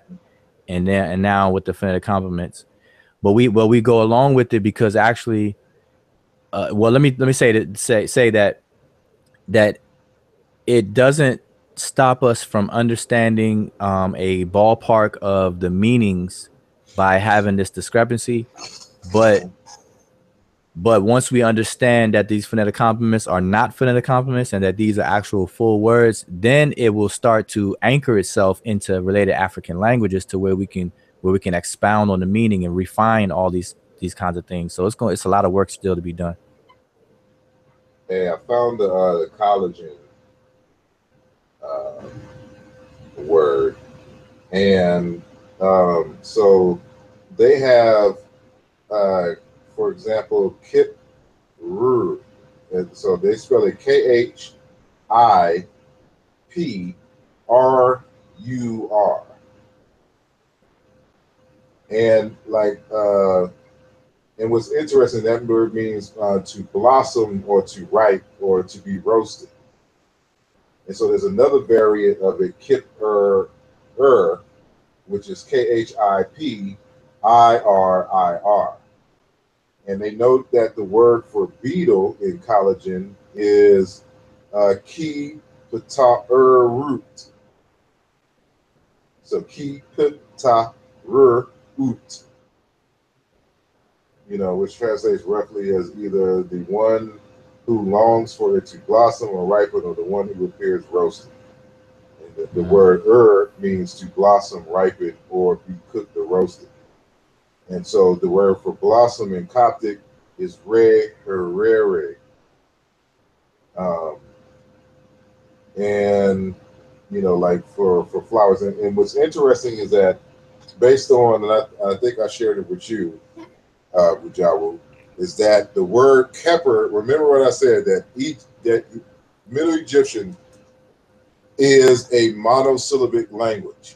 and now with the phonetic complements, but we go along with it because actually, let me say that it doesn't stop us from understanding a ballpark of the meanings by having this discrepancy. But once we understand that these phonetic complements are not phonetic complements and that these are actual full words, then it will start to anchor itself into related African languages to where we can expound on the meaning and refine all these kinds of things. So it's a lot of work still to be done. Hey, I found the collagen word, and so they have, for example, kip rur, and so they spell it KHIPRUR, and like and what's interesting, that word means to blossom or to ripe or to be roasted. And so there's another variant of it, kip which is KHIPIRIR. And they note that the word for beetle in collagen is ki root. So ki root, which translates roughly as either the one who longs for it to blossom or ripen, or the one who appears roasted. And the word means to blossom, ripen, or be cooked or roasted. And so the word for blossom in Coptic is re herere. And like for flowers. And what's interesting is that based on, and I think I shared it with you, Bujawu, is that the word Keper, remember what I said, that Middle Egyptian is a monosyllabic language.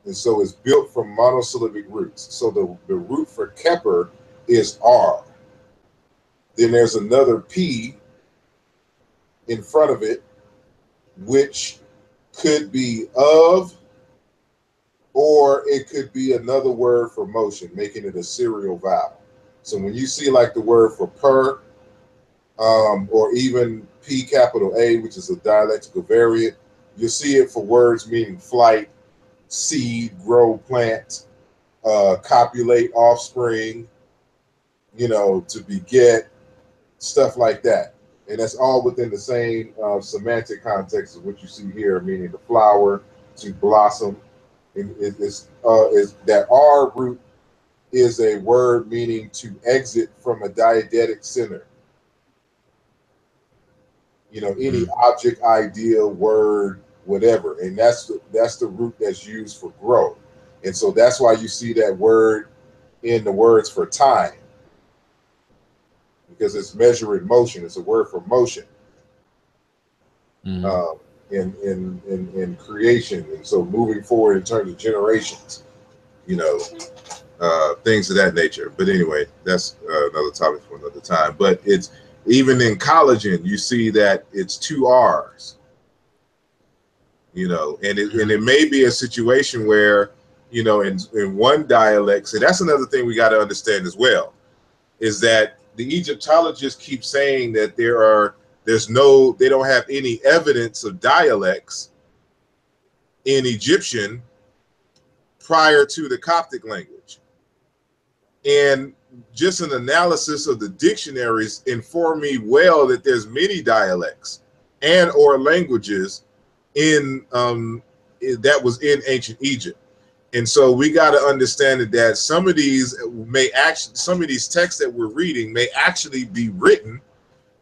And so it's built from monosyllabic roots. So the root for Keper is R. Then there's another P in front of it, which could be of, or it could be another word for motion, making it a serial vowel. So when you see like the word for per, or even P capital A, which is a dialectical variant, you'll see it for words meaning flight, seed, grow, plant, copulate, offspring, to beget, stuff like that. And that's all within the same semantic context of what you see here, meaning the flower, to blossom. Is that R root is a word meaning to exit from a diegetic center. Any object, idea, word, whatever, and that's the root that's used for grow. And so that's why you see that word in the words for time, because it's measuring motion. It's a word for motion. In creation, and so moving forward in terms of generations, things of that nature. But anyway, that's another topic for another time. But it's even in collagen, you see that it's two R's. And it may be a situation where, in one dialect, so that's another thing we got to understand as well, is that the Egyptologists keep saying that they don't have any evidence of dialects in Egyptian prior to the Coptic language. And just an analysis of the dictionaries inform me well that there's many dialects and or languages in that was in ancient Egypt. And so we got to understand that some of these texts that we're reading may actually be written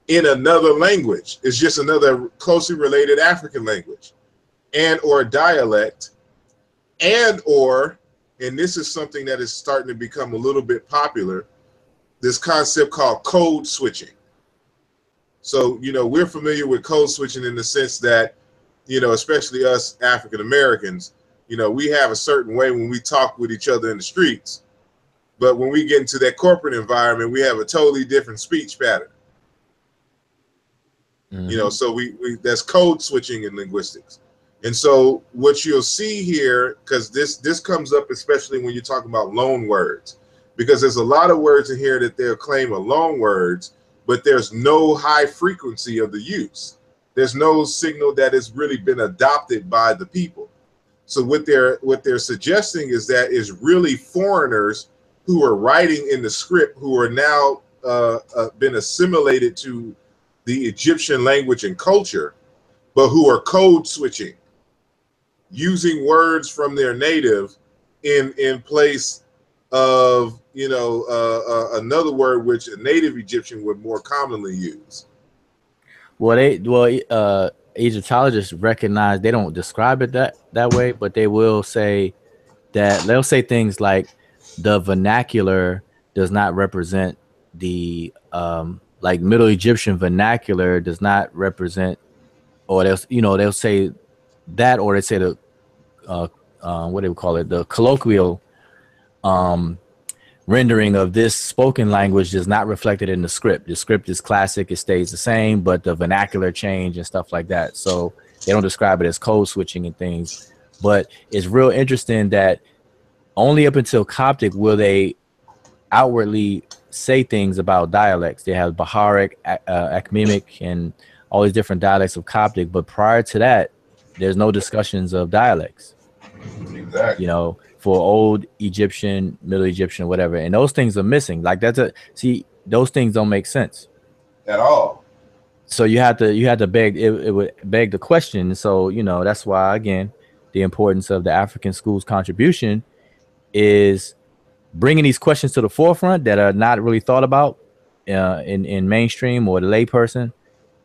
in another language. It's just another closely related African language and or dialect, and this is something that is starting to become a little bit popular, this concept called code switching. So, we're familiar with code switching in the sense that, especially us African Americans, we have a certain way when we talk with each other in the streets. But when we get into that corporate environment, we have a totally different speech pattern. So we that's code switching in linguistics. And so what you'll see here, because this comes up especially when you're talking about loan words, because there's a lot of words in here that they'll claim are loan words, but there's no high frequency of the use. There's no signal that has really been adopted by the people. So what they're suggesting is that is really foreigners who are writing in the script who are now been assimilated to the Egyptian language and culture, but who are code switching, using words from their native in place of, you know, another word which a native Egyptian would more commonly use. Well, Egyptologists recognize, they don't describe it that way, but they will say that they'll say things like the vernacular does not represent the like Middle Egyptian vernacular does not represent, or they'll say that, or they say the what do we call it, the colloquial rendering of this spoken language is not reflected in the script. The script is classic, it stays the same, but the vernacular change and stuff like that. So they don't describe it as code switching and things. But it's real interesting that only up until Coptic will they outwardly say things about dialects. They have Baharic, Achaemenic, and all these different dialects of Coptic. But prior to that, there's no discussions of dialects. Exactly. You know, for old Egyptian, Middle Egyptian, whatever, and those things are missing. Like those things don't make sense At all. So you had to beg it would beg the question. So that's why, again, the importance of the African school's contribution is bringing these questions to the forefront that are not really thought about in mainstream or the layperson,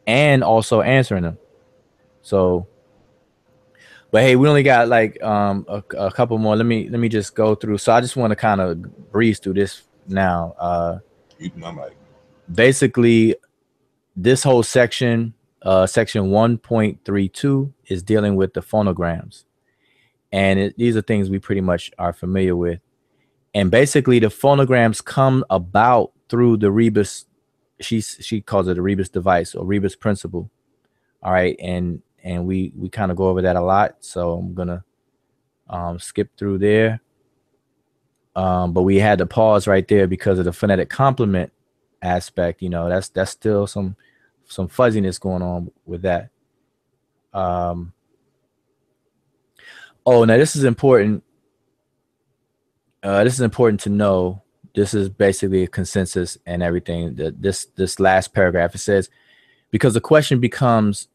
and also answering them. So. But hey, we only got like a couple more. Let me just go through. So I just want to kind of breeze through this now. Basically, this whole section, section 1.32, is dealing with the phonograms, and these are things we pretty much are familiar with. And basically, the phonograms come about through the rebus. She calls it a rebus device or rebus principle. All right, and we kind of go over that a lot, so I'm gonna skip through there. But we had to pause right there because of the phonetic complement aspect. That's still some fuzziness going on with that. Oh, now this is important. This is important to know. This is basically a consensus and everything. This last paragraph, it says, because the question becomes,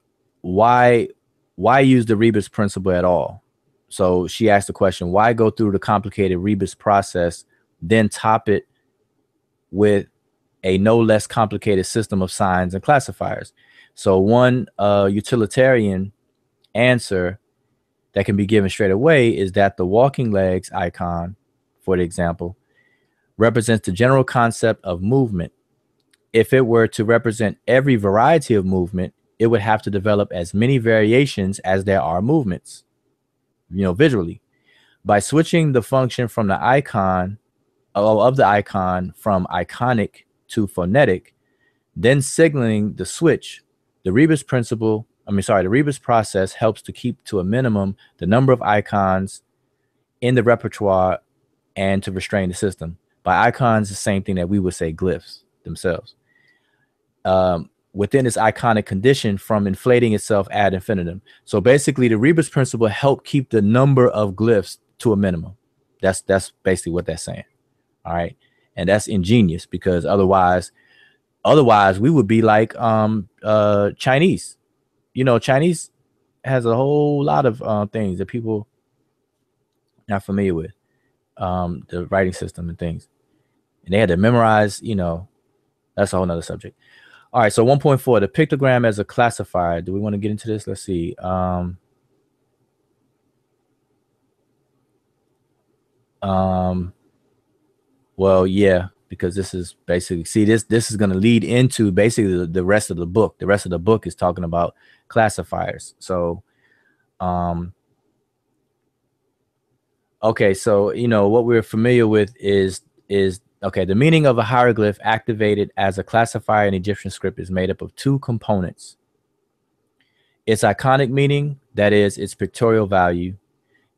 why use the rebus principle at all? So she asked the question, why go through the complicated rebus process, then top it with a no less complicated system of signs and classifiers? So one utilitarian answer that can be given straight away is that the walking legs icon, for the example, represents the general concept of movement. If it were to represent every variety of movement, it would have to develop as many variations as there are movements, visually. By switching the function from the icon of the icon from iconic to phonetic, then signaling the switch, the rebus process helps to keep to a minimum the number of icons in the repertoire and to restrain the system. By icons, the same thing that we would say glyphs themselves. Within its iconic condition from inflating itself ad infinitum. So basically, the rebus principle helped keep the number of glyphs to a minimum. That's basically what that's saying. All right, and that's ingenious, because otherwise we would be like Chinese. Chinese has a whole lot of things that people not familiar with, the writing system and things, and they had to memorize. That's a whole nother subject. All right, so 1.4, the pictogram as a classifier. Do we want to get into this? Let's see. Well, yeah, because this is basically, this is going to lead into basically the rest of the book. The rest of the book is talking about classifiers. So, okay, so what we're familiar with is okay, the meaning of a hieroglyph activated as a classifier in Egyptian script is made up of two components. Its iconic meaning, that is, its pictorial value,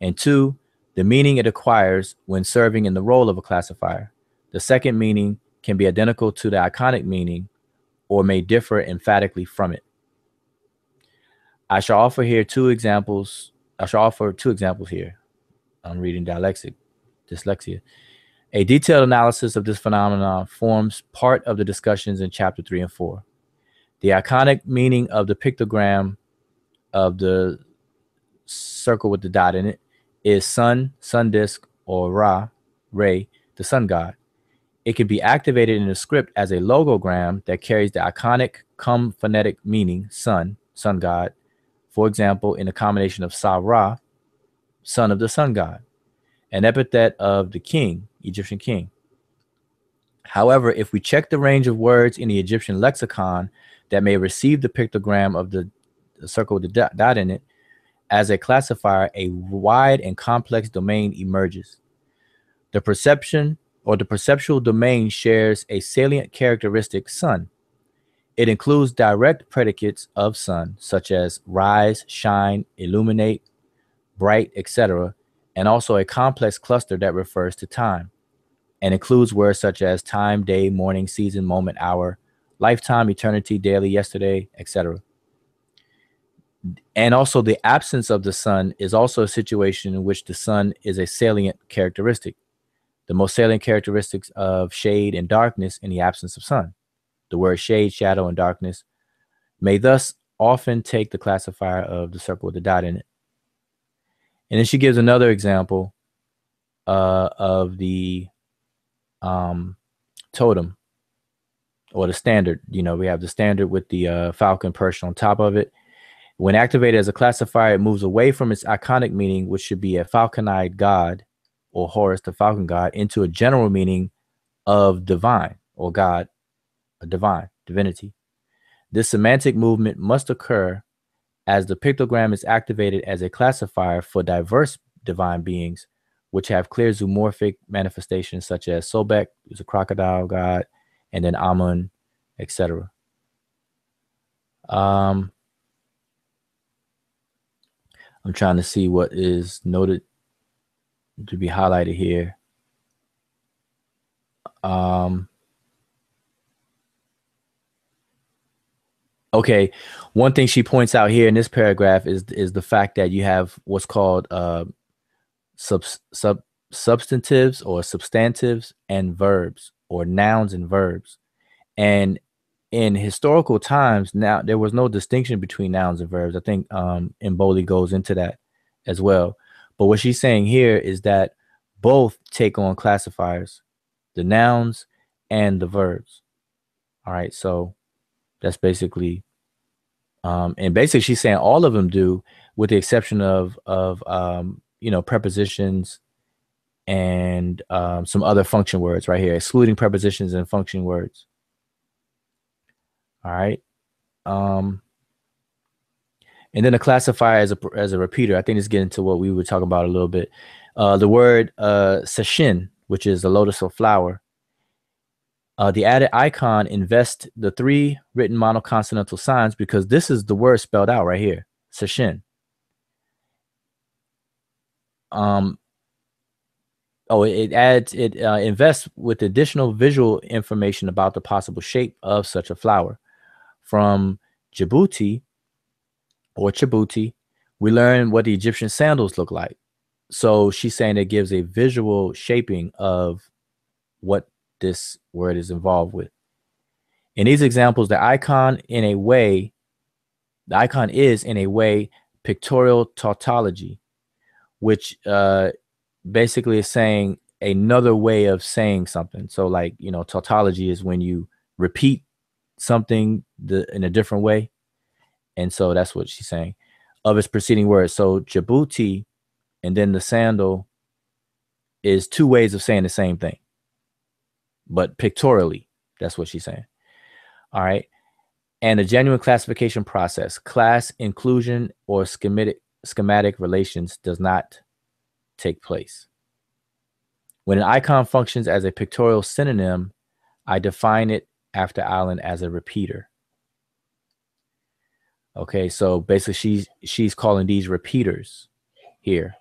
and two, the meaning it acquires when serving in the role of a classifier. The second meaning can be identical to the iconic meaning or may differ emphatically from it. I shall offer here two examples I shall offer two examples here. I'm reading dyslexia. A detailed analysis of this phenomenon forms part of the discussions in chapter 3 and 4. The iconic meaning of the pictogram of the circle with the dot in it is sun, sun disk, or Ra, Ray, the sun god. It can be activated in the script as a logogram that carries the iconic cum phonetic meaning sun, sun god. For example, in the combination of Sa Ra, son of the sun god, an epithet of the king, Egyptian king. However, if we check the range of words in the Egyptian lexicon that may receive the pictogram of the circle with the dot in it as a classifier, a wide and complex domain emerges. The perception or the perceptual domain shares a salient characteristic, sun. It includes direct predicates of sun, such as rise, shine, illuminate, bright, etc., and also a complex cluster that refers to time and includes words such as time, day, morning, season, moment, hour, lifetime, eternity, daily, yesterday, etc. And also the absence of the sun is also a situation in which the sun is a salient characteristic. The most salient characteristics of shade and darkness in the absence of sun. The word shade, shadow, and darkness may thus often take the classifier of the circle with the dot in it. And then she gives another example of the totem or the standard. You know, we have the standard with the falcon perched on top of it. When activated as a classifier, it moves away from its iconic meaning, which should be a falcon-eyed god, or Horus, the falcon god, into a general meaning of divine or God, a divine, divinity. This semantic movement must occur as the pictogram is activated as a classifier for diverse divine beings, which have clear zoomorphic manifestations such as Sobek, who's a crocodile god, and then Amun, etc. I'm trying to see what is noted to be highlighted here. Okay, one thing she points out here in this paragraph is the fact that you have what's called substantives or substantives and verbs, or nouns and verbs. And in historical times, now there was no distinction between nouns and verbs. I think Mboli goes into that as well. But what she's saying here is that both take on classifiers, the nouns and the verbs. All right, so that's basically, and basically she's saying all of them do, with the exception of you know, prepositions and some other function words right here, excluding prepositions and function words. All right. And then a classifier as a repeater. I think it's getting to what we were talking about a little bit. The word seshin, which is the lotus or flower. The added icon invests the three written monoconsonantal signs because this is the word spelled out right here, seshin. It invests with additional visual information about the possible shape of such a flower. From Djibouti, we learn what the Egyptian sandals look like. So she's saying it gives a visual shaping of what this word is involved with. In these examples, the icon is in a way pictorial tautology, which basically is saying another way of saying something. So like, you know, tautology is when you repeat something in a different way. And so that's what she's saying of its preceding words. So Djibouti and then the sandal is two ways of saying the same thing, but pictorially, that's what she's saying. All right. And a genuine classification process, class inclusion or schematic relations does not take place. When an icon functions as a pictorial synonym, I define it after Allen as a repeater. Okay, so basically she's calling these repeaters here.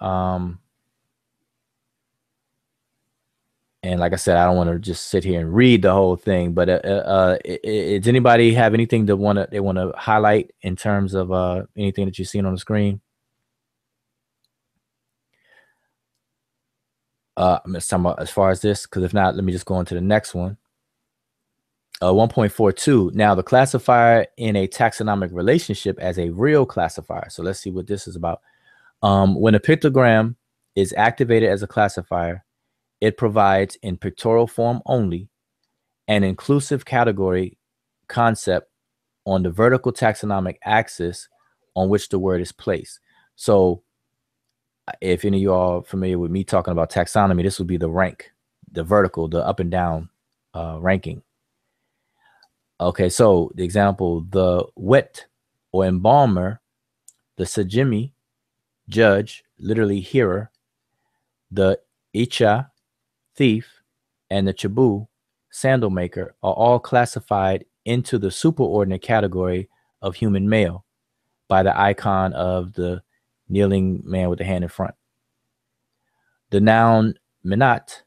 And And like I said, I don't want to just sit here and read the whole thing, but does anybody have anything they want to highlight in terms of anything that you've seen on the screen? As far as this, because if not, let me just go on to the next one. 1.42. Now, the classifier in a taxonomic relationship as a real classifier. So let's see what this is about. When a pictogram is activated as a classifier, it provides in pictorial form only an inclusive category concept on the vertical taxonomic axis on which the word is placed. So if any of you are familiar with me talking about taxonomy, this would be the rank, the vertical, the up and down ranking. Okay, so the example, the wet or embalmer, the sajimi, judge, literally hearer, the icha, thief, and the chabu, sandal maker, are all classified into the superordinate category of human male by the icon of the kneeling man with the hand in front. The noun minat,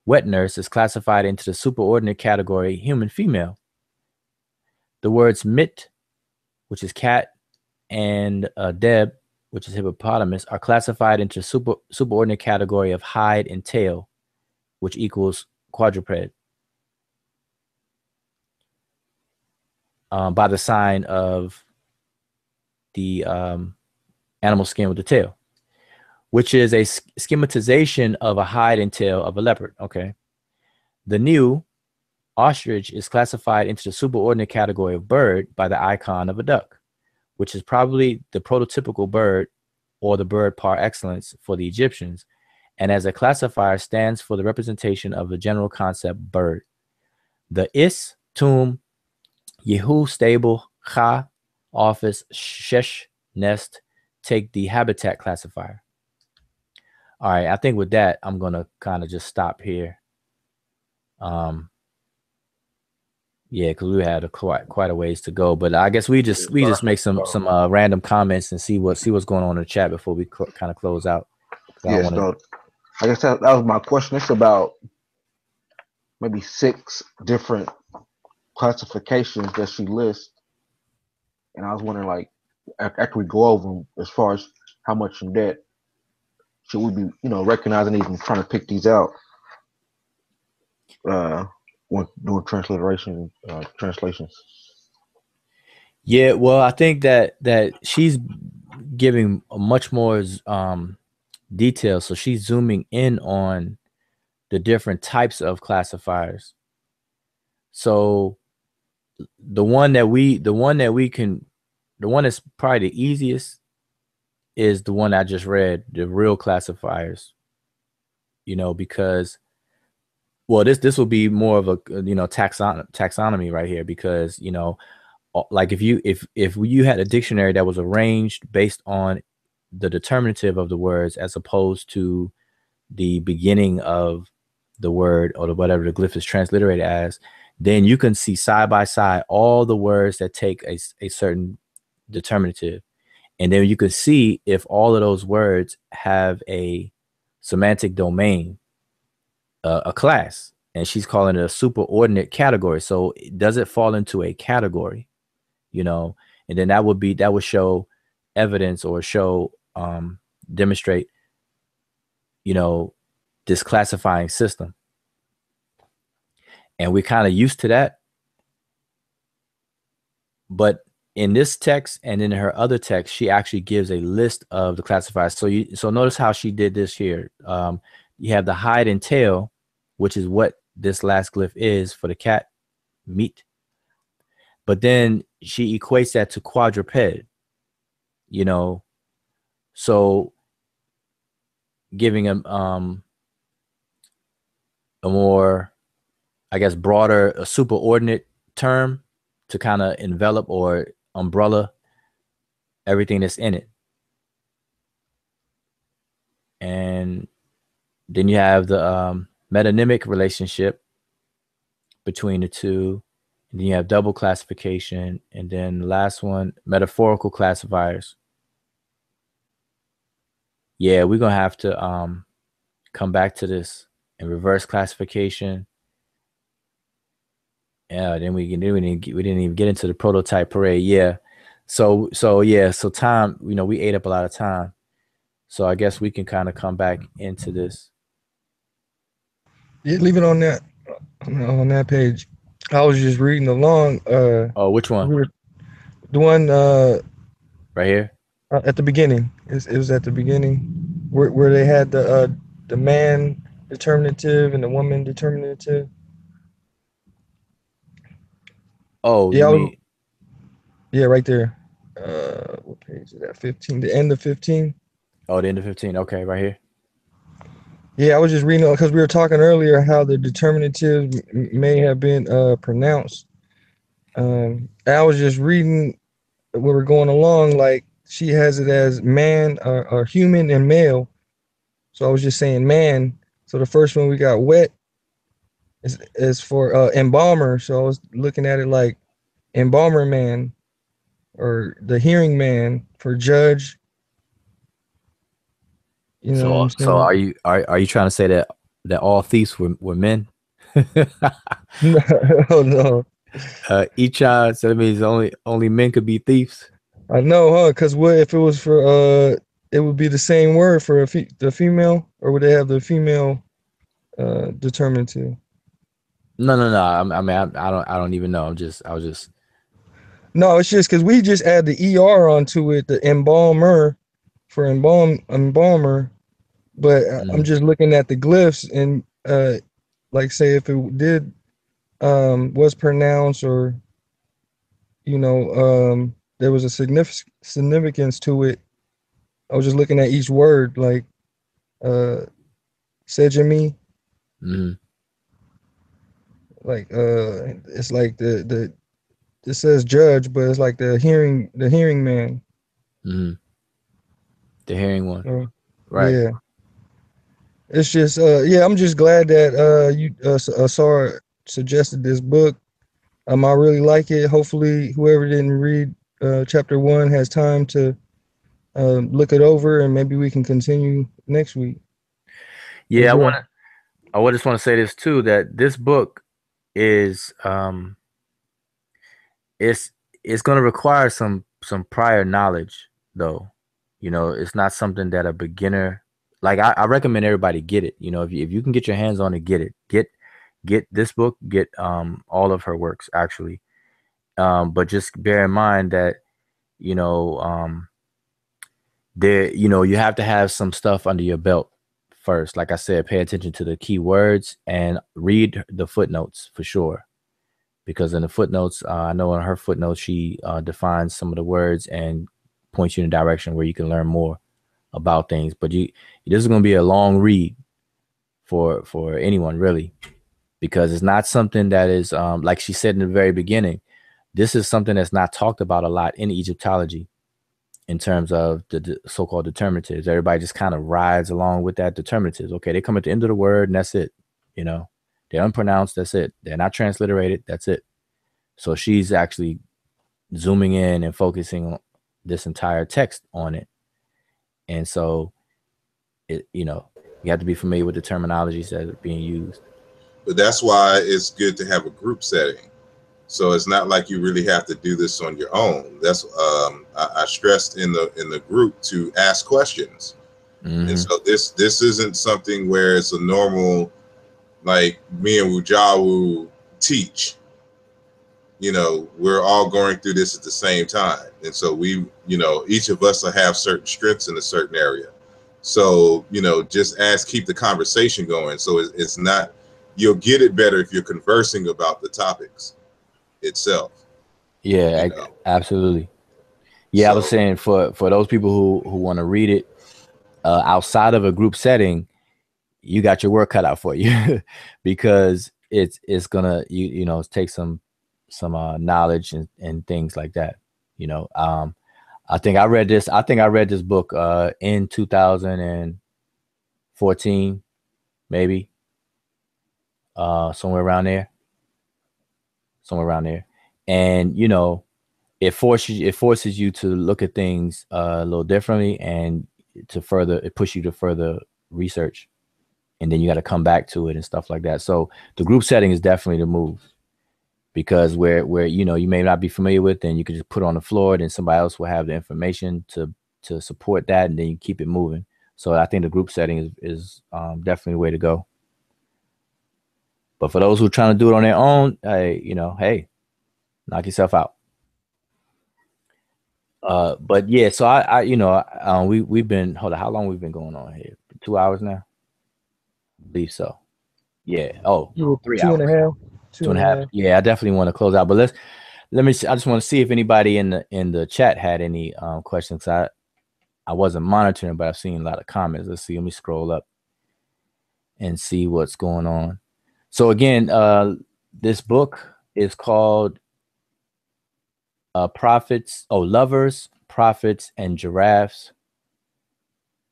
wet nurse, is classified into the superordinate category human female. The words mit, which is cat, and deb, which is hippopotamus, are classified into superordinate category of hide and tail, which equals quadruped, by the sign of the animal skin with the tail, which is a schematization of a hide and tail of a leopard. Okay. The new ostrich is classified into the superordinate category of bird by the icon of a duck, which is probably the prototypical bird or the bird par excellence for the Egyptians, and as a classifier stands for the representation of the general concept bird. The is, tomb, yehu, stable, cha, office, shesh, nest, take the habitat classifier. All right, I think with that, I'm going to kind of just stop here. Yeah, because we had quite a ways to go, but I guess we just make some random comments and see what's going on in the chat before we kind of close out. Yes, so I guess that was my question. It's about maybe 6 different classifications that she lists, and I was wondering, like, after we go over them, as far as how much in debt should we be, recognizing these and trying to pick these out when doing translations. Yeah, well, I think that she's giving a much more detail, so she's zooming in on the different types of classifiers. So the one that's probably the easiest is the one I just read, the real classifiers, because, well, this will be more of a, taxonomy right here, because, like if you had a dictionary that was arranged based on the determinative of the words as opposed to the beginning of the word or whatever the glyph is transliterated as, then you can see side by side all the words that take a certain determinative. And then you can see if all of those words have a semantic domain, a class, and she's calling it a superordinate category. So does it fall into a category, and then that would show evidence or demonstrate, this classifying system. And we're kind of used to that. But in this text and in her other text, she actually gives a list of the classifiers. So notice how she did this here. You have the hide and tail, which is what this last glyph is for the cat, meat. But then she equates that to quadruped, so giving a more, I guess, broader, a superordinate term to kind of envelop or umbrella everything that's in it. And then you have the metonymic relationship between the two. And then you have double classification. And then the last one, metaphorical classifiers. Yeah, we're going to have to come back to this and reverse classification. Yeah, then we didn't even get into the prototype parade. Yeah. So time, we ate up a lot of time. So I guess we can kind of come back into this. Yeah, leave it on that page. I was just reading along. Oh, which one? The one Right here. at the beginning. It was at the beginning where they had the man determinative and the woman determinative. Oh, Yeah, you mean? Yeah, right there. What page is that? 15. The end of 15. Oh, the end of 15. Okay, right here. Yeah, I was just reading because we were talking earlier how the determinative may have been pronounced. I was just reading when we're going along, like she has it as man or human and male. So I was just saying man. So the first one we got wet is for embalmer. So I was looking at it like embalmer man or the hearing man for judge. You know what I'm So saying? are you trying to say that all thieves were men? No, no. Each so that means only men could be thieves. I know, huh? Because what if it was for it would be the same word for the female, or would they have the female determinative? No. I don't even know. I was just. No, it's just because we just add the er onto it, the embalmer for embalmer. But I'm just looking at the glyphs and like say if it did was pronounced or there was a significance to it. I was just looking at each word like sejami, like it's like the it says judge, but it's like the hearing man. The hearing one. Right. Yeah. It's just yeah, I'm just glad that you Asar suggested this book. I really like it. Hopefully whoever didn't read chapter 1 has time to look it over, and maybe we can continue next week. Yeah, I just want to say this too, that this book is it's going to require some prior knowledge though. It's not something that a beginner, like I recommend everybody get it. If you can get your hands on it, get it. Get this book, get all of her works actually. But just bear in mind that there you have to have some stuff under your belt first. Like I said, pay attention to the key words and read the footnotes for sure, because in the footnotes, I know in her footnotes she defines some of the words and points you in a direction where you can learn more about things. But this is going to be a long read for anyone really, because it's not something that is like she said in the very beginning. This is something that's not talked about a lot in Egyptology in terms of the so-called determinatives. Everybody just kind of rides along with that determinatives. Okay, they come at the end of the word and that's it. They're unpronounced. That's it. They're not transliterated. That's it. So she's actually zooming in and focusing on this entire text on it. And so, you have to be familiar with the terminologies that are being used. But that's why it's good to have a group setting. So it's not like you really have to do this on your own. That's I stressed in the group to ask questions. And so this isn't something where it's a normal, like me and Wujawu teach. We're all going through this at the same time. And so we, each of us will have certain strengths in a certain area. So, just keep the conversation going. So it's not, you'll get it better if you're conversing about the topics itself. Yeah, absolutely. Yeah, so, I was saying for those people who want to read it outside of a group setting, you got your work cut out for you because it's gonna take some knowledge and things like that. I think I read this book in 2014, maybe somewhere around there. And it forces you to look at things a little differently and it push you to further research and then you got to come back to it and stuff like that. So the group setting is definitely the move, because where you know, you may not be familiar with, then you can just put it on the floor, then somebody else will have the information to support that, and then you keep it moving. So I think the group setting is definitely the way to go. But for those who are trying to do it on their own, you know, hey, knock yourself out. But yeah, so I you know, we've been, hold on, how long we've been going on here? 2 hours now? I believe so. Yeah. Oh, 3 hours. 2.5. 2.5. Yeah, I definitely want to close out. But let me see. I just want to see if anybody in the chat had any questions. I wasn't monitoring, but I've seen a lot of comments. Let's see. Let me scroll up and see what's going on. So again, this book is called Lovers, Prophets, and Giraffes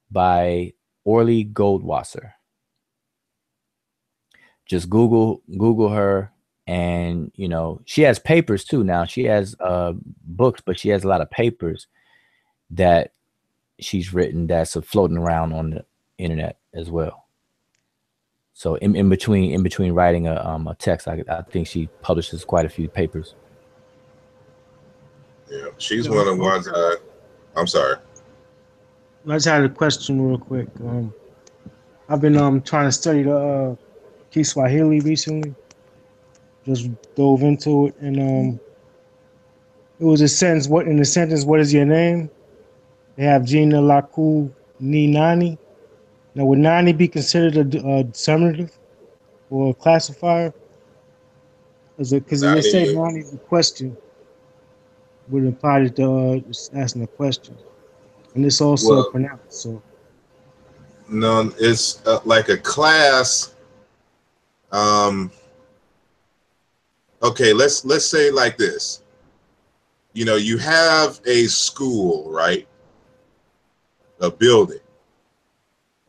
by Orly Goldwasser. Just Google her, and you know, she has papers too now. She has books, but she has a lot of papers that she's written that's floating around on the internet as well. So in between writing a text, I think she publishes quite a few papers. Yeah, she's one of the ones. I'm sorry. I just had a question real quick. I've been trying to study the Kiswahili recently. Just dove into it, and it was a sentence. What in the sentence? What is your name? They have Gina Laku Ni Nani. Now, would Nani be considered a discriminative or a classifier? Because they say Nani is a question, would imply that it's asking a question, and it's also pronounced. So no, it's like a class. Okay, let's say like this. You know, you have a school, right? A building.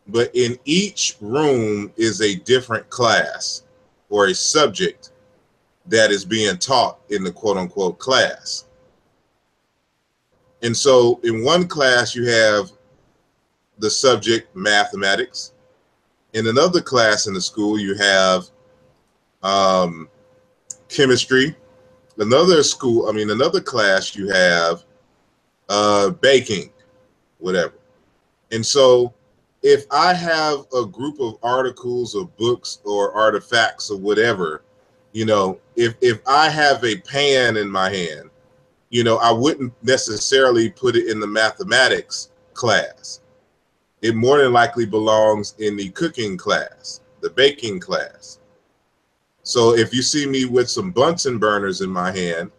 But in each room is a different class or a subject that is being taught in the quote unquote class. And so in one class, you have the subject mathematics. In another class in the school, you have chemistry. Another class, you have baking, whatever. And so if I have a group of articles or books or artifacts or whatever, you know, if I have a pan in my hand, you know, I wouldn't necessarily put it in the mathematics class. It more than likely belongs in the cooking class, the baking class. So if you see me with some Bunsen burners in my hand,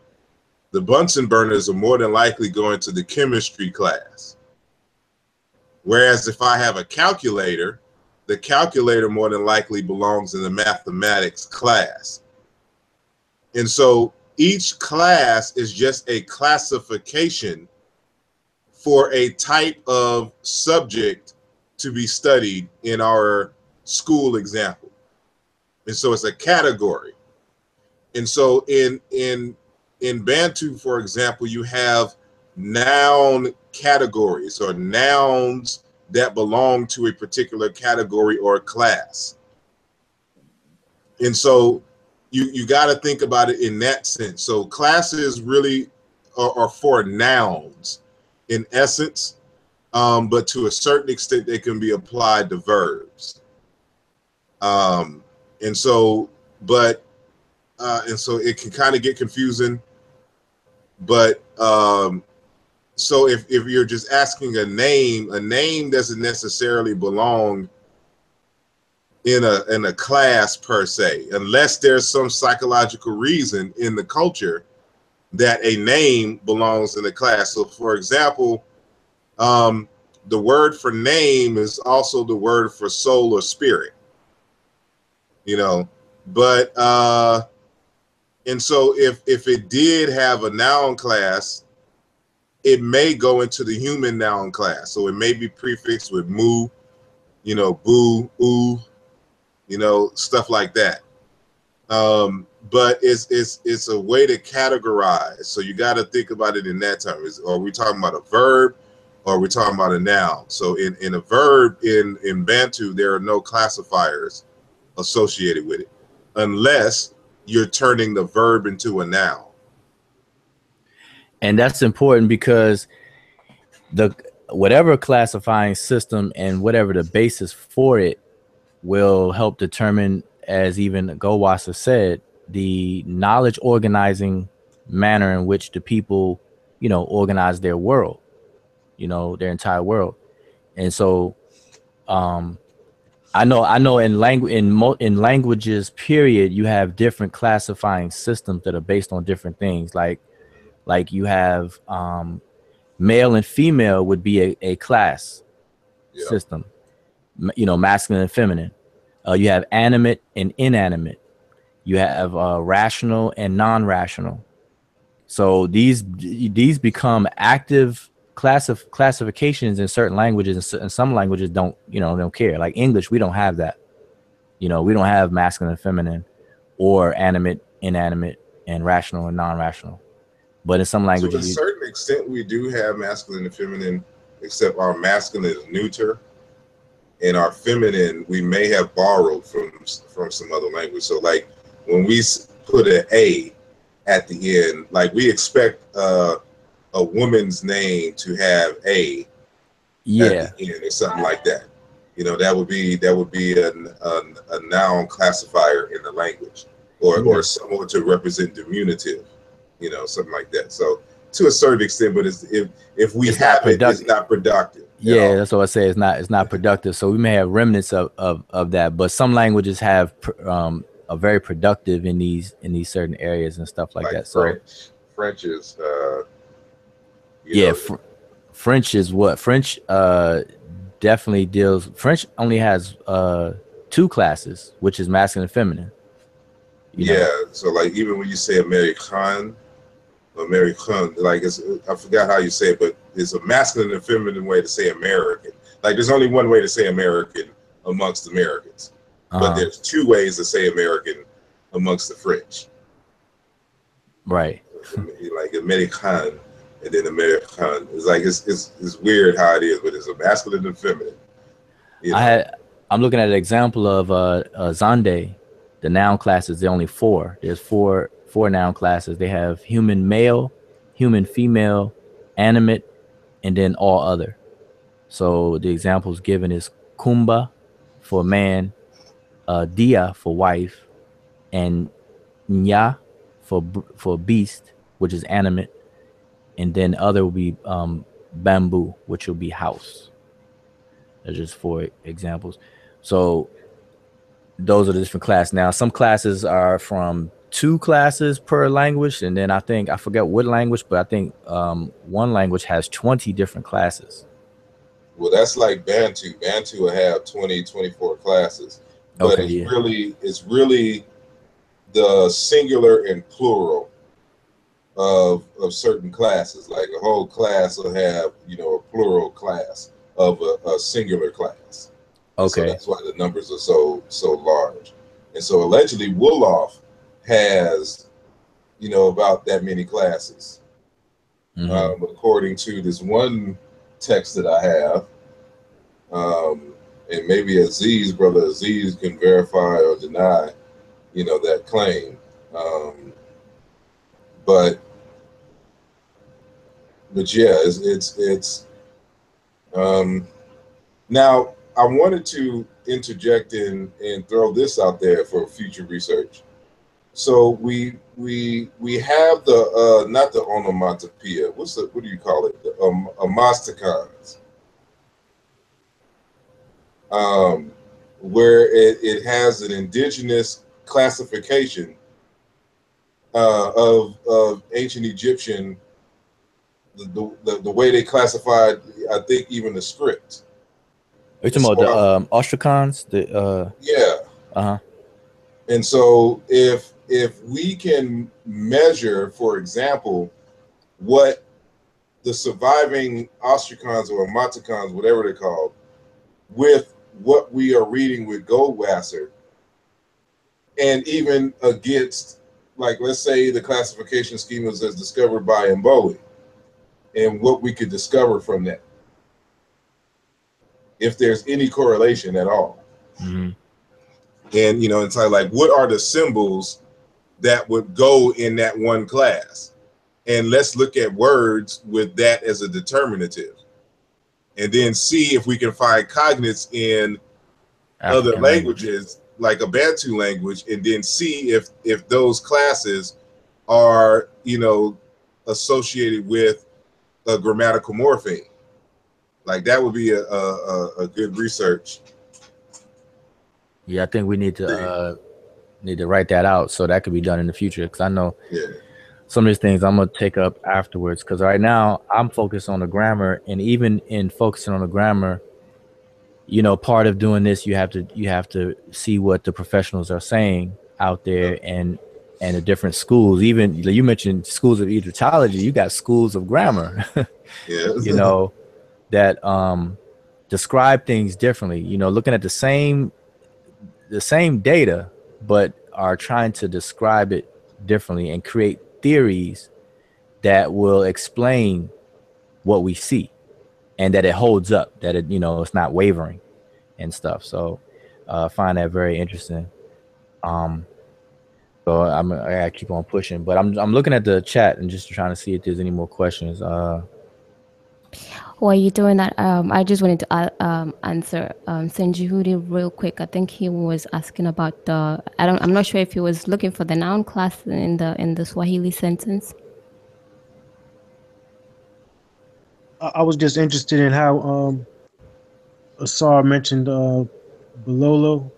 the Bunsen burners are more than likely going to the chemistry class. Whereas if I have a calculator, the calculator more than likely belongs in the mathematics class. And so each class is just a classification for a type of subject to be studied in our school example. And so it's a category. And so in Bantu, for example, you have noun categories or nouns that belong to a particular category or class. And so you got to think about it in that sense. So classes really are for nouns in essence, but to a certain extent, they can be applied to verbs. And so it can kind of get confusing. But so if you're just asking a name doesn't necessarily belong in a class per se, unless there's some psychological reason in the culture that a name belongs in a class. So for example, the word for name is also the word for soul or spirit, you know, but and so if it did have a noun class, it may go into the human noun class. So it may be prefixed with mu, you know, boo, oo, you know, stuff like that. But it's a way to categorize. So you got to think about it in that term. Are we talking about a verb? Or or we're talking about a noun. So in a verb in Bantu, there are no classifiers associated with it, unless you're turning the verb into a noun. And that's important because whatever classifying system and whatever the basis for it will help determine, as even Goldwasser said, the knowledge organizing manner in which the people, organize their world, their entire world. And so I know in languages, period, you have different classifying systems that are based on different things. Like you have male and female would be a class system, masculine and feminine. You have animate and inanimate. You have rational and non-rational. So these become active classifications in certain languages, and some languages don't care. Like English, we don't have that. We don't have masculine and feminine, or animate, inanimate, and rational and non-rational. But in some languages, to a certain extent, we do have masculine and feminine, except our masculine is neuter, and our feminine we may have borrowed from some other language. So, like when we put an A at the end, like we expect a woman's name to have A at the end or something like that. That would be a noun classifier in the language, or someone to represent diminutive. Something like that. So to a certain extent, but if we have it, it's not productive. Yeah, that's what I say. It's not productive. So we may have remnants of that, but some languages have are very productive in these certain areas and stuff like that. So French is French is what? French definitely deals. French only has 2 classes, which is masculine and feminine. So like even when you say American, like I forgot how you say it, but it's a masculine and feminine way to say American. Like there's only one way to say American amongst Americans, but there's 2 ways to say American amongst the French. Right. Like American and then American. It's like it's weird how it is, but it's a masculine and feminine. I'm looking at an example of Zande. The noun classes, there are only 4. There's four noun classes. They have human male, human female, animate, and then all other. So the examples given is Kumba for man, Dia for wife, and Nya for beast, which is animate, and then other will be bamboo, which will be house. There's just 4 examples. So those are the different classes. Now, some classes are from 2 classes per language, and then I forget what language, but I think one language has 20 different classes. Well, that's like Bantu. Bantu will have 20, 24 classes, but it's really the singular and plural of certain classes. Like a whole class will have a plural class of a singular class. Okay. So that's why the numbers are so large. And so allegedly Wolof has, about that many classes. According to this one text that I have, and maybe Brother Aziz can verify or deny, that claim. But yeah, it's now I wanted to interject and throw this out there for future research. So we have the not the onomatopoeia. What do you call it? The omasticons. Where it has an indigenous classification of ancient Egyptian, the way they classified, I think even the script. Are you talking about the ostracons? And so if we can measure, for example, what the surviving ostracons or omaticons, whatever they're called, with what we are reading with Goldwasser, and even against, like, let's say the classification schemas as discovered by Mbowe, and what we could discover from that. if there's any correlation at all. Mm-hmm. And, you know, it's like, what are the symbols that would go in that one class? And let's look at words with that as a determinative. And then see if we can find cognates in other languages, like a Bantu language, and then see if those classes are, you know, associated with a grammatical morpheme. Like that would be a good research. Yeah, I think we need to write that out so that could be done in the future, because I know some of these things I'm gonna take up afterwards, because right now I'm focused on the grammar, and even in focusing on the grammar, you know, part of doing this, you have to see what the professionals are saying out there, and the different schools. Even you mentioned schools of Egyptology, you got schools of grammar, you know, that describe things differently. You know, looking at the same data, but are trying to describe it differently and create theories that will explain what we see, and that it holds up, that it, you know, it's not wavering and stuff. So I find that very interesting. So I gotta keep on pushing, but I'm looking at the chat and just trying to see if there's any more questions. While you're doing that, I just wanted to answer Senjihuri real quick. I think he was asking about the. I'm not sure if he was looking for the noun class in the Swahili sentence. I was just interested in how Asar mentioned Bololo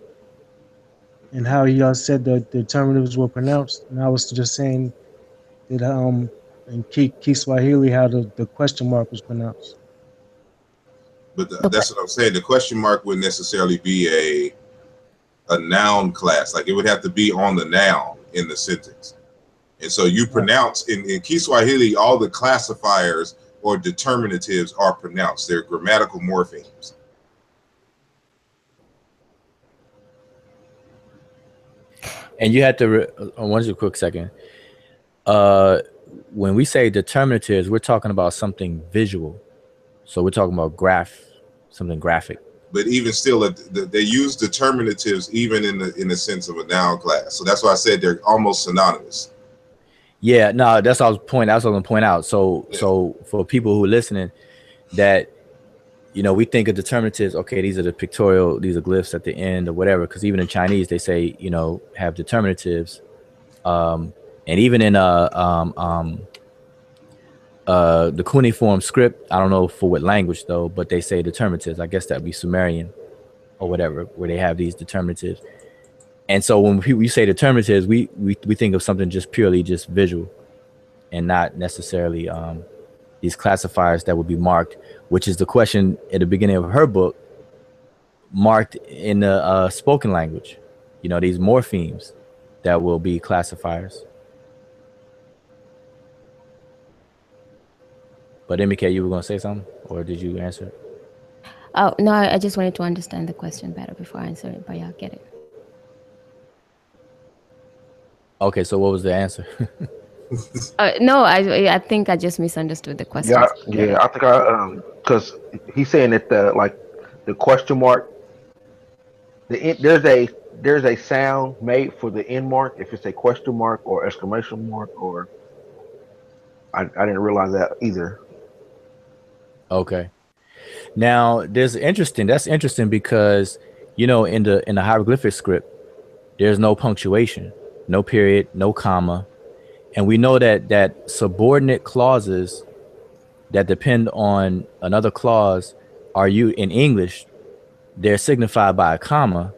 and how he said the determinatives were pronounced, and I was just saying that in Kiswahili how the question mark was pronounced. But that's what I'm saying. The question mark wouldn't necessarily be a noun class. Like it would have to be on the noun in the sentence. And so you pronounce in Kiswahili, all the classifiers or determinatives are pronounced. They're grammatical morphemes. And you had to, one quick second. When we say determinatives, we're talking about something visual. So we're talking about something graphic. But even still, they use determinatives even in the sense of a noun class. So that's why I said they're almost synonymous. Yeah, no, that's what I was going to point out. So for people who are listening, that, you know, we think of determinatives, okay, these are the pictorial, these are glyphs at the end or whatever, because even in Chinese, they say, you know, have determinatives. And even in the cuneiform script, I don't know for what language though, but they say determinatives. I guess that would be Sumerian or whatever, where they have these determinatives. And so when we say determinatives, we think of something just purely just visual, and not necessarily these classifiers that would be marked, which is the question at the beginning of her book, marked in the spoken language. You know, these morphemes that will be classifiers. But MK, you were going to say something, or did you answer it? Oh, no, I just wanted to understand the question better before I answer it, but yeah, I get it. Okay, so what was the answer? No, I think I just misunderstood the question. Yeah, I think because he's saying that the question mark, there's a sound made for the end mark if it's a question mark or exclamation mark, or I didn't realize that either. Okay. Now that's interesting because, you know, in the hieroglyphic script, there's no punctuation, no period, no comma. And we know that subordinate clauses that depend on another clause in English, they're signified by a comma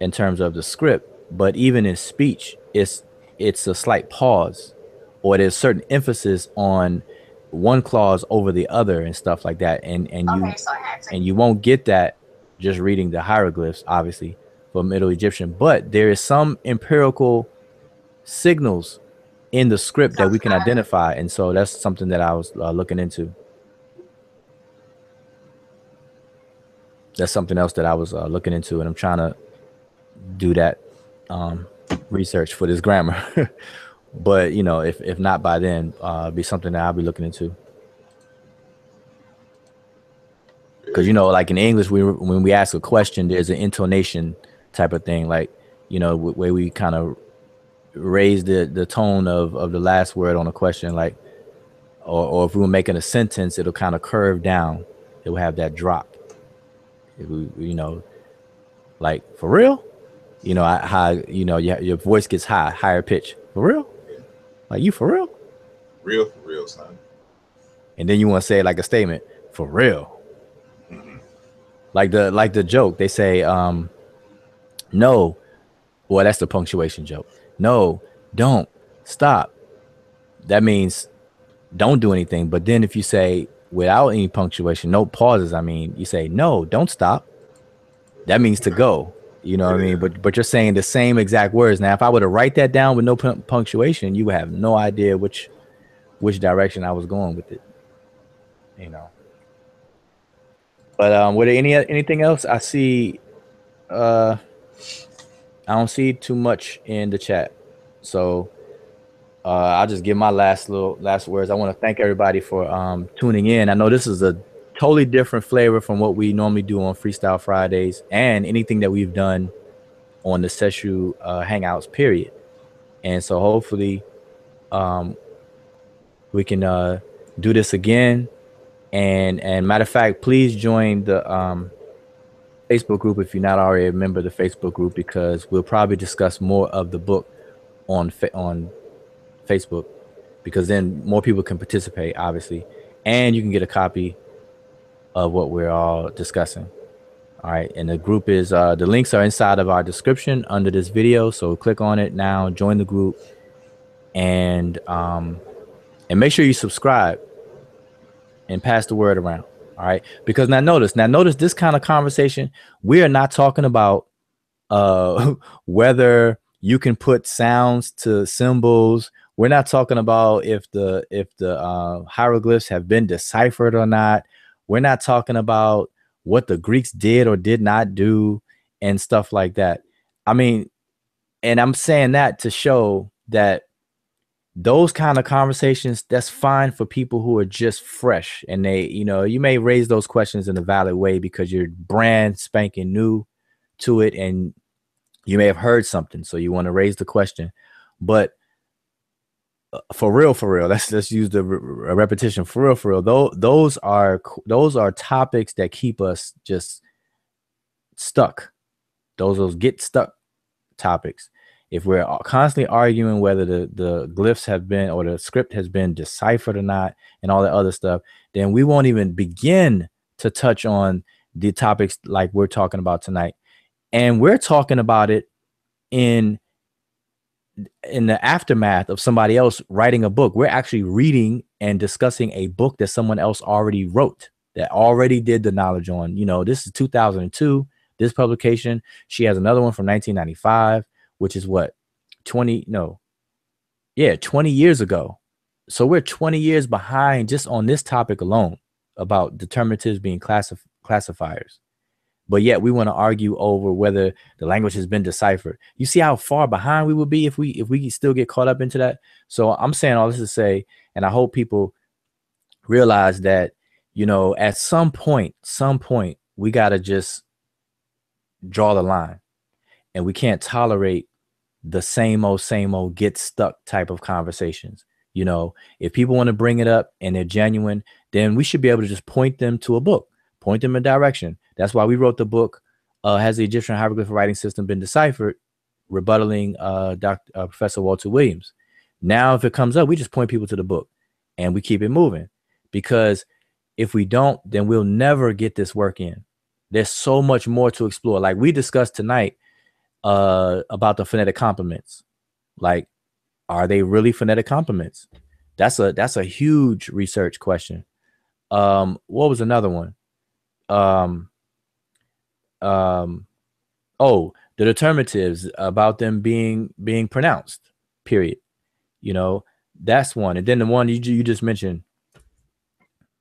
in terms of the script. But even in speech, it's a slight pause, or there's certain emphasis on one clause over the other and stuff like that. And you won't get that just reading the hieroglyphs, obviously, for Middle Egyptian. But there is some empirical signals in the script that we can identify, and so that's something that I was looking into. That's something else that I was looking into, and I'm trying to do that research for this grammar. But you know, if not by then, it'll be something that I'll be looking into. Because, you know, like in English, when we ask a question, there's an intonation type of thing, like, you know, where we kind of raise the tone of the last word on a question, like, or if we were making a sentence, it'll kind of curve down. It will have that drop. You know, like, for real? You know, how, you know, your voice gets higher pitch. For real? Like, you for real? Real for real, son. And then you want to say like a statement, for real. Like the joke, they say, no, well, that's the punctuation joke. No, don't, stop. That means don't do anything. But then if you say without any punctuation, no pauses, I mean, you say, no, don't stop. That means to go. You know what I mean? But you're saying the same exact words. Now, if I were to write that down with no punctuation, you would have no idea which direction I was going with it. You know. But with anything else, I see. I don't see too much in the chat, so I'll just give my last words. I want to thank everybody for tuning in. I know this is a totally different flavor from what we normally do on Freestyle Fridays and anything that we've done on the Seshu Hangouts, period. And so hopefully we can do this again. And matter of fact, please join the Facebook group if you're not already a member of the Facebook group, because we'll probably discuss more of the book on Facebook, because then more people can participate, obviously, and you can get a copy of what we're all discussing. All right, and the group is the links are inside of our description under this video, so click on it now, join the group, and make sure you subscribe and pass the word around. All right, because now notice this kind of conversation, we are not talking about whether you can put sounds to symbols. We're not talking about if the hieroglyphs have been deciphered or not. We're not talking about what the Greeks did or did not do and stuff like that. I mean, and I'm saying that to show that those kind of conversations, that's fine for people who are just fresh, and they, you know, you may raise those questions in a valid way because you're brand spanking new to it and you may have heard something, so you want to raise the question. But for real, let's use the repetition. For real, those are topics that keep us just stuck. Those get stuck topics. If we're constantly arguing whether the glyphs have been, or the script has been deciphered or not, and all that other stuff, then we won't even begin to touch on the topics like we're talking about tonight. And we're talking about it in the aftermath of somebody else writing a book. We're actually reading and discussing a book that someone else already wrote, that already did the knowledge on. You know, this is 2002, this publication. She has another one from 1995, which is what, 20 years ago. So we're 20 years behind just on this topic alone about determinatives being classifiers. But yet we want to argue over whether the language has been deciphered. You see how far behind we would be if we still get caught up into that. So I'm saying all this to say, and I hope people realize that, you know, at some point, we got to just draw the line, and we can't tolerate the same old get stuck type of conversations. You know, if people want to bring it up and they're genuine, then we should be able to just point them to a book, point them in a direction. That's why we wrote the book, Has the Egyptian Hieroglyph Writing System Been Deciphered? Rebuttaling Professor Walter Williams. Now, if it comes up, we just point people to the book and we keep it moving, because if we don't, then we'll never get this work in. There's so much more to explore. Like we discussed tonight, about the phonetic complements. Like, are they really phonetic complements? That's a huge research question. What was another one? Oh, the determinatives, about them being pronounced, period. You know, that's one. And then the one you just mentioned,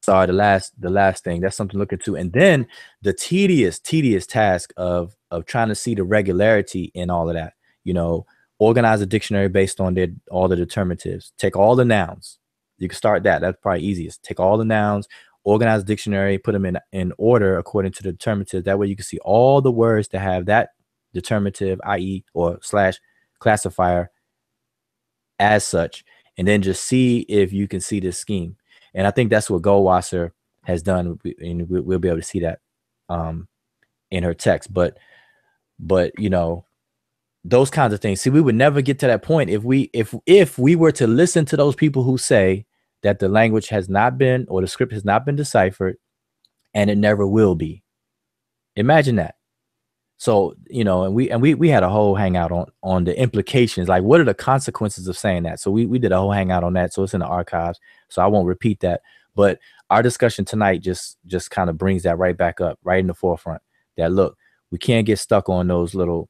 sorry, the last thing, that's something to look into. And then the tedious task of trying to see the regularity in all of that. You know, organize a dictionary based on all the determinatives. Take all the nouns. You can start that. That's probably easiest. Take all the nouns, organize the dictionary, put them in order according to the determinative. That way you can see all the words that have that determinative, i.e. or / classifier as such, and then just see if you can see this scheme. And I think that's what Goldwasser has done, and we'll be able to see that in her text. But you know, those kinds of things. See, we would never get to that point if we were to listen to those people who say that the language has not been, or the script has not been deciphered, and it never will be. Imagine that. So, you know, and we had a whole hangout on the implications, like what are the consequences of saying that. So we did a whole hangout on that. So it's in the archives. So I won't repeat that. But our discussion tonight just kind of brings that right back up, right in the forefront. That look, we can't get stuck on those little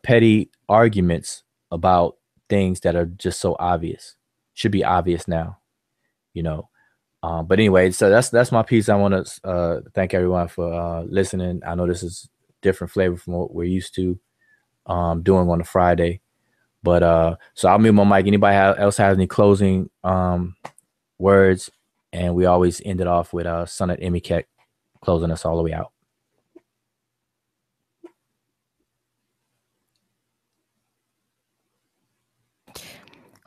petty arguments about things that are just so obvious. Should be obvious now, you know. But anyway, so that's my piece. I want to thank everyone for listening. I know this is different flavor from what we're used to doing on a Friday. But so I'll mute my mic. Anybody else has any closing words? And we always end it off with Sonnet Emiket closing us all the way out.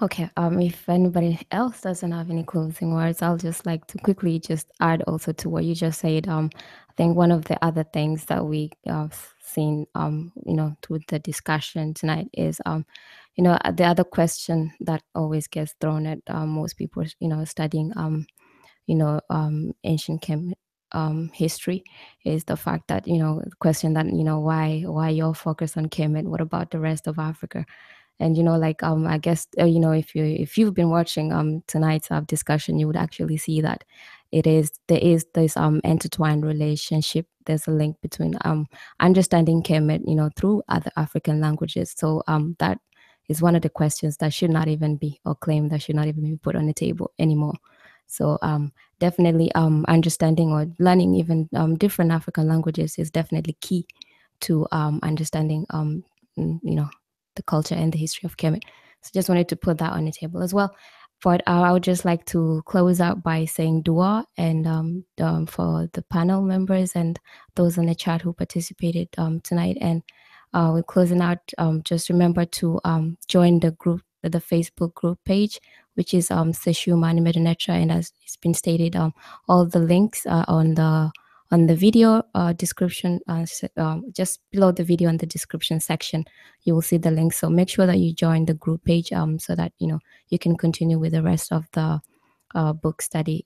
Okay, if anybody else doesn't have any closing words, I'll just like to quickly just add also to what you just said. I think one of the other things that we have seen, you know, through the discussion tonight is, you know, the other question that always gets thrown at most people, you know, studying, you know, ancient history is the fact that, you know, the question that, you know, why you're focused on Kemet? What about the rest of Africa? And, you know, like, I guess, you know, if you've been watching tonight's discussion, you would actually see that there is this intertwined relationship. There's a link between understanding Kemet, you know, through other African languages. So that is one of the questions that should not even be, or claim that should not even be put on the table anymore. So definitely understanding or learning even different African languages is definitely key to understanding, you know, the culture and the history of Kemet. So just wanted to put that on the table as well. But I would just like to close out by saying dua, and for the panel members and those in the chat who participated tonight. And we're closing out. Just remember to join the group, the Facebook group page, which is Seshu Mani Medunetra, and as it's been stated, all the links on the video description, just below the video in the description section, you will see the link. So make sure that you join the group page so that, you know, you can continue with the rest of the book study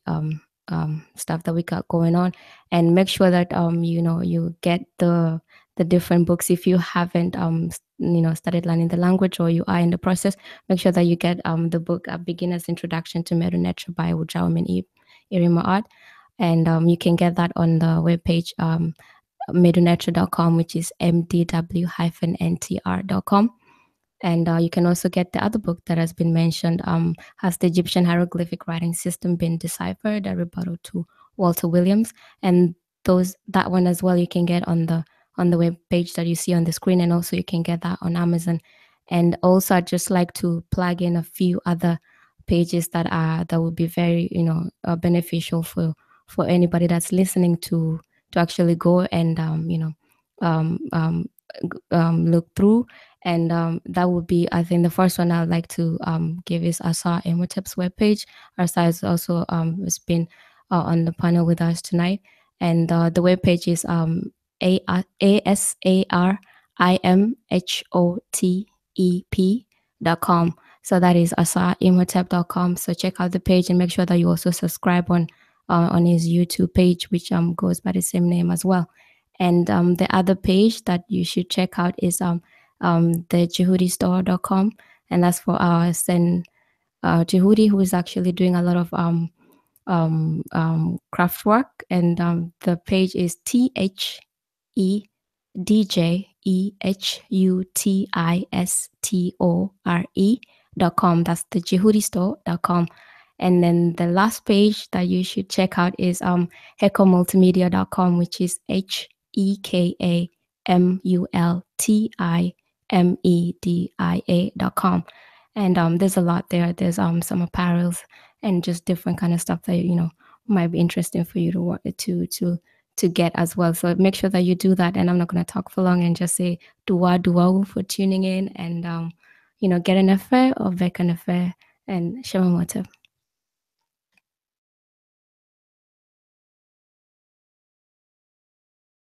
stuff that we got going on. And make sure that, you know, you get the different books. If you haven't, you know, started learning the language, or you are in the process, make sure that you get the book, A Beginner's Introduction to Medunetra by Ujaumin Irimaat. And you can get that on the webpage, medunetra.com, which is mdw-ntr.com. And you can also get the other book that has been mentioned, Has the Egyptian Hieroglyphic Writing System Been Deciphered? A Rebuttal to Walter Williams. And that one as well you can get on the web page that you see on the screen, and also you can get that on Amazon. And also I'd just like to plug in a few other pages that would be very, you know, beneficial for anybody that's listening to actually go and you know, look through. And that would be, I think the first one I'd like to give is Asa Imhotep's webpage. Asa has also has been on the panel with us tonight, and the webpage is asarimhotep.com. So that is asarimhotep.com. So check out the page and make sure that you also subscribe on his YouTube page, which goes by the same name as well. And the other page that you should check out is the jehudistore.com, and that's for our son Jehudi, who is actually doing a lot of craft work. And the page is THEDJEHUTISTORE.com. That's the jehudistore.com. And then the last page that you should check out is hekomultimedia.com, which is HEKAMULTIMEDIA.com. And there's a lot there. There's some apparels and just different kind of stuff that, you know, might be interesting for you to get as well. So make sure that you do that. And I'm not going to talk for long and just say dua for tuning in and get an affair or vec an affair and Shema Motab.